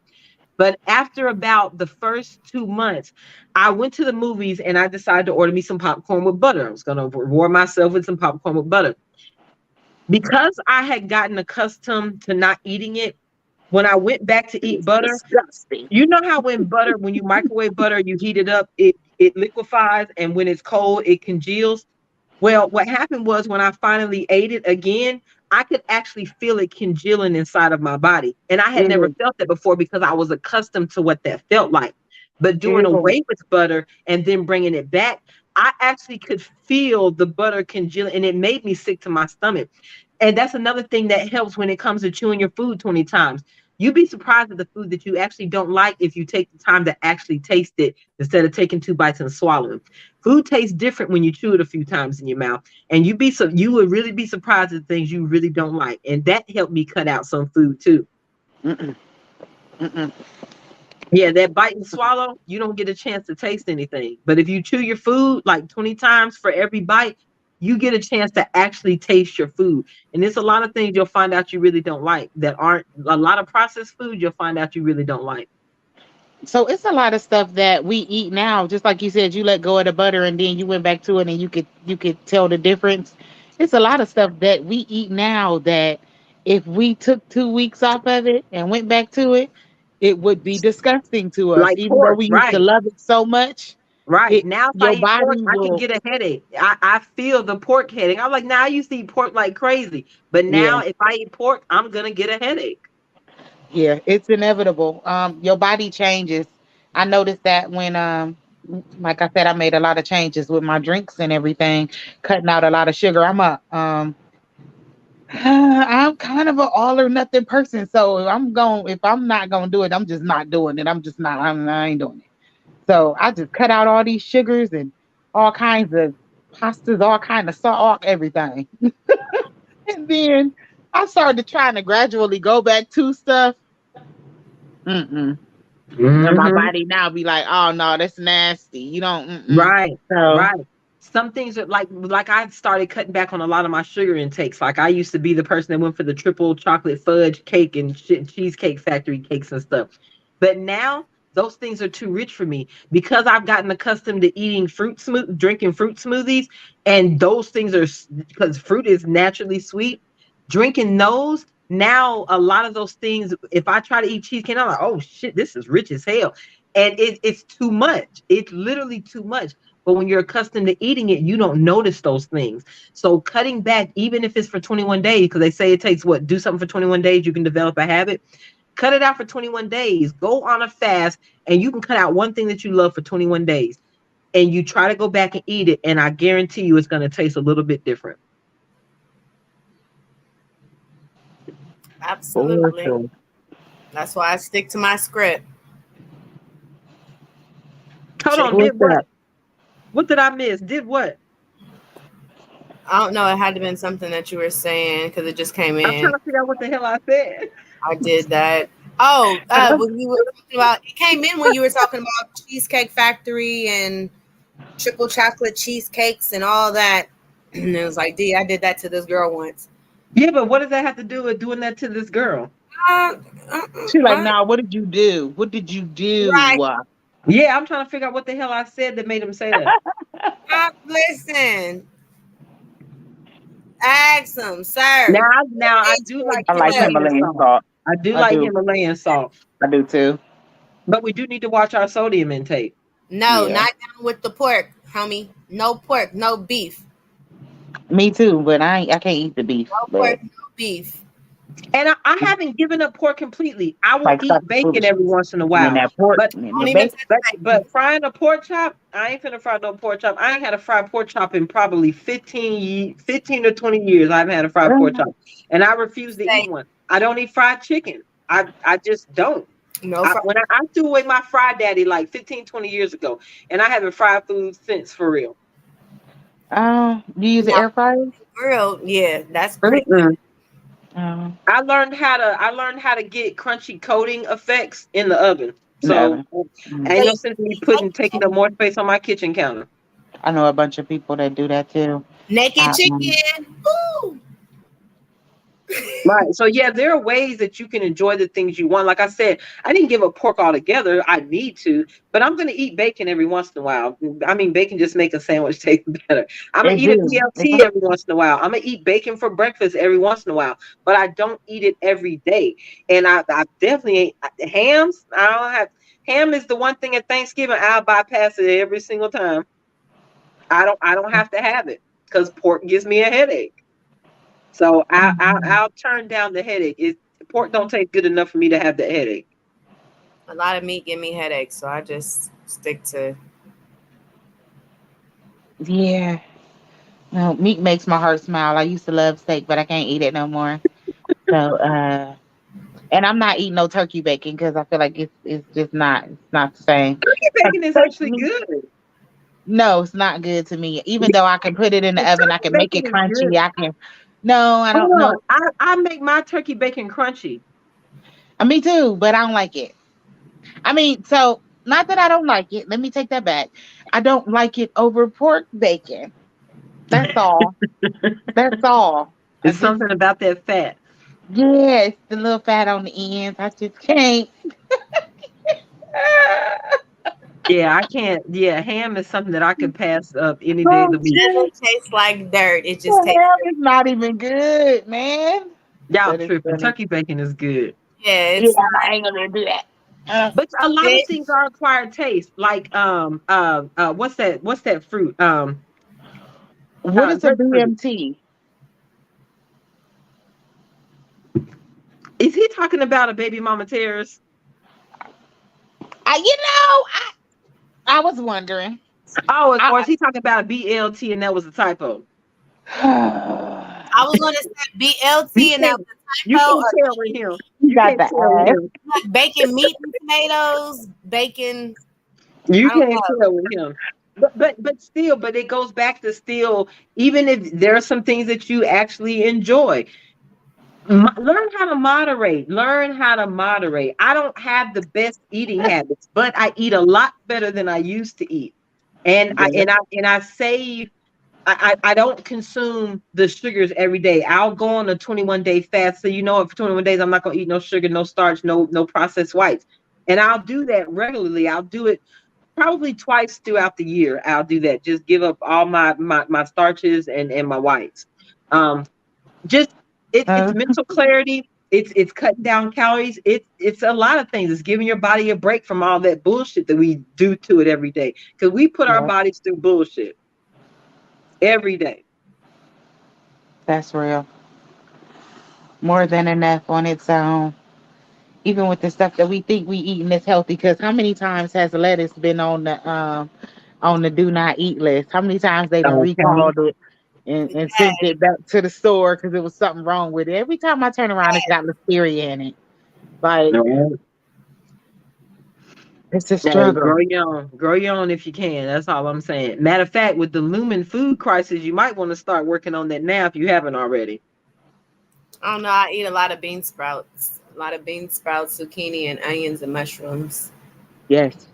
But after about the first 2 months, I went to the movies and I decided to order me some popcorn with butter. I was gonna reward myself with some popcorn with butter. Because I had gotten accustomed to not eating it, when I went back to eat It's butter, disgusting. you know how when you microwave butter, you heat it up, it liquefies, and when it's cold, it congeals. Well, what happened was when I finally ate it again, I could actually feel it congealing inside of my body. And I had never Ew. felt that before because I was accustomed to what that felt like. But doing Ew. away with butter and then bringing it back, I actually could feel the butter congealing and it made me sick to my stomach. And that's another thing that helps when it comes to chewing your food 20 times. You'd be surprised at the food that you actually don't like if you take the time to actually taste it instead of taking 2 bites and swallowing. Food tastes different when you chew it a few times in your mouth, and you would really be surprised at things you really don't like, and that helped me cut out some food too. Mm-mm. Mm-mm. Yeah, that bite and swallow, you don't get a chance to taste anything. But if you chew your food like 20 times for every bite, you get a chance to actually taste your food. And there's a lot of things you'll find out you really don't like that aren't a lot of processed food, you'll find out you really don't like. So it's a lot of stuff that we eat now. Just like you said, you let go of the butter and then you went back to it, and you could tell the difference. It's a lot of stuff that we eat now that if we took 2 weeks off of it and went back to it, it would be disgusting to us. Like Even though pork, we used to right. love it so much, Right. it Now if I your eat pork, body I can will. get a headache. I feel the pork headache. I'm like, now I used to eat pork like crazy. But Yeah, now if I eat pork, I'm gonna get a headache. yeah, it's inevitable. Your body changes. I noticed that when like I said, I made a lot of changes with my drinks and everything, cutting out a lot of sugar. I'm kind of an all or nothing person. So if I'm not going to do it, I'm just not doing it. I'm just not, I ain't doing it. So I just cut out all these sugars and all kinds of pastas, all kind of salt, everything. And then I started trying to gradually go back to stuff. Mm-mm. And my Hmm. body now be like, oh no, that's nasty. You don't, mm-mm. Right, So, right. Some things are like I started cutting back on a lot of my sugar intakes. Like I used to be the person that went for the triple chocolate fudge cake and cheesecake factory cakes and stuff. But now those things are too rich for me because I've gotten accustomed to eating drinking fruit smoothies, and those things are because fruit is naturally sweet. Drinking those now, a lot of those things. If I try to eat cheesecake, I'm like, oh shit, this is rich as hell, and it's too much. It's literally too much. But when you're accustomed to eating it, you don't notice those things. So cutting back, even if it's for 21 days, because they say it takes do something for 21 days, you can develop a habit. Cut it out for 21 days. Go on a fast, and you can cut out one thing that you love for 21 days. And you try to go back and eat it, and I guarantee you it's going to taste a little bit different. for Absolutely. sure. That's why I stick to my script. Hold on, Chicken. did What's what? that? What did I miss? Did what? I don't know. It had to been something that you were saying because it just came I'm trying in. to figure out what the hell I said. I did that. Oh, when you were talking about it came in when you were talking about Cheesecake Factory and triple chocolate cheesecakes and all that. And it was like, D, I did that to this girl once. Yeah, but what does that have to do with doing that to this girl? Uh, She like, what? nah, what did you do? What did you Right. do? Yeah, I'm trying to figure out what the hell I said that made him say that. Listen, ask him, sir. Now I do Age like I like Himalayan Himalayan salt. salt. I do I like do. Himalayan salt, I do too. but we do need to watch our sodium intake. No, Yeah. not down with the pork, homie. No pork, no beef. Me too, but I can't eat the beef. No But pork, no beef. And I haven't given up pork completely. I will like eat bacon every substitutions. once in a And then while. that pork But and Don't the even bacon. touch bacon. but frying a pork chop, I ain't finna fry no pork chop. I ain't had a fried pork chop in probably 15 to 20 years. I've had a fried pork chop. And I refuse to eat Steak, one. I don't eat fried chicken. I just don't. no fries. I threw away my fried daddy like 15, 20 years ago, and I haven't fried food since for real. You use the Now, air fryer? grilled, yeah, that's pretty Mm-mm. good. Um, I learned how to get crunchy coating effects in the oven. in the So oven. Mm. ain't no Wait, sense in me taking up more space on my kitchen counter. I know a bunch of people that do that too. naked I, chicken. Woo! Right. So yeah, there are ways that you can enjoy the things you want. Like I said, I didn't give up pork altogether. I need to, but I'm gonna eat bacon every once in a while. I mean, bacon just make a sandwich taste better. I'm gonna it eat a do. BLT every once in a while. I'm gonna eat bacon for breakfast every once in a while, but I don't eat it every day. And I definitely ain't hams. I don't have ham is the one thing at Thanksgiving I'll bypass it every single time. I don't have to have it because pork gives me a headache. So I'll turn down the headache. Pork don't taste good enough for me to have the headache. A lot of meat give me headaches, so I just stick to. Yeah. No, meat makes my heart smile. I used to love steak, but I can't eat it no more. So And I'm not eating no turkey bacon because I feel like it's just not the same. Turkey bacon is Fake actually meat, good. no, it's not good to me. Even though I can put it in the The oven, I turkey can make it bacon is crunchy. good. I can. No, I don't Hold on. know. I make my turkey bacon crunchy. Me too, but I don't like it. I mean, so not that I don't like it. Let me take that back. I don't like it over pork bacon. That's all. That's all. I It's just something about that fat. yeah, it's the little fat on the ends. I just can't. Yeah, I can't. Yeah, ham is something that I could pass up any day of Oh, the week. It shit. doesn't taste like dirt. It just tastes Hell, good. it's not even good, man. Y'all But it's tripping. funny. Turkey bacon is good. Yeah, Yeah, it's I ain't gonna do that. But a lot of fish. things are acquired taste. Like what's that fruit? What is a Grapefruit. BMT? Is he talking about a baby mama tears? I was wondering. Oh, or is I, he talking about a BLT and that was a typo? I was gonna say You BLT and that can't was a you typo, can't or tell with him. you You got can't the tell with ass. him. like bacon, meat, and tomatoes, bacon. You I don't can't know. tell with him. But still, but it goes back to still, even if there are some things that you actually enjoy, learn how to moderate. Learn how to moderate. I don't have the best eating habits, but I eat a lot better than I used to eat. And I Yeah. and I and I save I don't consume the sugars every day. I'll go on a 21-day fast. So for 21 days I'm not gonna eat no sugar, no starch, no processed whites. And I'll do that regularly. I'll do it probably twice throughout the year. I'll do that. Just give up all my starches and my whites. Just it's Uh, mental clarity. It's cutting down calories. It's a lot of things. It's giving your body a break from all that bullshit that we do to it every day. Because we put our yeah, bodies through bullshit every day. that's real. More than enough on its own. Even with the stuff that we think we eating is healthy, because how many times has lettuce been on the do not eat list? How many times they done Okay. recalled it and sent it back to the store because there was something wrong with it? Every time I turn around, it's got listeria in it. Like No. it's a Hey, struggle. grow your own if you can. That's all I'm saying. Matter of fact, with the looming food crisis, you might want to start working on that now if you haven't already. I don't know. I eat a lot of bean sprouts, zucchini, and onions and mushrooms. Yes.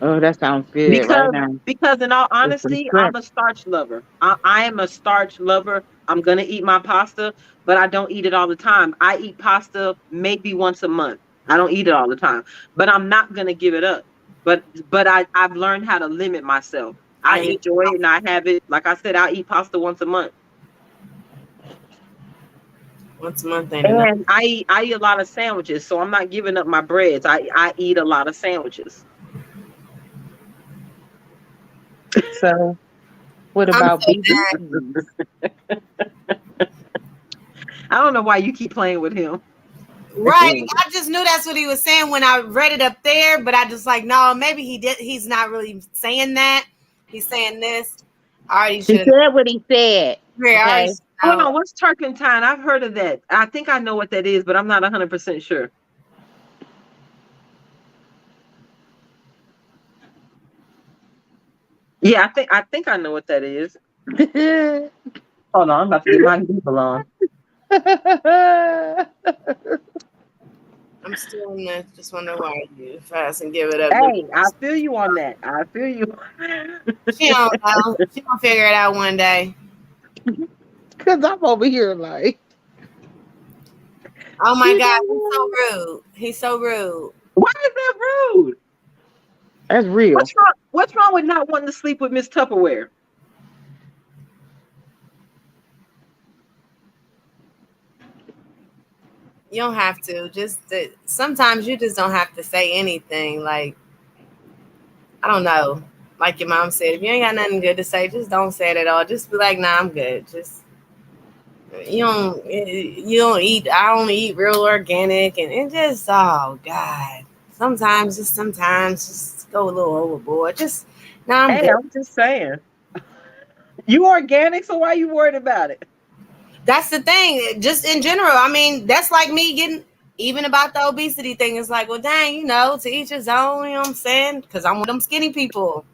Oh, that sounds good right Because now. because in all With some honesty, I'm shrimp. a starch lover. I am a starch lover. I'm gonna eat my pasta, but I don't eat it all the time. I eat pasta maybe once a month. I don't eat it all the time, but I'm not gonna give it up. I've learned how to limit myself. I I eat enjoy it and I have it. Like I said, I eat pasta once a month, once a month ain't enough. and I eat a lot of sandwiches. So I'm not giving up my breads. I eat a lot of sandwiches. So what I'm about so done. BBQs? I don't know why you keep playing with him. Right. I just knew that's what he was saying when I read it up there, but I just like, no, maybe he did. He's not really saying that. He's saying this. I already He should have. said what he said. I already Okay. should Hold know. on, what's turpentine? I've heard of that. I think I know what that is, but I'm not 100% sure. Yeah, I think I know what that is. Hold on, I'm about to get my Google on. I'm still in the just wonder why you fast and give it up. Hey, I feel you on that. I feel you. She don't know. She gonna figure it out one day. Cause I'm over here like Oh my you God, he's so know rude. He's so rude. Why is that rude? that's real. What's wrong with not wanting to sleep with Miss Tupperware? You don't have to. Sometimes you just don't have to say anything. Like, I don't know. Like your mom said, if you ain't got nothing good to say, just don't say it at all. Just be like, nah, I'm good. Just you don't eat. I only eat real organic, and it just God. Sometimes just go a little overboard. Just nah, I'm Hey, good. I'm just saying. You organic, so why you worried about it? That's the thing. Just in general, I mean, that's like me getting. even about the obesity thing, it's like, well, dang, you know, to each his own, you know what I'm saying? Because I'm one of them skinny people.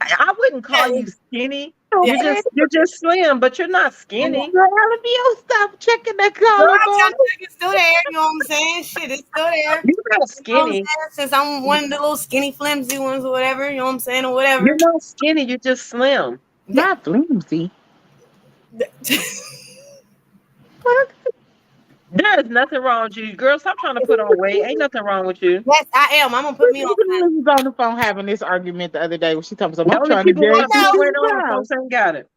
I wouldn't call Yeah, you skinny. yeah. You're just slim, but you're not skinny. Girl, let me stop checking that Girl, I'm trying collarbone. to think it's still there, you know what I'm saying? Shit, it's still there. You're not You know what I'm skinny. saying? Since I'm one of the little skinny flimsy ones or whatever, you know what I'm saying, or whatever. You're not skinny. You're just slim. Not flimsy. There is nothing wrong with you, girl. Stop trying to put on weight. Ain't nothing wrong with you. Yes, I am. I'm gonna put me on. We was on the phone having this argument the other day when she told me, The I'm only trying to people gain want to put weight 15 on the pounds. folks ain't got it.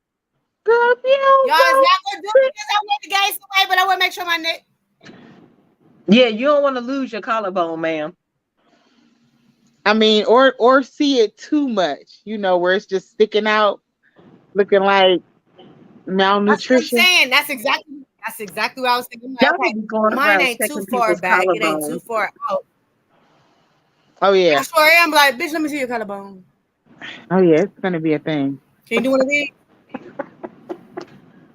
Girl, if you don't Y'all, it's go, not gonna do it because I want to gain some weight, but I want to make sure my neck. Yeah, you don't want to lose your collarbone, ma'am. I mean, or see it too much, you know, where it's just sticking out, looking like That's what I'm malnutrition. saying. That's exactly what I was thinking. I'm Y'all like, don't okay, be going mine around ain't too checking far people's back. It ain't too collarbones. far out. Oh I yeah. sure am. Like, bitch, let me see your collarbone. Oh yeah, it's gonna be a thing. Can you do one of these?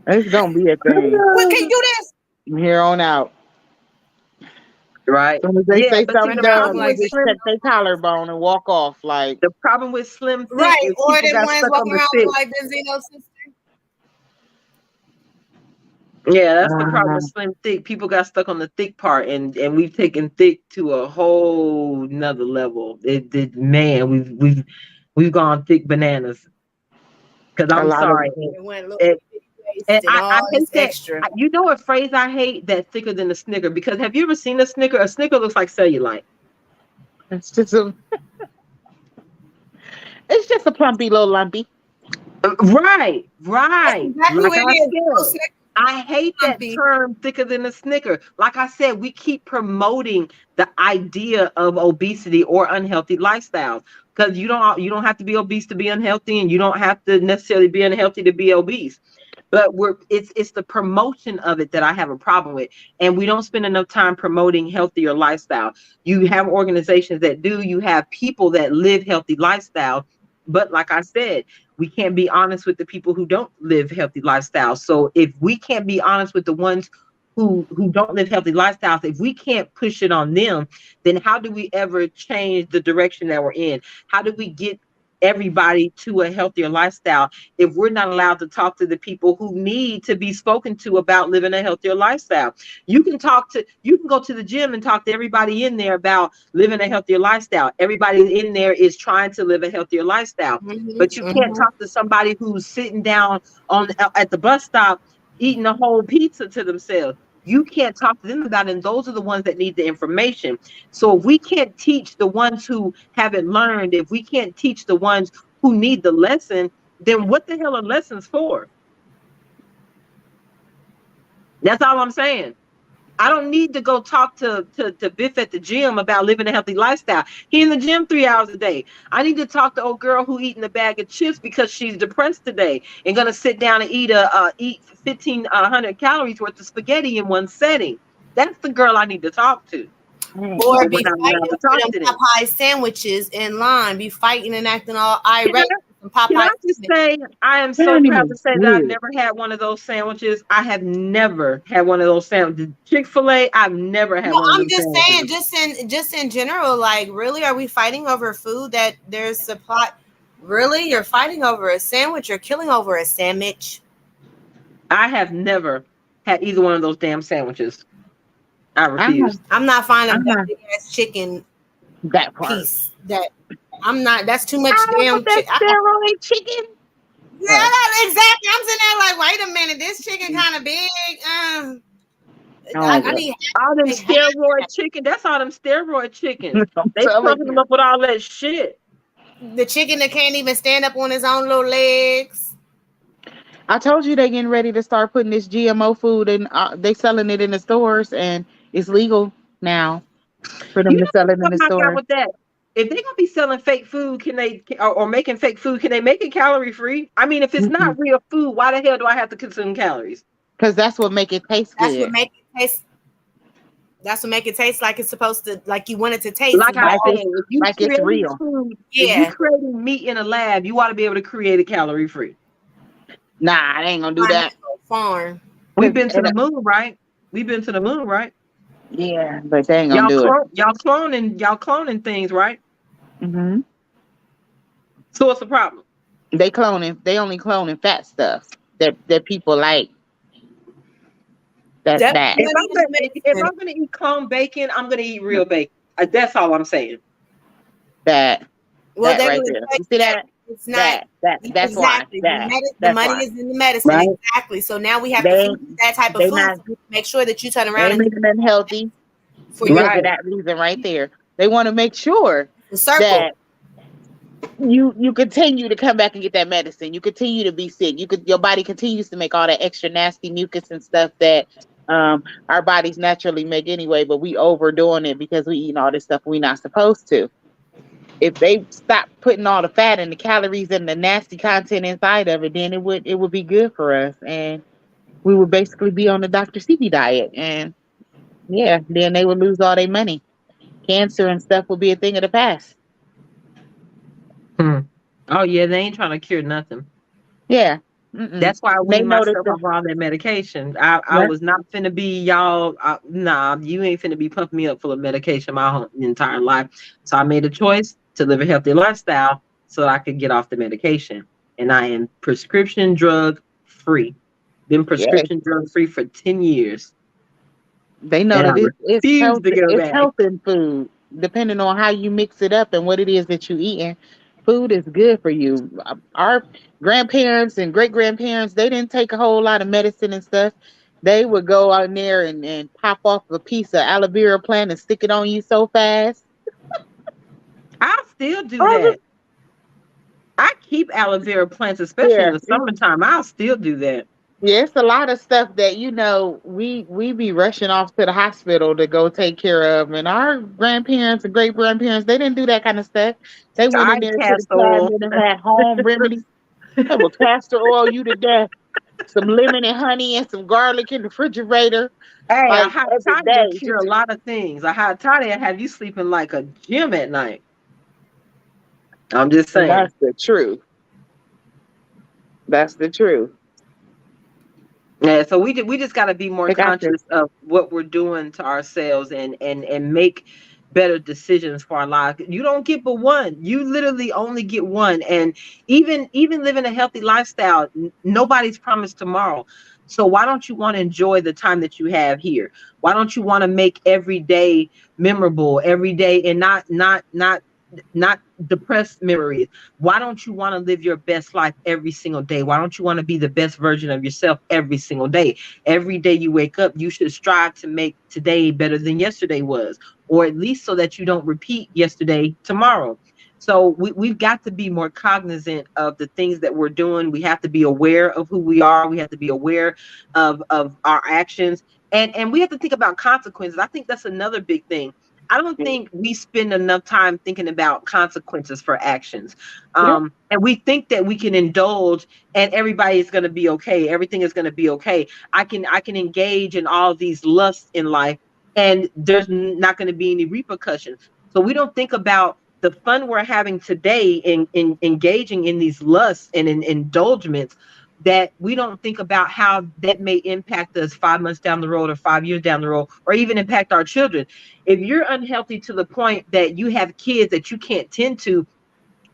It's gonna be a thing What, can you do this? from here on out. Right. As soon as they Yeah, say but see, something Running the around dumb, problem they like with this. just slim, check their collarbone and walk off. Like, the problem with slim thick Right. is Or people them got ones stuck on walking the around thick. like the Zeno sister. Yeah, that's the problem uh, with slim thick. People got stuck on the thick part, and we've taken thick to a whole nother level. Man, we've gone thick bananas. Because a I'm lot of sorry, It went a little and, waist and I all hate this that. extra. You know what phrase I hate? That thicker than a Snicker. Because have you ever seen a Snicker? A Snicker looks like cellulite. it's just a plumpy little lumpy. Right. That's exactly Like what I it is. said, I hate that Lumpy. term thicker than a Snicker. Like I said, we keep promoting the idea of obesity or unhealthy lifestyles because you don't have to be obese to be unhealthy, and you don't have to necessarily be unhealthy to be obese. But it's the promotion of it that I have a problem with, and we don't spend enough time promoting healthier lifestyle. You have organizations that do. You have people that live healthy lifestyle, but like I said, we can't be honest with the people who don't live healthy lifestyles. So if we can't be honest with the ones who don't live healthy lifestyles, if we can't push it on them, then how do we ever change the direction that we're in? How do we get everybody to a healthier lifestyle if we're not allowed to talk to the people who need to be spoken to about living a healthier lifestyle? You can go to the gym and talk to everybody in there about living a healthier lifestyle. Everybody in there is trying to live a healthier lifestyle, but you can't talk to somebody who's sitting down at the bus stop eating a whole pizza to themselves. You can't talk to them about it, and those are the ones that need the information. So if we can't teach the ones who haven't learned, if we can't teach the ones who need the lesson, then what the hell are lessons for? That's all I'm saying. I don't need to go talk to Biff at the gym about living a healthy lifestyle. He in the gym 3 hours a day. I need to talk to old girl who eating a bag of chips because she's depressed today and gonna sit down and eat 1,500 calories worth of spaghetti in one setting. That's the girl I need to talk to. Or But we're be not allowed fighting to for talk them to them. Popeye sandwiches in line. Be fighting and acting all irate. Can I just say, I am They so don't proud to even say that I've good. never had one of those sandwiches. I have never had one of those sandwiches. Chick-fil-A, I've never had No, one of I'm them just sandwiches. saying, just in general, like, really, are we fighting over food that there's supply? Really, you're fighting over a sandwich? You're killing over a sandwich? I have never had either one of those damn sandwiches. I refuse. I'm not finding that Uh-huh. big ass chicken That part. piece. That I'm not. That's too much With damn that chicken. steroid chicken. Yeah, exactly. I'm sitting there like, wait a minute, this chicken kind of big. I need All them half steroid chicken. That's all them steroid chicken. I'm They telling pumping them you. up with all that shit. the chicken that can't even stand up on his own little legs. I told you they getting ready to start putting this GMO food in. They selling it in the stores, and it's legal now for You them to know sell the it in the problem I got store. with that? If they're gonna be selling fake food, or making fake food, can they make it calorie free? I mean, if it's not real food, why the hell do I have to consume calories? Because that's what make it taste That's what good. make it taste. That's what make it taste like it's supposed to, like you want it to taste. Like I Like said, it's if you like it's creating real. food, if you Yeah. creating meat in a lab, you ought to be able to create it calorie free. Nah, I ain't gonna do that. Farm. We've been to the moon, right? We've been to the moon, right? Yeah, but they ain't gonna do it. Y'all cloning things, right? Hmm. So what's the problem? They cloning. They only cloning fat stuff that people like. That's That's that. the money in the If medicine. I'm gonna eat clone bacon, I'm gonna eat real bacon. That's all I'm saying. That Well, that they're right going to there. tell You you see that that? it's not That's why. exactly the That's money why. is in the medicine, Right? exactly. So now we have They to feed ain't that type of they food. not So we can make sure that you turn they around ain't and making them healthy for your because of Right. that reason right there. They want to make sure circle. that you continue to come back and get that medicine. You continue to be sick. Your body continues to make all that extra nasty mucus and stuff that our bodies naturally make anyway, but we overdoing it because we eating all this stuff we not supposed to. If they stop putting all the fat and the calories and the nasty content inside of it, then it would be good for us, and we would basically be on the Dr. Sebi diet, and yeah, then they would lose all their money. Cancer and stuff would be a thing of the past. Hmm. Oh yeah, they ain't trying to cure nothing. Yeah. Mm-mm. That's why I They weaned noticed myself the off all that medication. I yeah, was not finna be y'all. Nah, you ain't finna be pumping me up full of medication my whole entire life. So I made a choice to live a healthy lifestyle so that I could get off the medication. And I am prescription drug free. Been yeah. prescription drug free for 10 years. They know And I that it's refuse health. to go It's back. health in food, depending on how you mix it up and what it is that you eating. Food is good for you. Our grandparents and great grandparents, they didn't take a whole lot of medicine and stuff. They would go out there and pop off a piece of aloe vera plant and stick it on you so fast. I'll still do Oh, that. I keep aloe vera plants, especially in yeah. the summertime. I'll still do that. Yeah, it's a lot of stuff that we be rushing off to the hospital to go take care of, and our grandparents and great grandparents they didn't do that kind of stuff. They went in I there to the cast oil. cabinet and had home remedies. They will castor oil you to death, some lemon and honey, and some garlic in the refrigerator, Hey, a like hot every toddy will day. cure a lot of things. A hot toddy will have you sleeping like a gym at night. I'm just And saying. that's the truth. That's the truth. Yeah, so we just got to be more They got this. conscious of what we're doing to ourselves and make better decisions for our lives. You don't get but one. You literally only get one. And even living a healthy lifestyle, nobody's promised tomorrow. So why don't you want to enjoy the time that you have here? Why don't you want to make every day memorable, every day, and not depressed memories? Why don't you want to live your best life every single day? Why don't you want to be the best version of yourself every single day? Every day you wake up, you should strive to make today better than yesterday was, or at least so that you don't repeat yesterday tomorrow. So we've got to be more cognizant of the things that we're doing. We have to be aware of who we are. We have to be aware of our actions. And we have to think about consequences. I think that's another big thing. I don't think we spend enough time thinking about consequences for actions. Yep. And we think that we can indulge and everybody is going to be okay. Everything is going to be okay. I can engage in all of these lusts in life and there's not going to be any repercussions. So we don't think about the fun we're having today in engaging in these lusts and in indulgements, that we don't think about how that may impact us 5 months down the road or 5 years down the road, or even impact our children. If you're unhealthy to the point that you have kids that you can't tend to,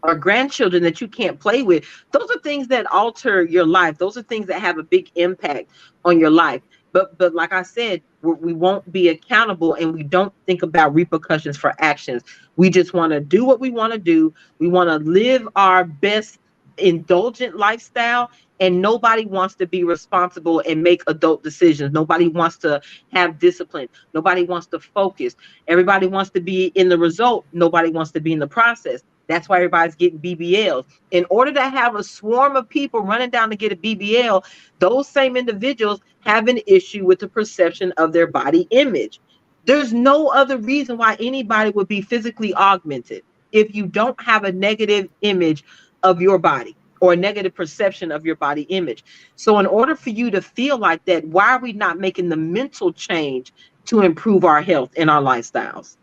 or grandchildren that you can't play with, those are things that alter your life. Those are things that have a big impact on your life. But like I said, we won't be accountable and we don't think about repercussions for actions. We just want to do what we want to do. We want to live our best indulgent lifestyle, and nobody wants to be responsible and make adult decisions. Nobody wants to have discipline. Nobody wants to focus. Everybody wants to be in the result. Nobody wants to be in the process. That's why everybody's getting BBLs. In order to have a swarm of people running down to get a BBL, those same individuals have an issue with the perception of their body image. There's no other reason why anybody would be physically augmented if you don't have a negative image of your body or a negative perception of your body image. So, in order for you to feel like that, why are we not making the mental change to improve our health and our lifestyles,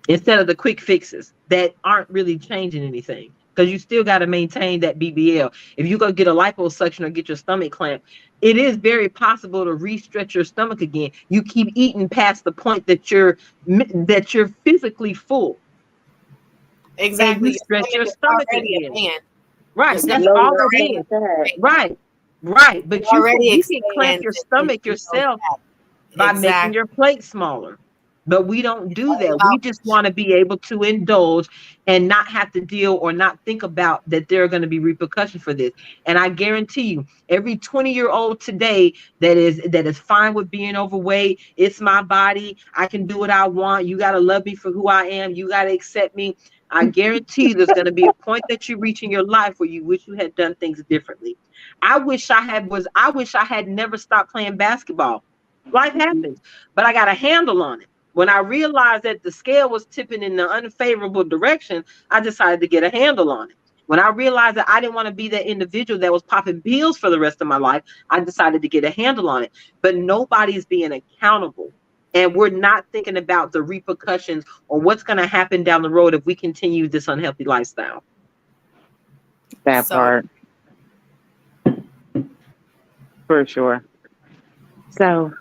instead of the quick fixes that aren't really changing anything? Because you still got to maintain that BBL. If you go get a liposuction or get your stomach clamp, it is very possible to re-stretch your stomach again. You keep eating past the point that you're physically full, and you Exactly. Your stretch stomach your is stomach already a again. man. Your Right. stomach That's is Load all it up already on is. the fat. right. Right. Right. But It's you can already you can clamp expand your and stomach eat those yourself fats. by making Exactly. your plate smaller. But we don't It's do all that. We about just want to be able to indulge and not have to deal or not think about that there are going to be repercussions for this. And I guarantee you, every 20-year-old today that is fine with being overweight, it's my body. I can do what I want. You got to love me for who I am. You got to accept me. I guarantee you there's going to be a point that you reach in your life where you wish you had done things differently. I wish I had never stopped playing basketball. Life happens, but I got a handle on it. When I realized that the scale was tipping in the unfavorable direction, I decided to get a handle on it. When I realized that I didn't want to be that individual that was popping pills for the rest of my life, I decided to get a handle on it. But nobody's being accountable. And we're not thinking about the repercussions or what's going to happen down the road if we continue this unhealthy lifestyle. That so part for sure. So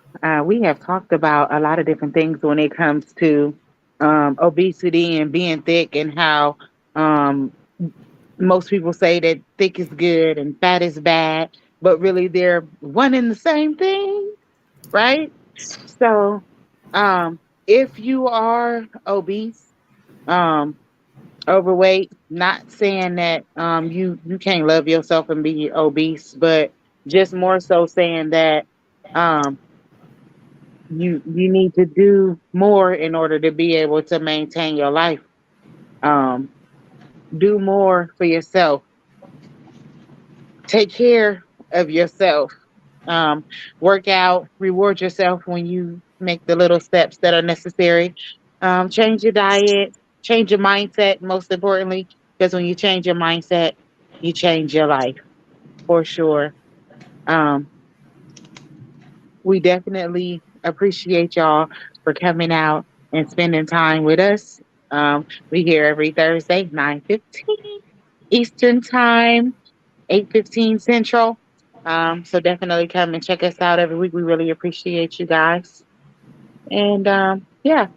we have talked about a lot of different things when it comes to obesity and being thick, and how um, most people say that thick is good and fat is bad, but really they're one and the same thing, right? So if you are obese, um, overweight, not saying that you can't love yourself and be obese, but just more so saying that um, you need to do more in order to be able to maintain your life. Um, do more for yourself. Take care of yourself. Um, Work out. Reward yourself when you make the little steps that are necessary. Change your diet. Change your mindset. Most importantly, because when you change your mindset, you change your life for sure. Um, we definitely appreciate y'all for coming out and spending time with us. We here every Thursday, 9:15 Eastern Time, 8:15 Central. So definitely come and check us out every week. We really appreciate you guys. And yeah,